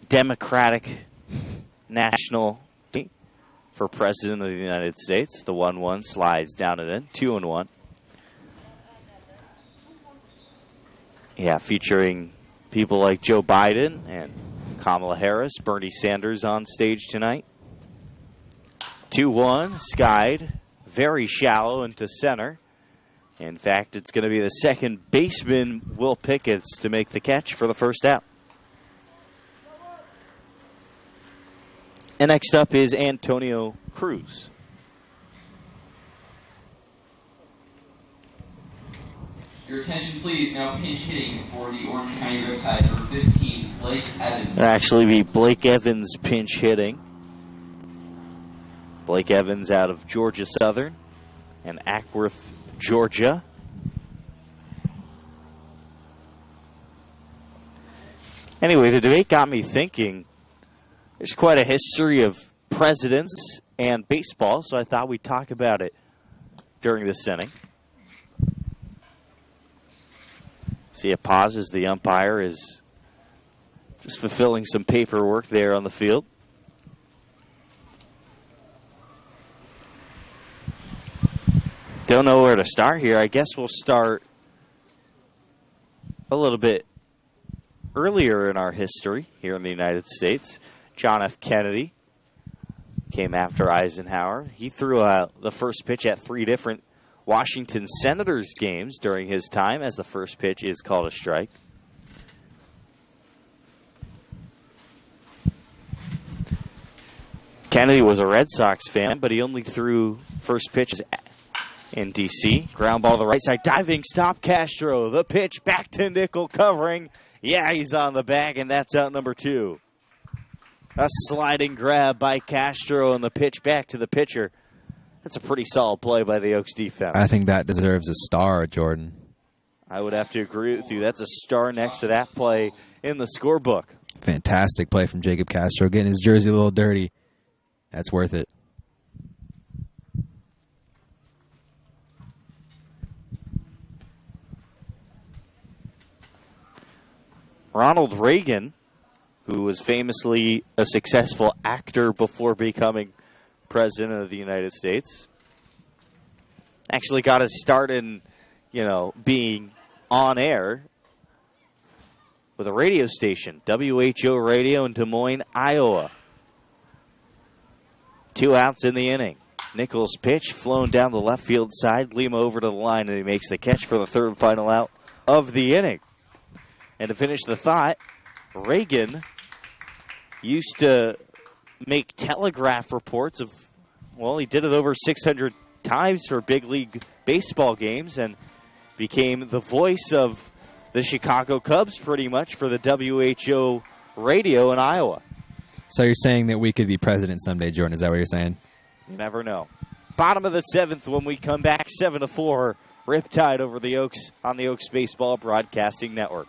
S2: Democratic National for President of the United States. The 1-1 slides down and in, 2-1. Yeah, featuring people like Joe Biden and Kamala Harris, Bernie Sanders on stage tonight. 2-1, skied, very shallow into center. In fact, it's going to be the second baseman, Will Pickett's, to make the catch for the first out. And next up is Antonio Cruz.
S1: Your attention, please. Now pinch hitting for the Orange County Riptide, number 15, Blake Evans.
S2: It'll actually be Blake Evans pinch hitting. Blake Evans out of Georgia Southern and Ackworth, Georgia. Anyway, the debate got me thinking. There's quite a history of presidents and baseball, so I thought we'd talk about it during this inning. See a pause as the umpire is just fulfilling some paperwork there on the field. Don't know where to start here. I guess we'll start a little bit earlier in our history here in the United States. John F. Kennedy came after Eisenhower. He threw out the first pitch at 3 different Washington Senators games during his time, as the first pitch is called a strike. Kennedy was a Red Sox fan, but he only threw first pitches in D.C. Ground ball to the right side. Diving stop, Castro. The pitch back to Nickel covering. Yeah, he's on the bag, and that's out number 2. A sliding grab by Castro and the pitch back to the pitcher. That's a pretty solid play by the Oaks defense.
S5: I think that deserves a star, Jordan.
S2: I would have to agree with you. That's a star next to that play in the scorebook.
S5: Fantastic play from Jacob Castro, getting his jersey a little dirty. That's worth it.
S2: Ronald Reagan, who was famously a successful actor before becoming President of the United States, actually got his start in, being on air with a radio station, WHO Radio in Des Moines, Iowa. 2 outs in the inning. Nichols' pitch flown down the left field side. Lima over to the line, and he makes the catch for the 3rd and final out of the inning. And to finish the thought, Reagan used to make telegraph reports of, he did it over 600 times for big league baseball games and became the voice of the Chicago Cubs pretty much for the WHO radio in Iowa.
S5: So you're saying that we could be president someday, Jordan? Is that what you're saying?
S2: You never know. Bottom of the 7th when we come back, 7-4, Riptide over the Oaks on the Oaks Baseball Broadcasting Network.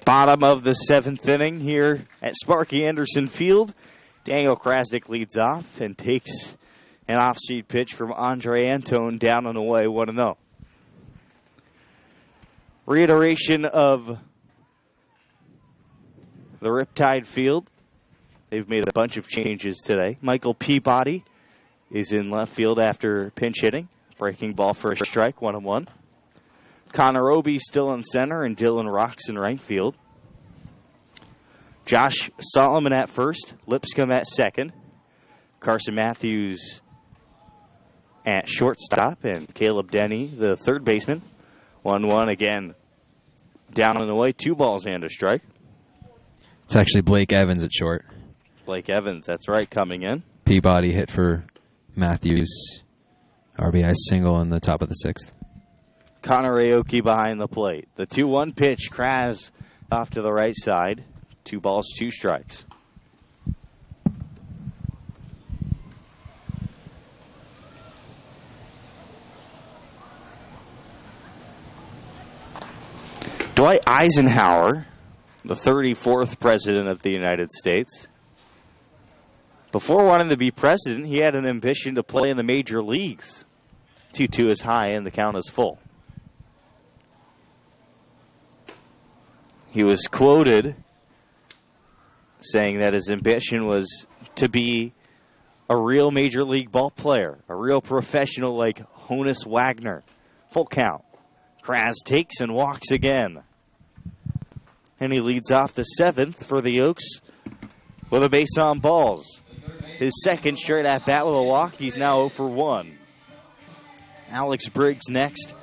S2: Bottom of the 7th inning here at Sparky Anderson Field. Daniel Krasnick leads off and takes an off-speed pitch from Andre Antone down and away, 1-0. Reiteration of the Riptide field. They've made a bunch of changes today. Michael Peabody is in left field after pinch hitting. Breaking ball for a strike, 1-1. Connor Obie still in center and Dylan Rocks in right field. Josh Solomon at first, Lipscomb at second. Carson Matthews at shortstop and Caleb Denny, the third baseman. 1-1 again. Down and away, 2 balls and a strike.
S5: It's actually Blake Evans at short.
S2: Blake Evans, that's right, coming in.
S5: Peabody hit for Matthews. RBI single in the top of the 6th.
S2: Connor Aoki behind the plate. The 2-1 pitch, Kraz off to the right side. 2 balls, 2 strikes. Dwight Eisenhower, the 34th president of the United States. Before wanting to be president, he had an ambition to play in the major leagues. 2-2 is high and the count is full. He was quoted saying that his ambition was to be a real major league ball player, a real professional like Honus Wagner. Full count. Kraz takes and walks again. And he leads off the 7th for the Oaks with a base on balls. His second straight at bat with a walk. He's now 0 for 1. Alex Briggs next.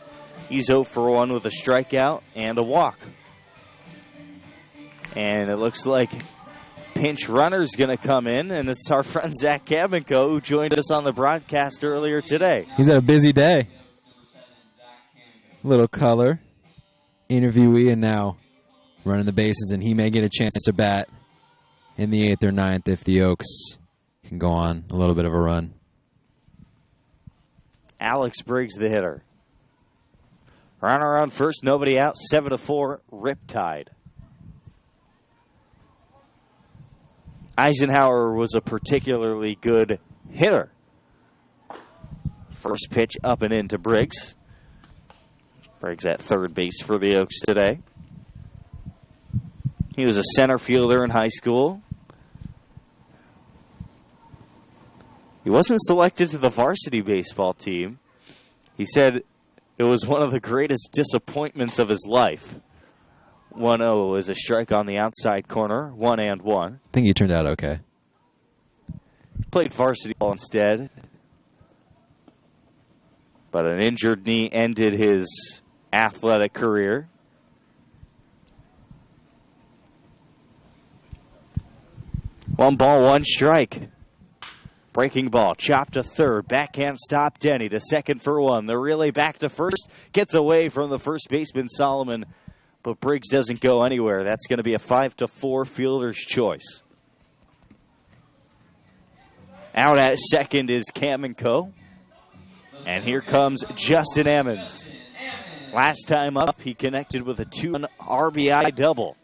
S2: He's 0 for 1 with a strikeout and a walk. And it looks like pinch runner's going to come in, and it's our friend Zach Kamenko who joined us on the broadcast earlier today.
S5: He's had a busy day. Little color, interviewee, and now running the bases, and he may get a chance to bat in the 8th or 9th if the Oaks can go on a little bit of a run.
S2: Alex Briggs, the hitter. Runner on first, nobody out, 7-4, Riptide. Eisenhower was a particularly good hitter. First pitch up and into Briggs. Briggs at third base for the Oaks today. He was a center fielder in high school. He wasn't selected to the varsity baseball team. He said it was one of the greatest disappointments of his life. 1-0 is a strike on the outside corner, 1-1.
S5: I think he turned out okay.
S2: Played varsity ball instead. But an injured knee ended his athletic career. One ball, one strike. Breaking ball, chopped to third. Backhand stop, Denny to second for 1. The relay back to first. Gets away from the first baseman, Solomon. But Briggs doesn't go anywhere. That's going to be a 5-4 fielder's choice. Out at second is Kamenko. And here comes Justin Emmons. Last time up, he connected with a 2-run RBI double.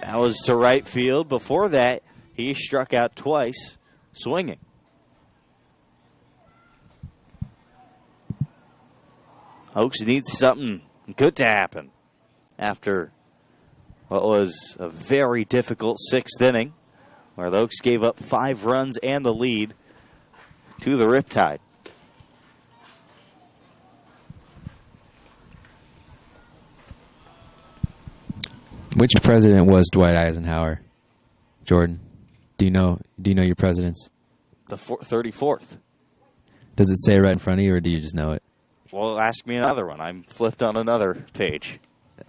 S2: That was to right field. Before that, he struck out twice, swinging. Oaks needs something good to happen after what was a very difficult 6th inning, where the Oaks gave up 5 runs and the lead to the Riptide.
S5: Which president was Dwight Eisenhower? Jordan, do you know your presidents?
S2: The 34th.
S5: Does it say right in front of you, or do you just know it?
S2: Well, ask me another one. I'm flipped on another page.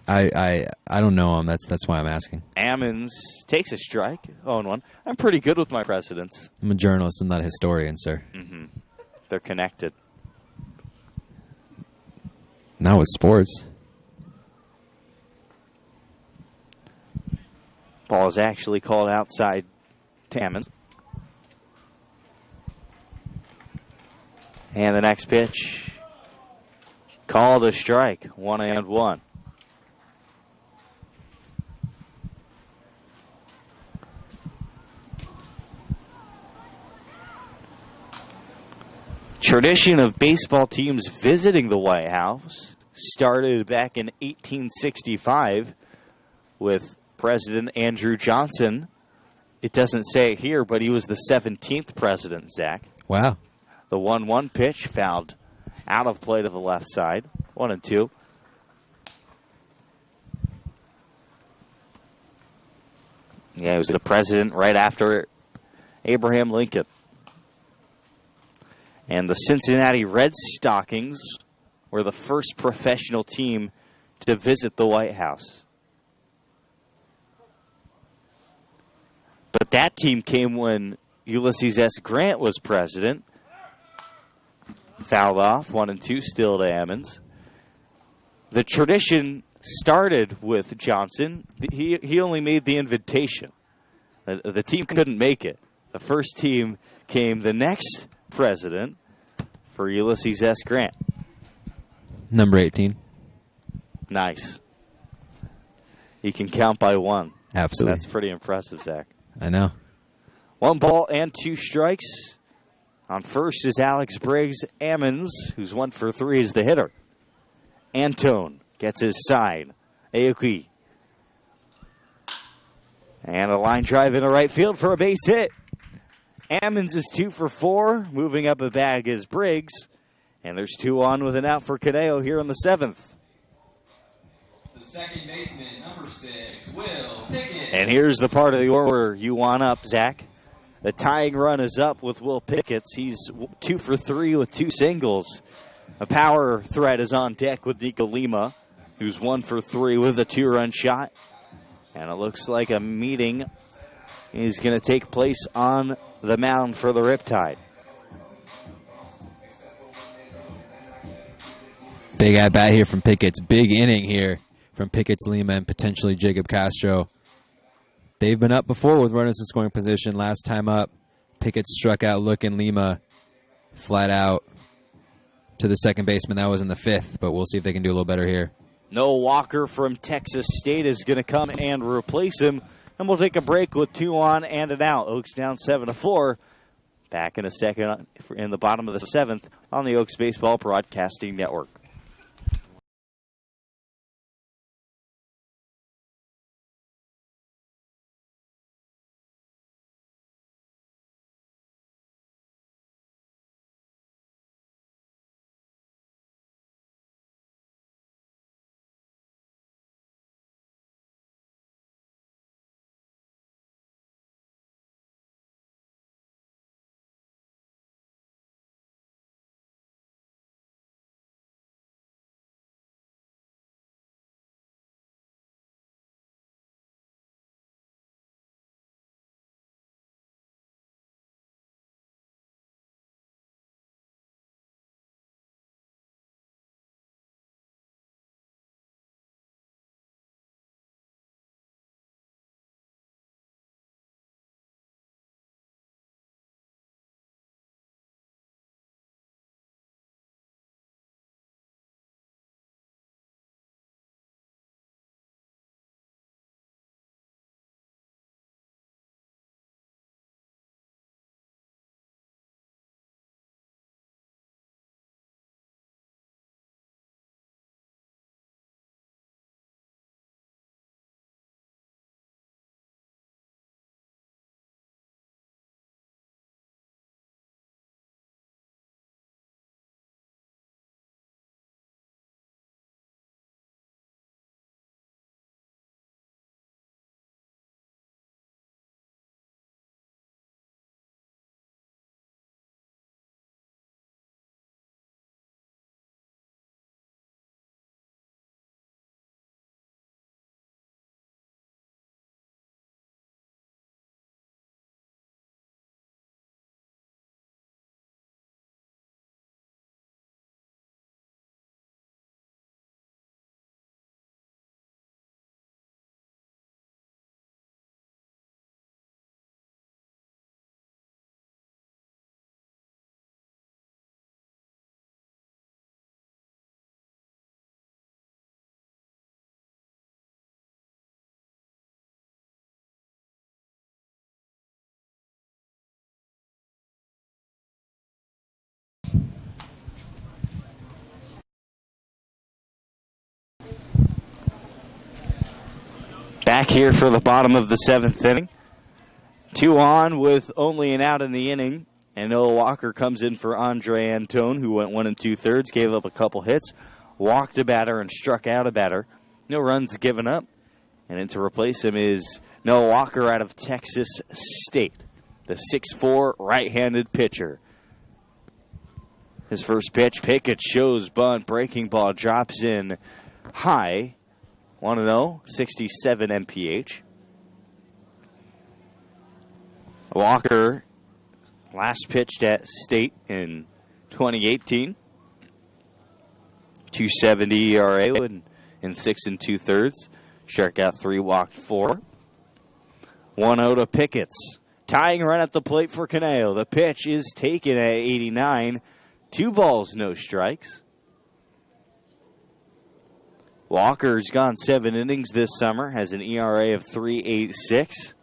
S5: I don't know him. That's why I'm asking.
S2: Ammons takes a strike. 0-1. I'm pretty good with my presidents.
S5: I'm a journalist. I'm not a historian, sir.
S2: Mm-hmm. They're connected.
S5: Not with sports.
S2: Ball is actually called outside to Ammons. And the next pitch, called a strike, 1-1. Tradition of baseball teams visiting the White House started back in 1865 with President Andrew Johnson. It doesn't say it here, but he was the 17th president, Zach.
S5: Wow.
S2: The 1-1 pitch fouled out of play to the left side. 1-2. Yeah, he was the president right after Abraham Lincoln. And the Cincinnati Red Stockings were the first professional team to visit the White House. But that team came when Ulysses S. Grant was president. Fouled off, 1-2, still to Ammons. The tradition started with Johnson. He only made the invitation. The team couldn't make it. The first team came the next president for Ulysses S. Grant.
S5: Number 18.
S2: Nice. He can count by one.
S5: Absolutely.
S2: That's pretty impressive, Zach.
S5: I know.
S2: 1 ball and 2 strikes. On first is Alex Briggs. Ammons, who's 1 for 3, is the hitter. Antone gets his sign. Aoki. And a line drive in the right field for a base hit. Ammons is 2 for 4. Moving up a bag is Briggs. And there's 2 on with an out for Caneo here in the 7th.
S1: The second baseman, number 6, Will Pickett.
S2: And here's the part of the order you want up, Zach. The tying run is up with Will Pickett. He's 2 for 3 with 2 singles. A power threat is on deck with Nico Lima, who's 1 for 3 with a 2-run shot. And it looks like a meeting is going to take place on the mound for the Riptide.
S5: Big at-bat here from Pickett's. Big inning here from Pickett's, Lima, and potentially Jacob Castro. They've been up before with runners in scoring position. Last time up, Pickett struck out looking Lima flat out to the second baseman. That was in the 5th, but we'll see if they can do a little better here.
S2: Noah Walker from Texas State is going to come and replace him. And we'll take a break with 2 on and an out. Oaks down 7-4. Back in a second in the bottom of the 7th on the Oaks Baseball Broadcasting Network. Back here for the bottom of the 7th inning. 2 on with only an out in the inning. And Noah Walker comes in for Andre Antone, who went 1 2/3, gave up a couple hits, walked a batter, and struck out a batter. No runs given up. And in to replace him is Noah Walker out of Texas State, the 6'4" right-handed pitcher. His first pitch, Pickett shows bunt, breaking ball, drops in high. 1-0, 67 mph. Walker last pitched at State in 2018. 270 ERA in 6 2/3. Struck out 3, walked 4. 1-0 to Pickett's. Tying run at the plate for Caneo. The pitch is taken at 89. 2 balls, no strikes. Walker's gone 7 innings this summer, has an ERA of 3.86.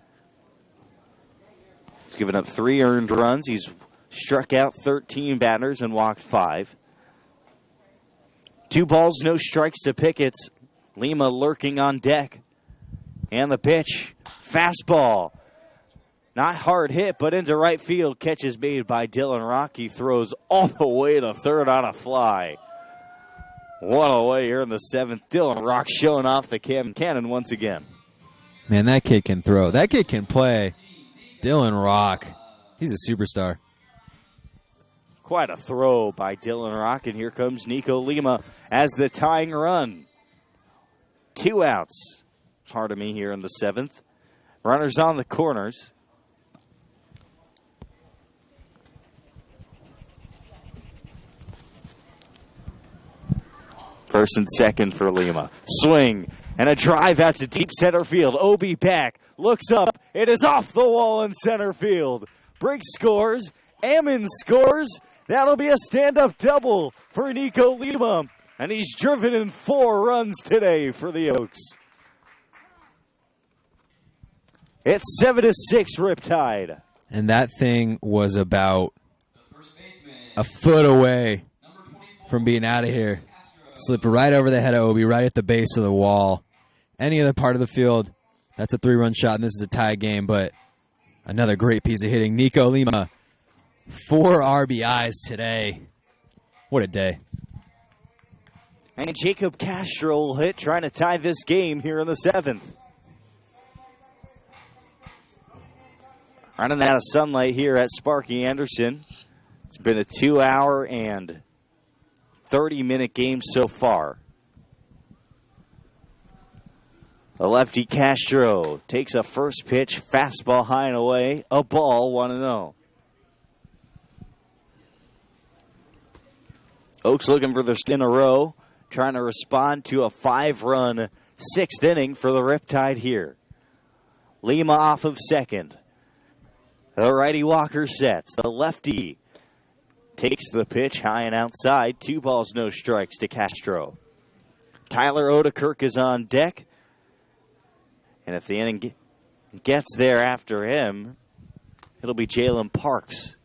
S2: He's given up 3 earned runs. He's struck out 13 batters and walked 5. 2 balls, no strikes to Pickett's. Lima lurking on deck. And the pitch, fastball. Not hard hit, but into right field. Catch is made by Dylan Rock. He throws all the way to third on a fly. One away here in the 7th. Dylan Rock showing off the cannon once again.
S5: Man, that kid can throw. That kid can play. Dylan Rock. He's a superstar.
S2: Quite a throw by Dylan Rock, and here comes Nico Lima as the tying run. 2 outs. Pardon me, here in the 7th. Runners on the corners. First and second for Lima. Swing and a drive out to deep center field. Obi back, looks up. It is off the wall in center field. Briggs scores. Ammon scores. That'll be a stand-up double for Nico Lima. And he's driven in 4 runs today for the Oaks. It's 7-6 Riptide.
S5: And that thing was about a foot away from being out of here. Slipped right over the head of Obi, right at the base of the wall. Any other part of the field, that's a 3-run shot, and this is a tie game, but another great piece of hitting. Nico Lima, 4 RBIs today. What a day.
S2: And Jacob Castro will hit, trying to tie this game here in the 7th. Running out of sunlight here at Sparky Anderson. It's been a 2-hour and 30-minute game so far. The lefty Castro takes a first pitch, fastball high and away, a ball, 1-0. Oaks looking for their in a row, trying to respond to a 5-run 6th inning for the Riptide here. Lima off of second. The righty Walker sets. The lefty takes the pitch high and outside. 2 balls, no strikes to Castro. Tyler Odekirk is on deck. And if the inning gets there after him, it'll be Jalen Parks.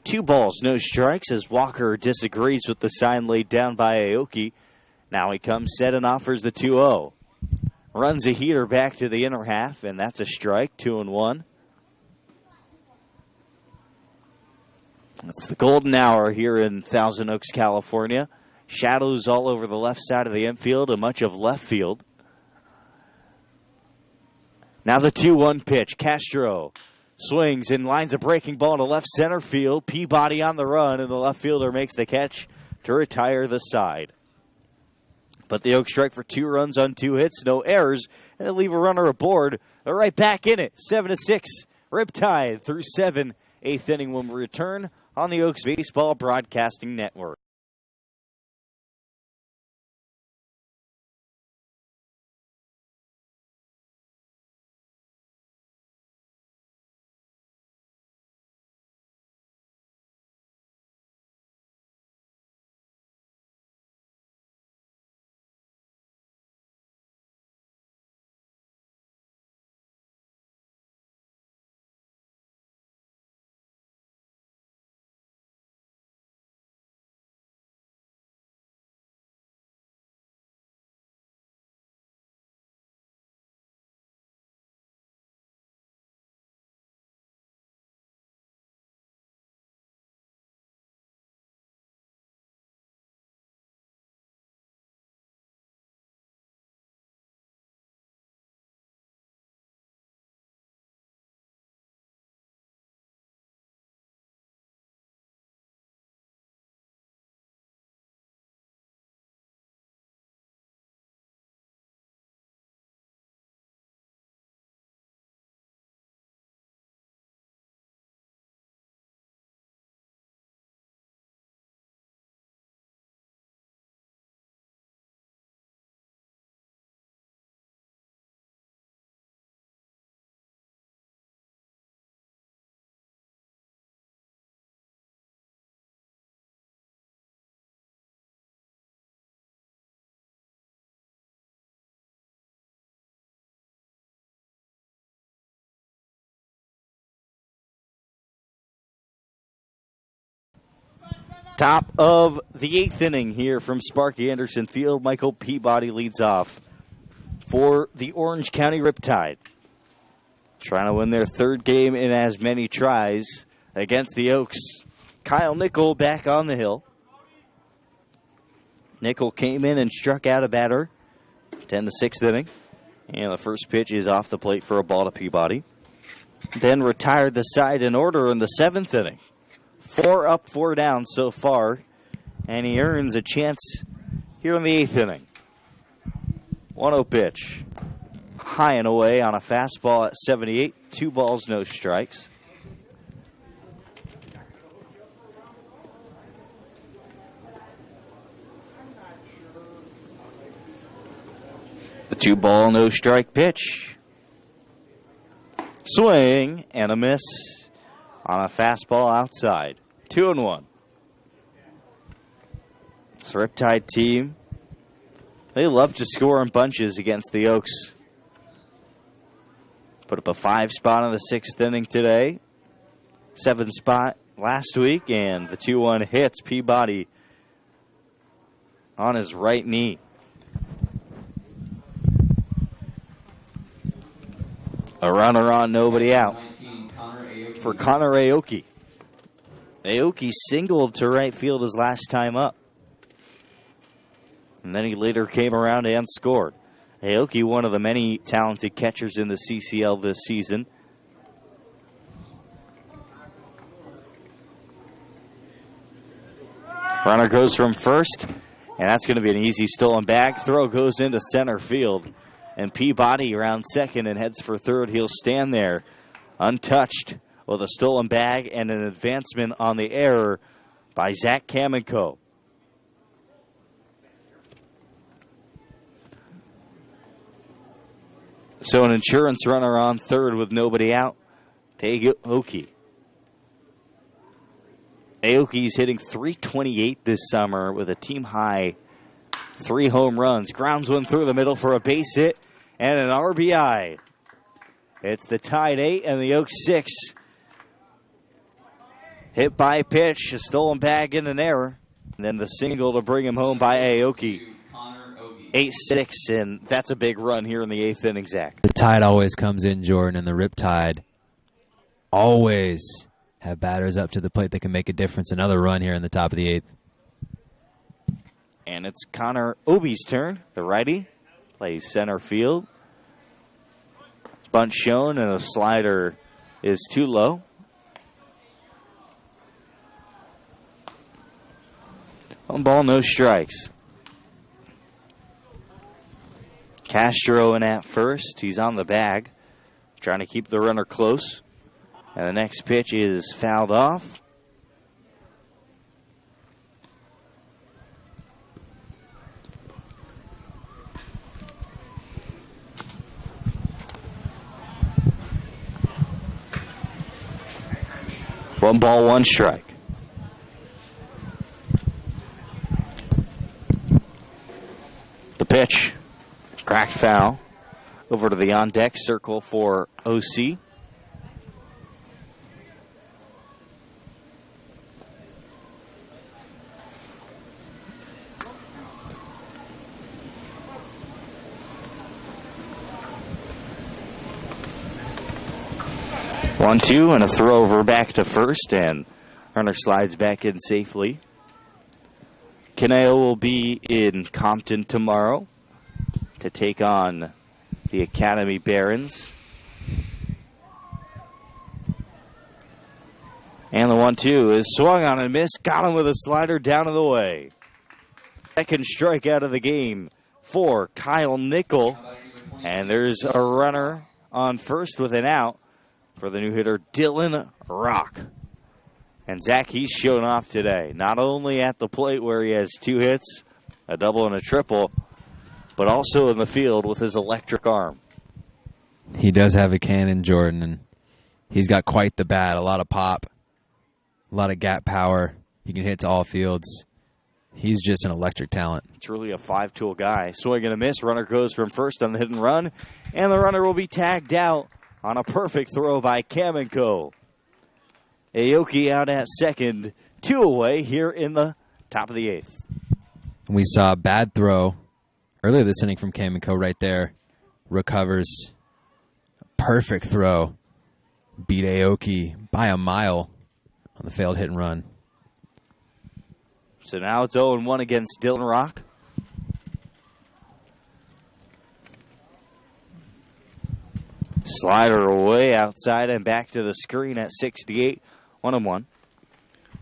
S2: 2 balls, no strikes as Walker disagrees with the sign laid down by Aoki. Now he comes set and offers the 2-0. Runs a heater back to the inner half, and that's a strike, 2-1. It's the golden hour here in Thousand Oaks, California. Shadows all over the left side of the infield and much of left field. Now the 2-1 pitch. Castro swings and lines a breaking ball to left center field. Peabody on the run, and the left fielder makes the catch to retire the side. But the Oaks strike for 2 runs on 2 hits, no errors, and they leave a runner aboard. They're right back in it. 7-6. Riptide through 7. 8th inning when we return on the Oaks Baseball Broadcasting Network. Top of the 8th inning here from Sparky Anderson Field. Michael Peabody leads off for the Orange County Riptide. trying to win their third game in as many tries against the Oaks. Kyle Nickel back on the hill. Nickel came in and struck out a batter to end the 6th inning. And the first pitch is off the plate for a ball to Peabody. Then retired the side in order in the 7th inning. 4 up, 4 down so far. And he earns a chance here in the 8th inning. 1-0 pitch. High and away on a fastball at 78. 2 balls, no strikes. The 2-ball, no strike pitch. Swing and a miss on a fastball outside. 2-1. This Riptide team, they love to score in bunches against the Oaks. Put up a 5 spot in the 6th inning today. 7 spot last week, and the 2-1 hits Peabody on his right knee. A runner on, nobody out for Connor Aoki. Aoki singled to right field his last time up. And then he later came around and scored. Aoki, one of the many talented catchers in the CCL this season. Runner goes from first, and that's going to be an easy stolen bag. Throw goes into center field. And Peabody around second and heads for third. He'll stand there untouched with a stolen bag and an advancement on the error by Zach Kamenko. So an insurance runner on third with nobody out to Aoki. Aoki's hitting .328 this summer with a team high 3 home runs. Grounds one through the middle for a base hit and an RBI. It's the Tide 8 and the Oaks 6. Hit by pitch, a stolen bag and an error. And then the single to bring him home by Aoki. 8-6, and that's a big run here in the 8th inning, Zach.
S5: The Tide always comes in, Jordan, and the Riptide always have batters up to the plate that can make a difference. Another run here in the top of the 8th.
S2: And it's Connor Obi's turn, the righty. Plays center field. Bunt shown, and a slider is too low. One ball, no strikes. Castro in at first. He's on the bag, trying to keep the runner close. And the next pitch is fouled off. One ball, one strike. The pitch, cracked foul. Over to the on-deck circle for OC. One, two, and a throw over back to first, and runner slides back in safely. Caneo will be in Compton tomorrow to take on the Academy Barons. And the 1-2 is swung on and missed. Got him with a slider down and away. Second strikeout of the game for Kyle Nickel. And there's a runner on first with an out for the new hitter, Dylan Rock. And Zach, he's shown off today. Not only at the plate where he has 2 hits, a double and a triple, but also in the field with his electric arm.
S5: He does have a cannon, Jordan, and he's got quite the bat. A lot of pop, a lot of gap power. He can hit to all fields. He's just an electric talent.
S2: Truly a 5-tool guy. Swing and a miss. Runner goes from first on the hit and run, and the runner will be tagged out on a perfect throw by Kamenko. Aoki out at second, 2 away here in the top of the 8th.
S5: We saw a bad throw earlier this inning from Kamenko right there. Recovers. perfect throw. Beat Aoki by a mile on the failed hit and run.
S2: So now it's 0-1 against Dillon Rock. Slider away outside and back to the screen at 68, 1-1.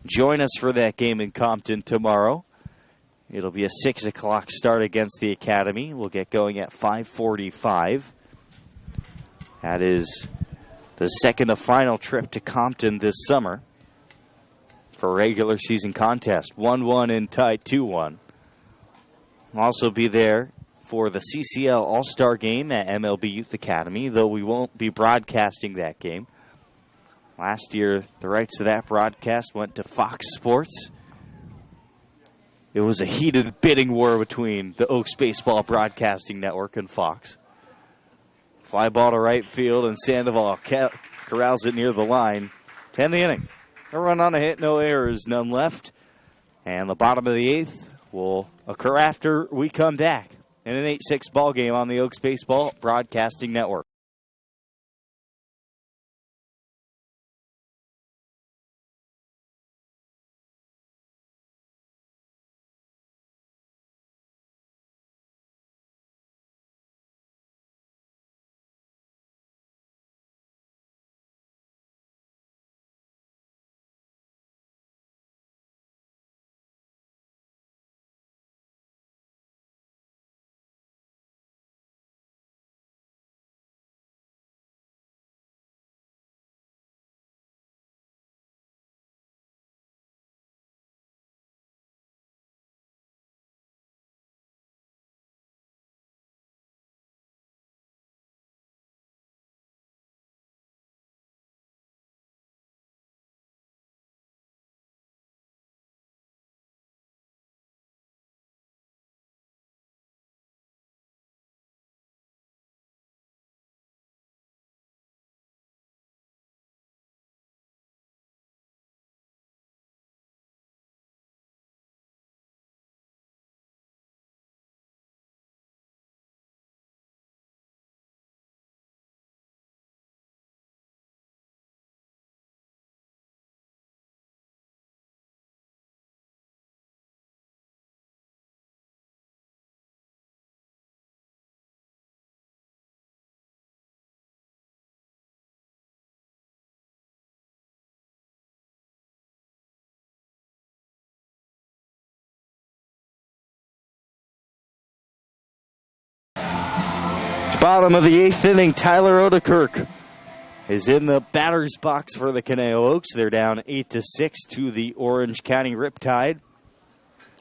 S2: Join us for that game in Compton tomorrow. It'll be a 6 o'clock start against the Academy. We'll get going at 5:45. That is the second and final trip to Compton this summer for a regular season contest. 1-1 and tied 2-1. We'll also be there for the CCL All-Star Game at MLB Youth Academy, though we won't be broadcasting that game. Last year, the rights to that broadcast went to Fox Sports. It was a heated bidding war between the Oaks Baseball Broadcasting Network and Fox. Fly ball to right field, and Sandoval corrals it near the line to end the inning. A run on a hit, no errors, none left. And the bottom of the eighth will occur after we come back in an 8-6 ball game on the Oaks Baseball Broadcasting Network. Bottom of the eighth inning, Tyler Odekirk is in the batter's box for the Conejo Oaks. They're down 8-6 to the Orange County Riptide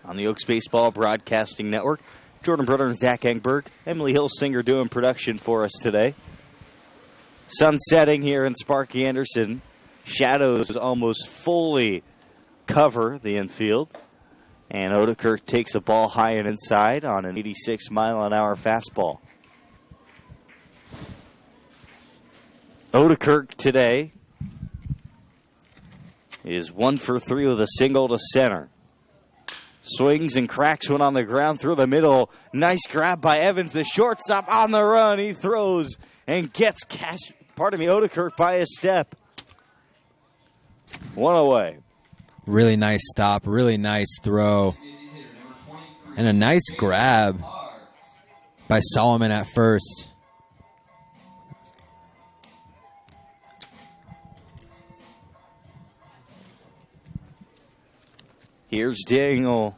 S2: on the Oaks Baseball Broadcasting Network. Jordan Brunner and Zach Engberg, Emily Hilsinger doing production for us today. Sun setting here in Sparky Anderson. Shadows almost fully cover the infield. And Odekirk takes a ball high and inside on an 86-mile-an-hour fastball. Odekirk today is 1 for 3 with a single to center. Swings and cracks one on the ground through the middle. Nice grab by Evans, the shortstop on the run. He throws and gets Odekirk by a step. One away.
S5: Really nice stop, really nice throw. And a nice grab by Solomon at first.
S2: Here's Jalen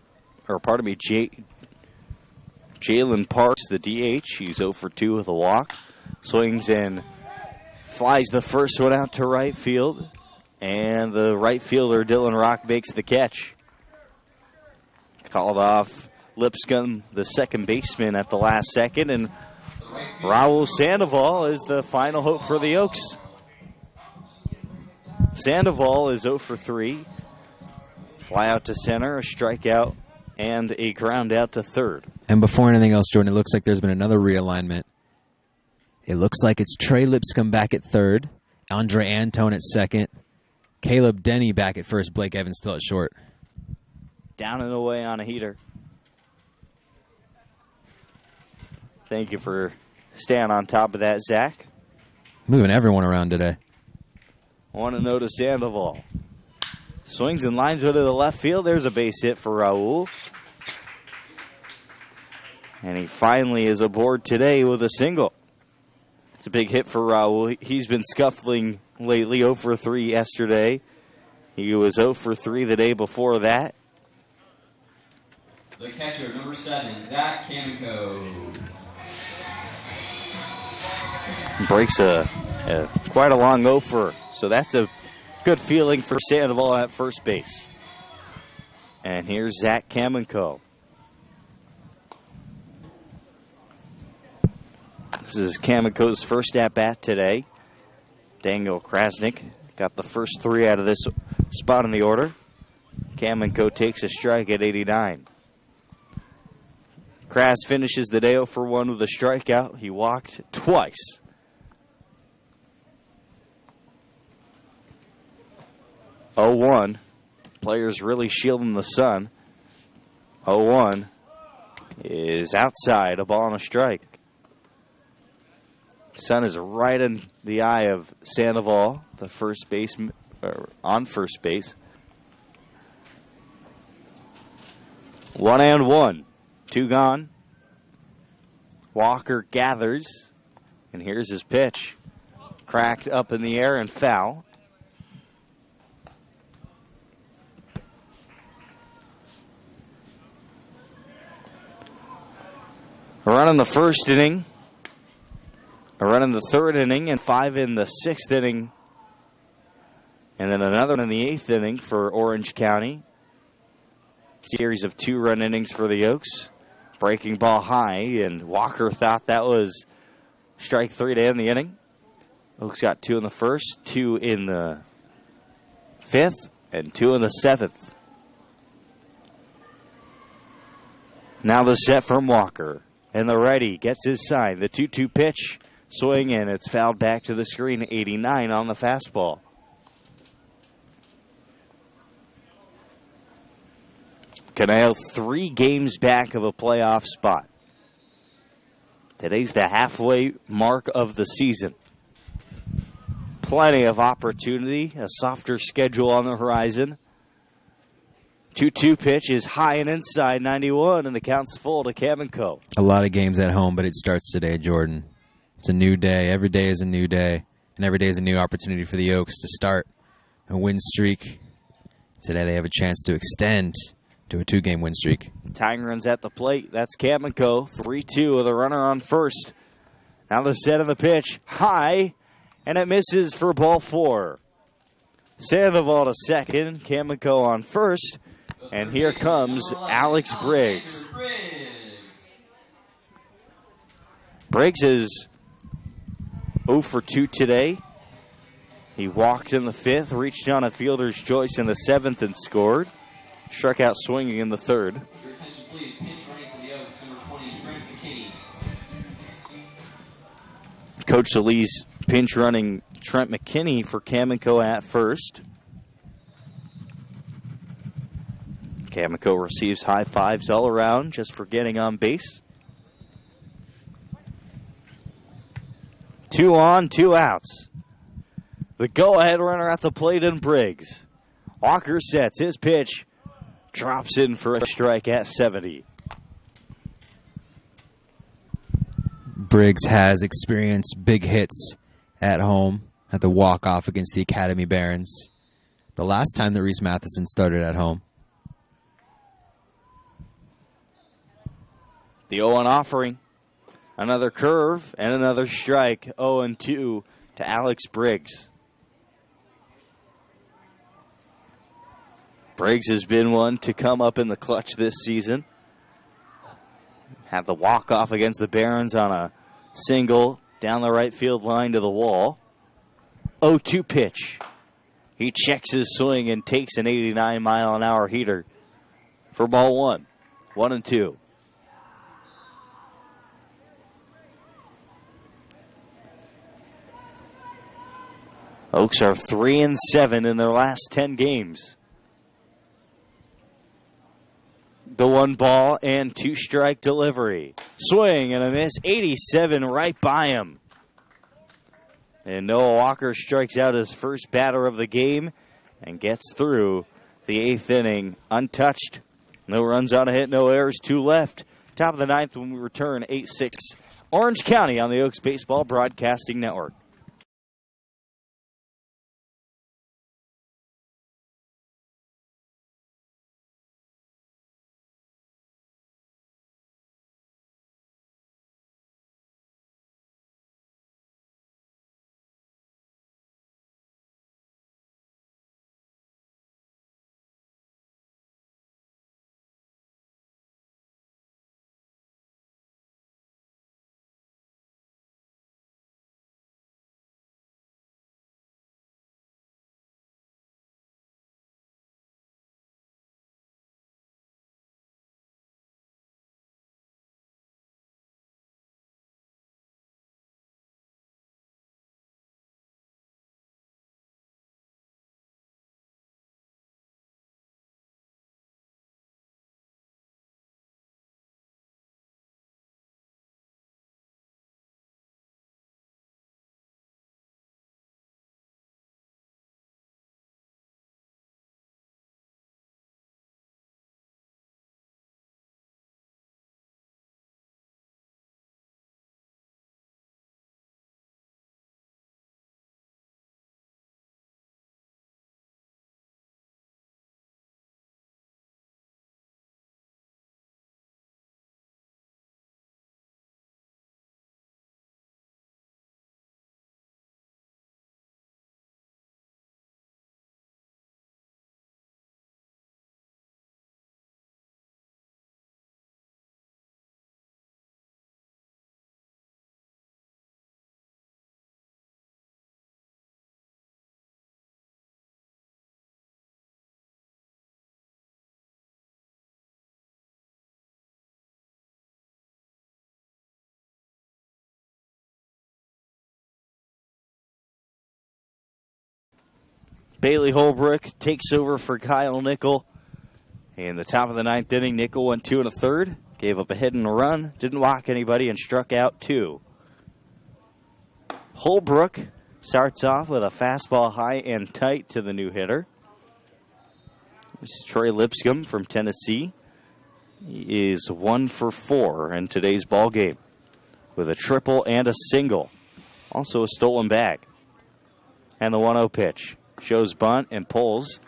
S2: Parks, the DH. He's 0 for 2 with a walk. Swings and flies the first one out to right field. And the right fielder, Dillon Rock, makes the catch. Called off Lipscomb, the second baseman, at the last second. And Raul Sandoval is the final hope for the Oaks. Sandoval is 0 for 3. Fly out to center, a strikeout, and a ground out to third.
S5: And before anything else, Jordan, it looks like there's been another realignment. It looks like it's Trey Lipscomb back at third, Andre Antone at second, Caleb Denny back at first, Blake Evans still at short.
S2: Down and away on a heater. Thank you for staying on top of that, Zach.
S5: Moving everyone around today.
S2: 1-0 to Sandoval. Swings and lines it to the left field. There's a base hit for Raul. And he finally is aboard today with a single. It's a big hit for Raul. He's been scuffling lately, 0 for 3 yesterday. He was 0 for 3 the day before that.
S1: The catcher, number 7, Zach Kamenko.
S2: Breaks quite a long 0 for, so that's a good feeling for Sandoval at first base. And here's Zach Kamenko. This is Kamenko's first at-bat today. Daniel Krasnick got the first 3 out of this spot in the order. Kamenko takes a strike at 89. Kras finishes the day 0 for 1 with a strikeout. He walked twice. Oh 1. Players really shielding the sun. 0-1 is outside, a ball and a strike. Sun is right in the eye of Sandoval, the first baseman, on first base. 1-1. 2 gone. Walker gathers, and here's his pitch. Cracked up in the air and foul. A run in the first inning, a run in the third inning, and 5 in the 6th inning, and then another one in the 8th inning for Orange County. Series of 2-run innings for the Oaks. Breaking ball high, and Walker thought that was strike 3 to end the inning. Oaks got 2 in the first, 2 in the 5th, and 2 in the 7th. Now the set from Walker. And the righty gets his sign. The 2-2 pitch, swing, and it's fouled back to the screen. 89 on the fastball. Canale 3 games back of a playoff spot. Today's the halfway mark of the season. Plenty of opportunity, a softer schedule on the horizon. 2-2 pitch is high and inside, 91, and the count's full to Kamenko.
S5: A lot of games at home, but it starts today, Jordan. It's a new day. Every day is a new day, and every day is a new opportunity for the Oaks to start a win streak. Today they have a chance to extend to a 2-game win streak.
S2: Tying runs at the plate. That's Kamenko. 3-2 with a runner on first. Now the set of the pitch. High, and it misses for ball 4. Sandoval to second. Kamenko on first. And here comes Alex Briggs. Briggs is 0 for 2 today. He walked in the 5th, reached on a fielder's choice in the 7th and scored. Struck out swinging in the 3rd.
S1: Your attention, please. Pinch running for the Oaks, number 20, Trent McKinney.
S2: Coach Lee's pinch running Trent McKinney for Kamenko at first. Kamenko receives high fives all around just for getting on base. 2 on, 2 outs. The go-ahead runner at the plate in Briggs. Walker sets his pitch. Drops in for a strike at 70.
S5: Briggs has experienced big hits at home at the walk-off against the Academy Barons. The last time that Reese Matheson started at home.
S2: The 0-1 offering. Another curve and another strike. 0-2 to Alex Briggs. Briggs has been one to come up in the clutch this season. Had the walk-off against the Barons on a single down the right field line to the wall. 0-2 pitch. He checks his swing and takes an 89-mile-an-hour heater for ball 1. 1-2. Oaks are 3-7 in their last 10 games. The 1 ball and 2 strike delivery. Swing and a miss. 87 right by him. And Noah Walker strikes out his first batter of the game and gets through the 8th inning untouched. No runs on a hit, no errors, 2 left. Top of the 9th when we return, 8-6. Orange County on the Oaks Baseball Broadcasting Network. Bailey Holbrook takes over for Kyle Nickel. In the top of the 9th inning, Nickel went 2 1/3, gave up a hit and a run, didn't walk anybody, and struck out 2. Holbrook starts off with a fastball high and tight to the new hitter. This is Troy Lipscomb from Tennessee. He is 1 for 4 in today's ball game with a triple and a single. Also a stolen bag. And the 1-0 pitch. Shows bunt and pulls.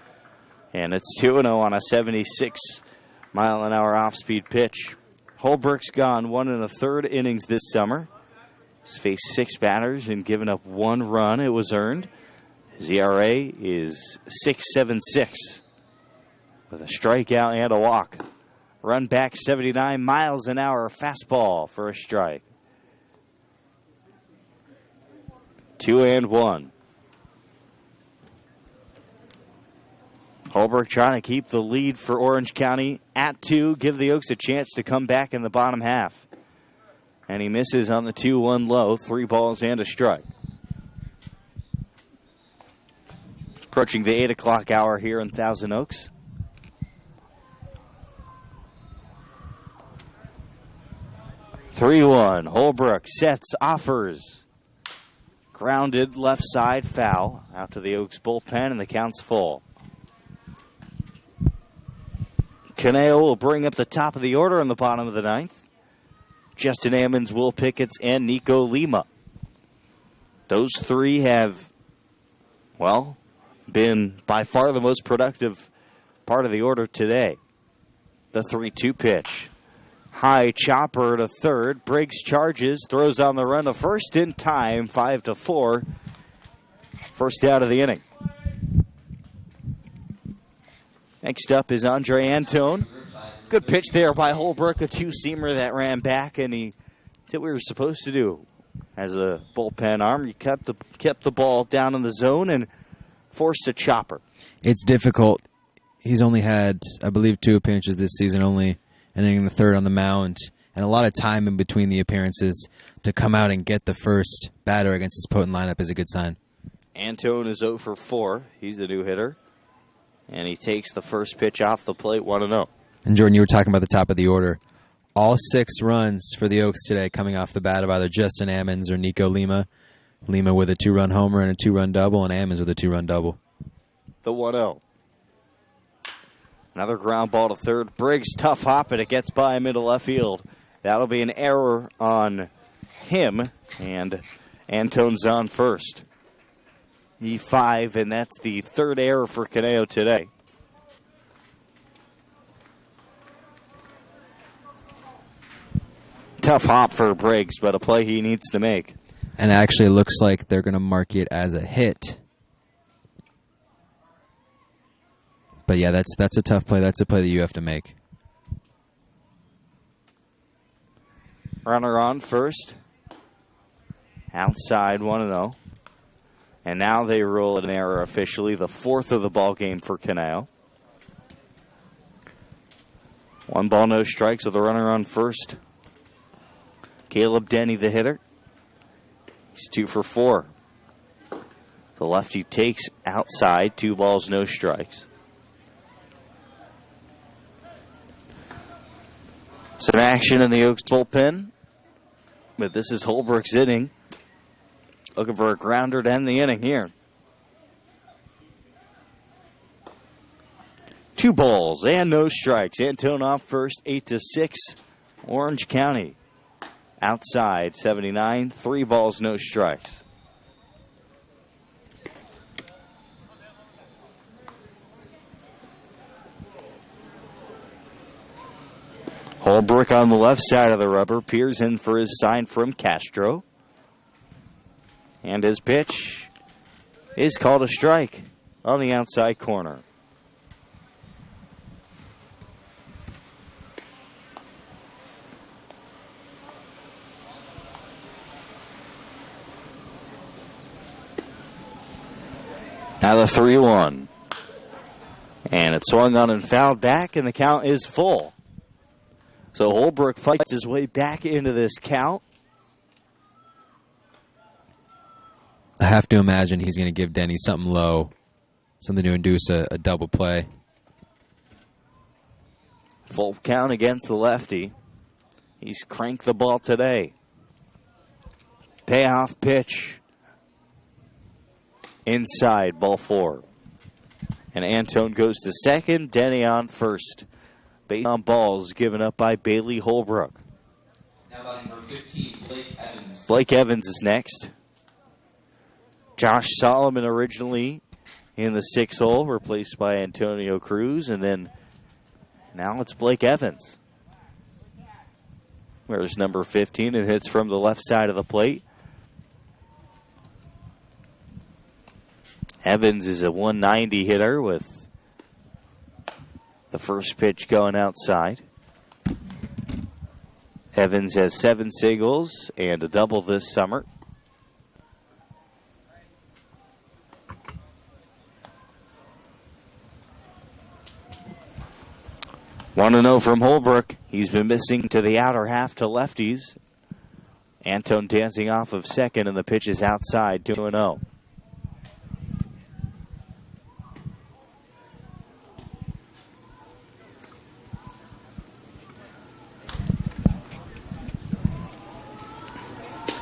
S2: And it's 2-0 on a 76-mile-an-hour off-speed pitch. Holbrook's gone 1 1/3 innings this summer. He's faced 6 batters and given up 1 run. It was earned. His ERA is 6.76 with a strikeout and a walk. Run back 79 miles an hour fastball for a strike. 2-1. Holbrook trying to keep the lead for Orange County at 2, give the Oaks a chance to come back in the bottom half. And he misses on the 2-1 low, 3 balls and a strike. Approaching the 8 o'clock hour here in Thousand Oaks. (3-1). Holbrook sets, offers. Grounded left side, foul. Out to the Oaks bullpen, and the count's full. Caneo will bring up the top of the order in the bottom of the 9th. Justin Ammons, Will Picketts, and Nico Lima. Those 3 have, well, been by far the most productive part of the order today. The 3-2 pitch. High chopper to third. Briggs charges, throws on the run to first in time, 5-4. First out of the inning. Next up is Andre Antone. Good pitch there by Holbrook, a 2-seamer that ran back, and he did what we were supposed to do. As a bullpen arm, he kept the ball down in the zone and forced a chopper.
S5: It's difficult. He's only had, I believe, 2 appearances this season, only an inning and a third on the mound, and a lot of time in between the appearances. To come out and get the first batter against his potent lineup is a good sign.
S2: Antone is 0 for 4. He's the new hitter. And he takes the first pitch off the plate, 1-0.
S5: And Jordan, you were talking about the top of the order. All 6 runs for the Oaks today coming off the bat of either Justin Ammons or Nico Lima. Lima with a 2-run homer and a 2-run double, and Ammons with a 2-run double.
S2: The 1-0. Another ground ball to third. Briggs, tough hop, and it gets by him into left field. That'll be an error on him, and Antone's on first. E5, and that's the third error for Caneo today. Tough hop for Briggs, but a play he needs to make.
S5: And actually, it looks like they're going to mark it as a hit. But yeah, that's a tough play. That's a play that you have to make.
S2: Runner on first. Outside 1-0. And now they rule an error officially, the fourth of the ball game for Caneo. 1 ball, no strikes with a runner on first. Caleb Denny, the hitter. He's 2 for 4. The lefty takes outside, 2 balls, no strikes. Some action in the Oaks bullpen, but this is Holbrook's inning. Looking for a grounder to end the inning here. 2 balls and no strikes. Antone off first, 8-6. Orange County outside, 79. 3 balls, no strikes. Holbrook on the left side of the rubber. Peers in for his sign from Castro. And his pitch is called a strike on the outside corner. Now the 3-1. And it's swung on and fouled back, and the count is full. So Holbrook fights his way back into this count.
S5: I have to imagine he's going to give Denny something low, something to induce a double play.
S2: Full count against the lefty. He's cranked the ball today. Payoff pitch. Inside, ball 4. And Antone goes to second, Denny on first. Base on balls given up by Bailey Holbrook.
S1: Now batting number 15, Blake Evans.
S2: Blake Evans is next. Josh Solomon originally in the 6th hole, replaced by Antonio Cruz, and then now it's Blake Evans. Where's number 15 and hits from the left side of the plate. Evans is a 190 hitter with the first pitch going outside. Evans has 7 singles and a double this summer. Want to know from Holbrook. He's been missing to the outer half to lefties. Antone dancing off of second, and the pitch is outside, 2-0.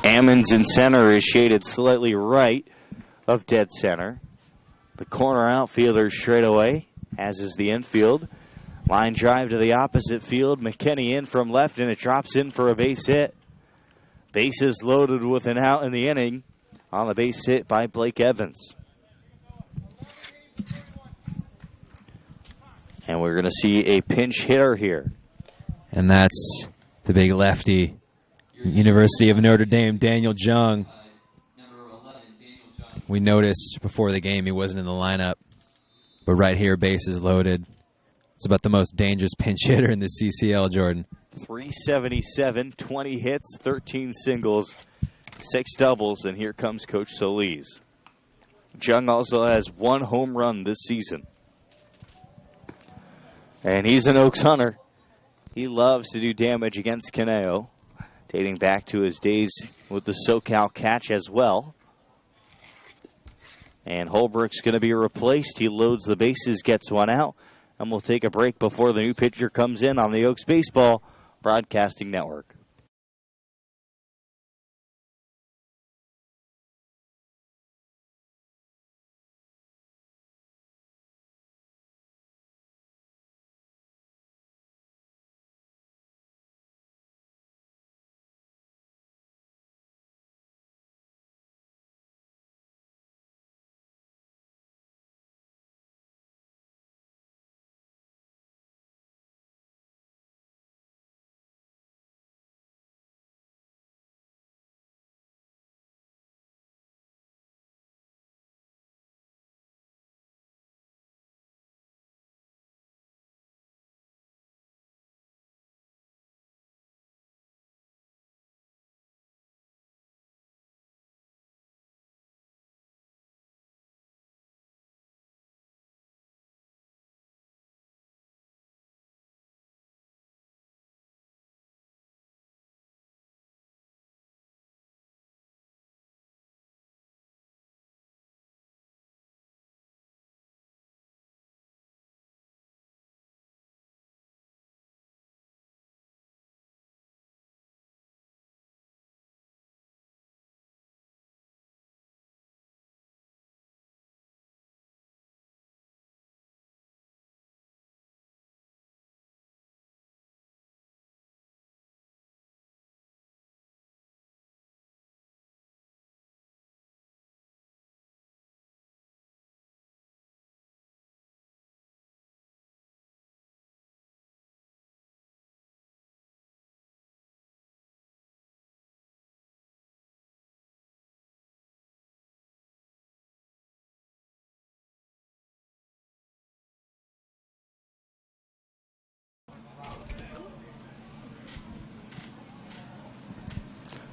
S2: Ammons in center is shaded slightly right of dead center. The corner outfielder straight away, as is the infield. Line drive to the opposite field. McKinney in from left, and it drops in for a base hit. Bases loaded with an out in the inning on the base hit by Blake Evans. And we're going to see a pinch hitter here.
S5: And that's the big lefty, University of Notre Dame, Daniel Jung.
S1: Number 11, Daniel John.
S5: We noticed before the game he wasn't in the lineup. But right here, bases loaded. It's about the most dangerous pinch hitter in the CCL, Jordan.
S2: 377, 20 hits, 13 singles, 6 doubles, and here comes Coach Solis. Jung also has 1 home run this season. And he's an Oaks hunter. He loves to do damage against Caneo, dating back to his days with the SoCal Catch as well. And Holbrook's going to be replaced. He loads the bases, gets 1 out. And we'll take a break before the new pitcher comes in on the Oaks Baseball Broadcasting Network.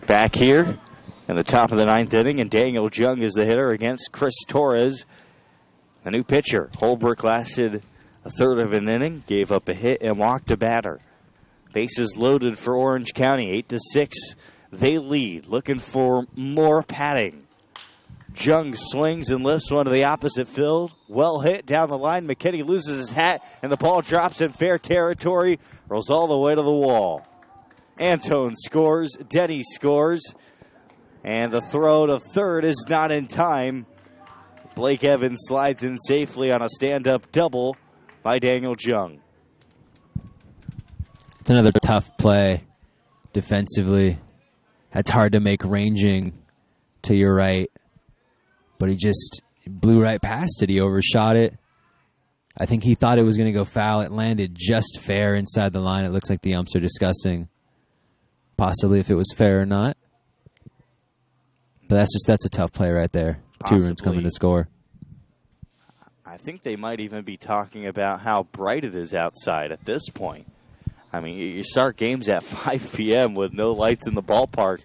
S2: Back here in the top of the 9th inning, and Daniel Jung is the hitter against Chris Torres, a new pitcher. Holbrook lasted a third of an inning, gave up a hit and walked a batter. Bases loaded for Orange County, 8-6. They lead, looking for more padding. Jung swings and lifts one to the opposite field. Well hit down the line. McKinney loses his hat, and the ball drops in fair territory, rolls all the way to the wall. Antone scores, Denny scores, and the throw to third is not in time. Blake Evans slides in safely on a stand-up double by Daniel Jung.
S5: It's another tough play defensively. That's hard to make ranging to your right. But he just blew right past it. He overshot it. I think he thought it was going to go foul. It landed just fair inside the line. It looks like the umps are discussing possibly if it was fair or not. But that's a tough play right there.
S2: Possibly.
S5: 2 runs coming to score.
S2: I think they might even be talking about how bright it is outside at this point. I mean, you start games at 5 p.m. with no lights in the ballpark.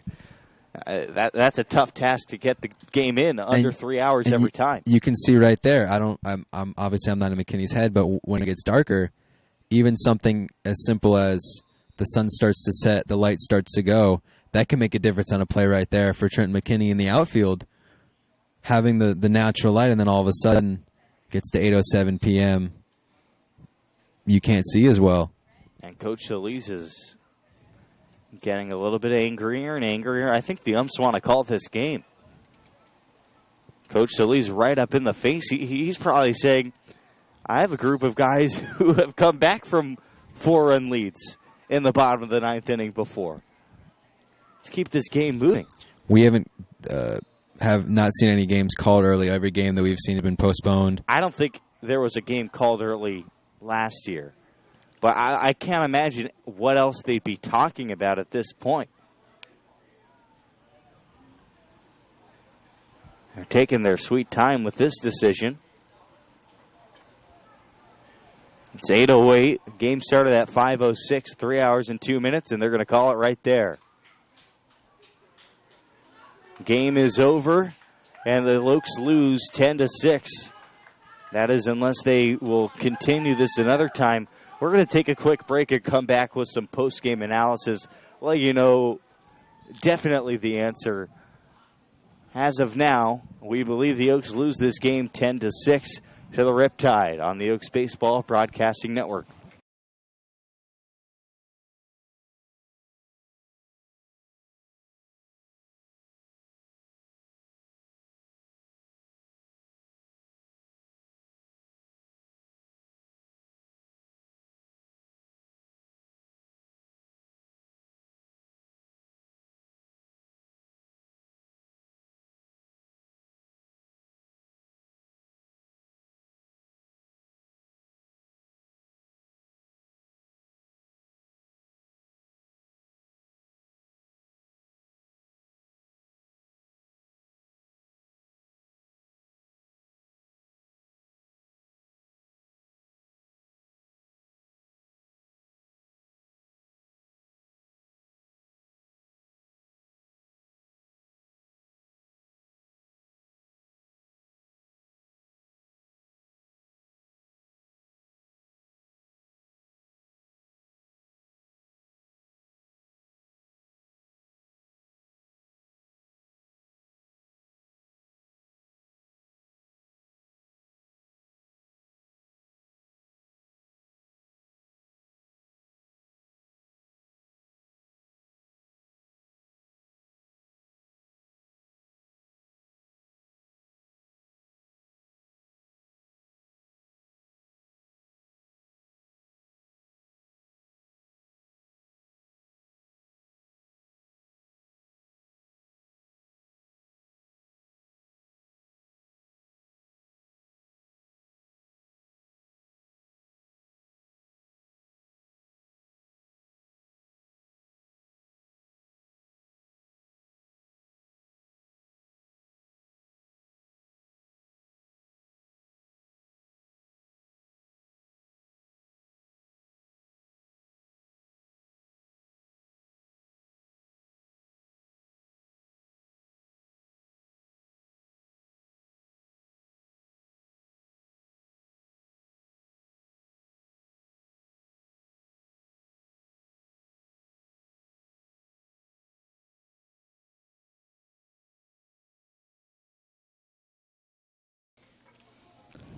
S2: That's a tough task to get the game in under 3 hours every time.
S5: You can see right there. I'm obviously I'm not in McKinney's head, but when it gets darker, even something as simple as the sun starts to set, the light starts to go, that can make a difference on a play right there for Trent McKinney in the outfield. Having the natural light, and then all of a sudden gets to 8:07 p.m. You can't see as well.
S2: And Coach Solis is getting a little bit angrier and angrier. I think the umps want to call this game. Coach Solis right up in the face. He's probably saying, I have a group of guys who have come back from 4-run leads in the bottom of the 9th inning before. Let's keep this game moving.
S5: We have not seen any games called early. Every game that we've seen has been postponed.
S2: I don't think there was a game called early last year. But I can't imagine what else they'd be talking about at this point. They're taking their sweet time with this decision. It's 8:08. Game started at 5:06, 3 hours and 2 minutes, and they're going to call it right there. Game is over, and the Lokes lose 10-6. That is unless they will continue this another time. We're going to take a quick break and come back with some post-game analysis. Well, you know, definitely the answer. As of now, we believe the Oaks lose this game 10-6 to the Riptide on the Oaks Baseball Broadcasting Network.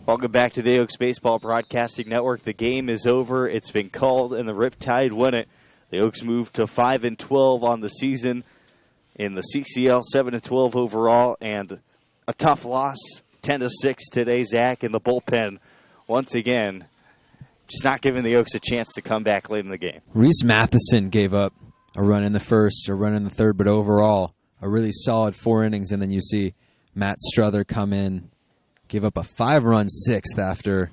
S2: Welcome back to the Oaks Baseball Broadcasting Network. The game is over. It's been called, and the Riptide win it. The Oaks move to 5-12 on the season in the CCL, 7-12 overall, and a tough loss, 10-6 today. Zach in the bullpen once again, just not giving the Oaks a chance to come back late in the game.
S5: Reese Matheson gave up a run in the first, a run in the third, but overall a really solid 4 innings, and then you see Matt Struther come in, give up a 5-run sixth after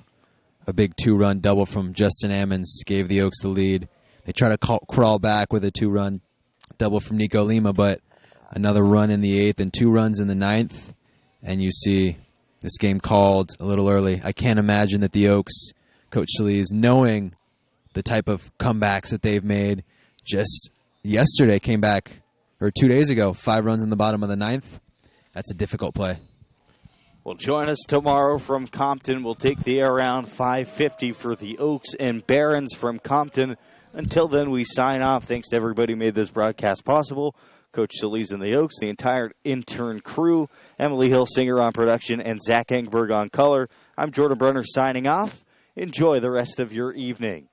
S5: a big 2-run double from Justin Ammons gave the Oaks the lead. They try to crawl back with a 2-run double from Nico Lima, but another run in the 8th and 2 runs in the 9th, and you see this game called a little early. I can't imagine that the Oaks, Coach Solis, knowing the type of comebacks that they've made, just yesterday came back, or 2 days ago, 5 runs in the bottom of the 9th. That's a difficult play.
S2: Well, join us tomorrow from Compton. We'll take the air around 5:50 for the Oaks and Barons from Compton. Until then, we sign off. Thanks to everybody who made this broadcast possible. Coach Solis and the Oaks, the entire intern crew, Emily Hilsinger on production, and Zach Engberg on color. I'm Jordan Brunner signing off. Enjoy the rest of your evening.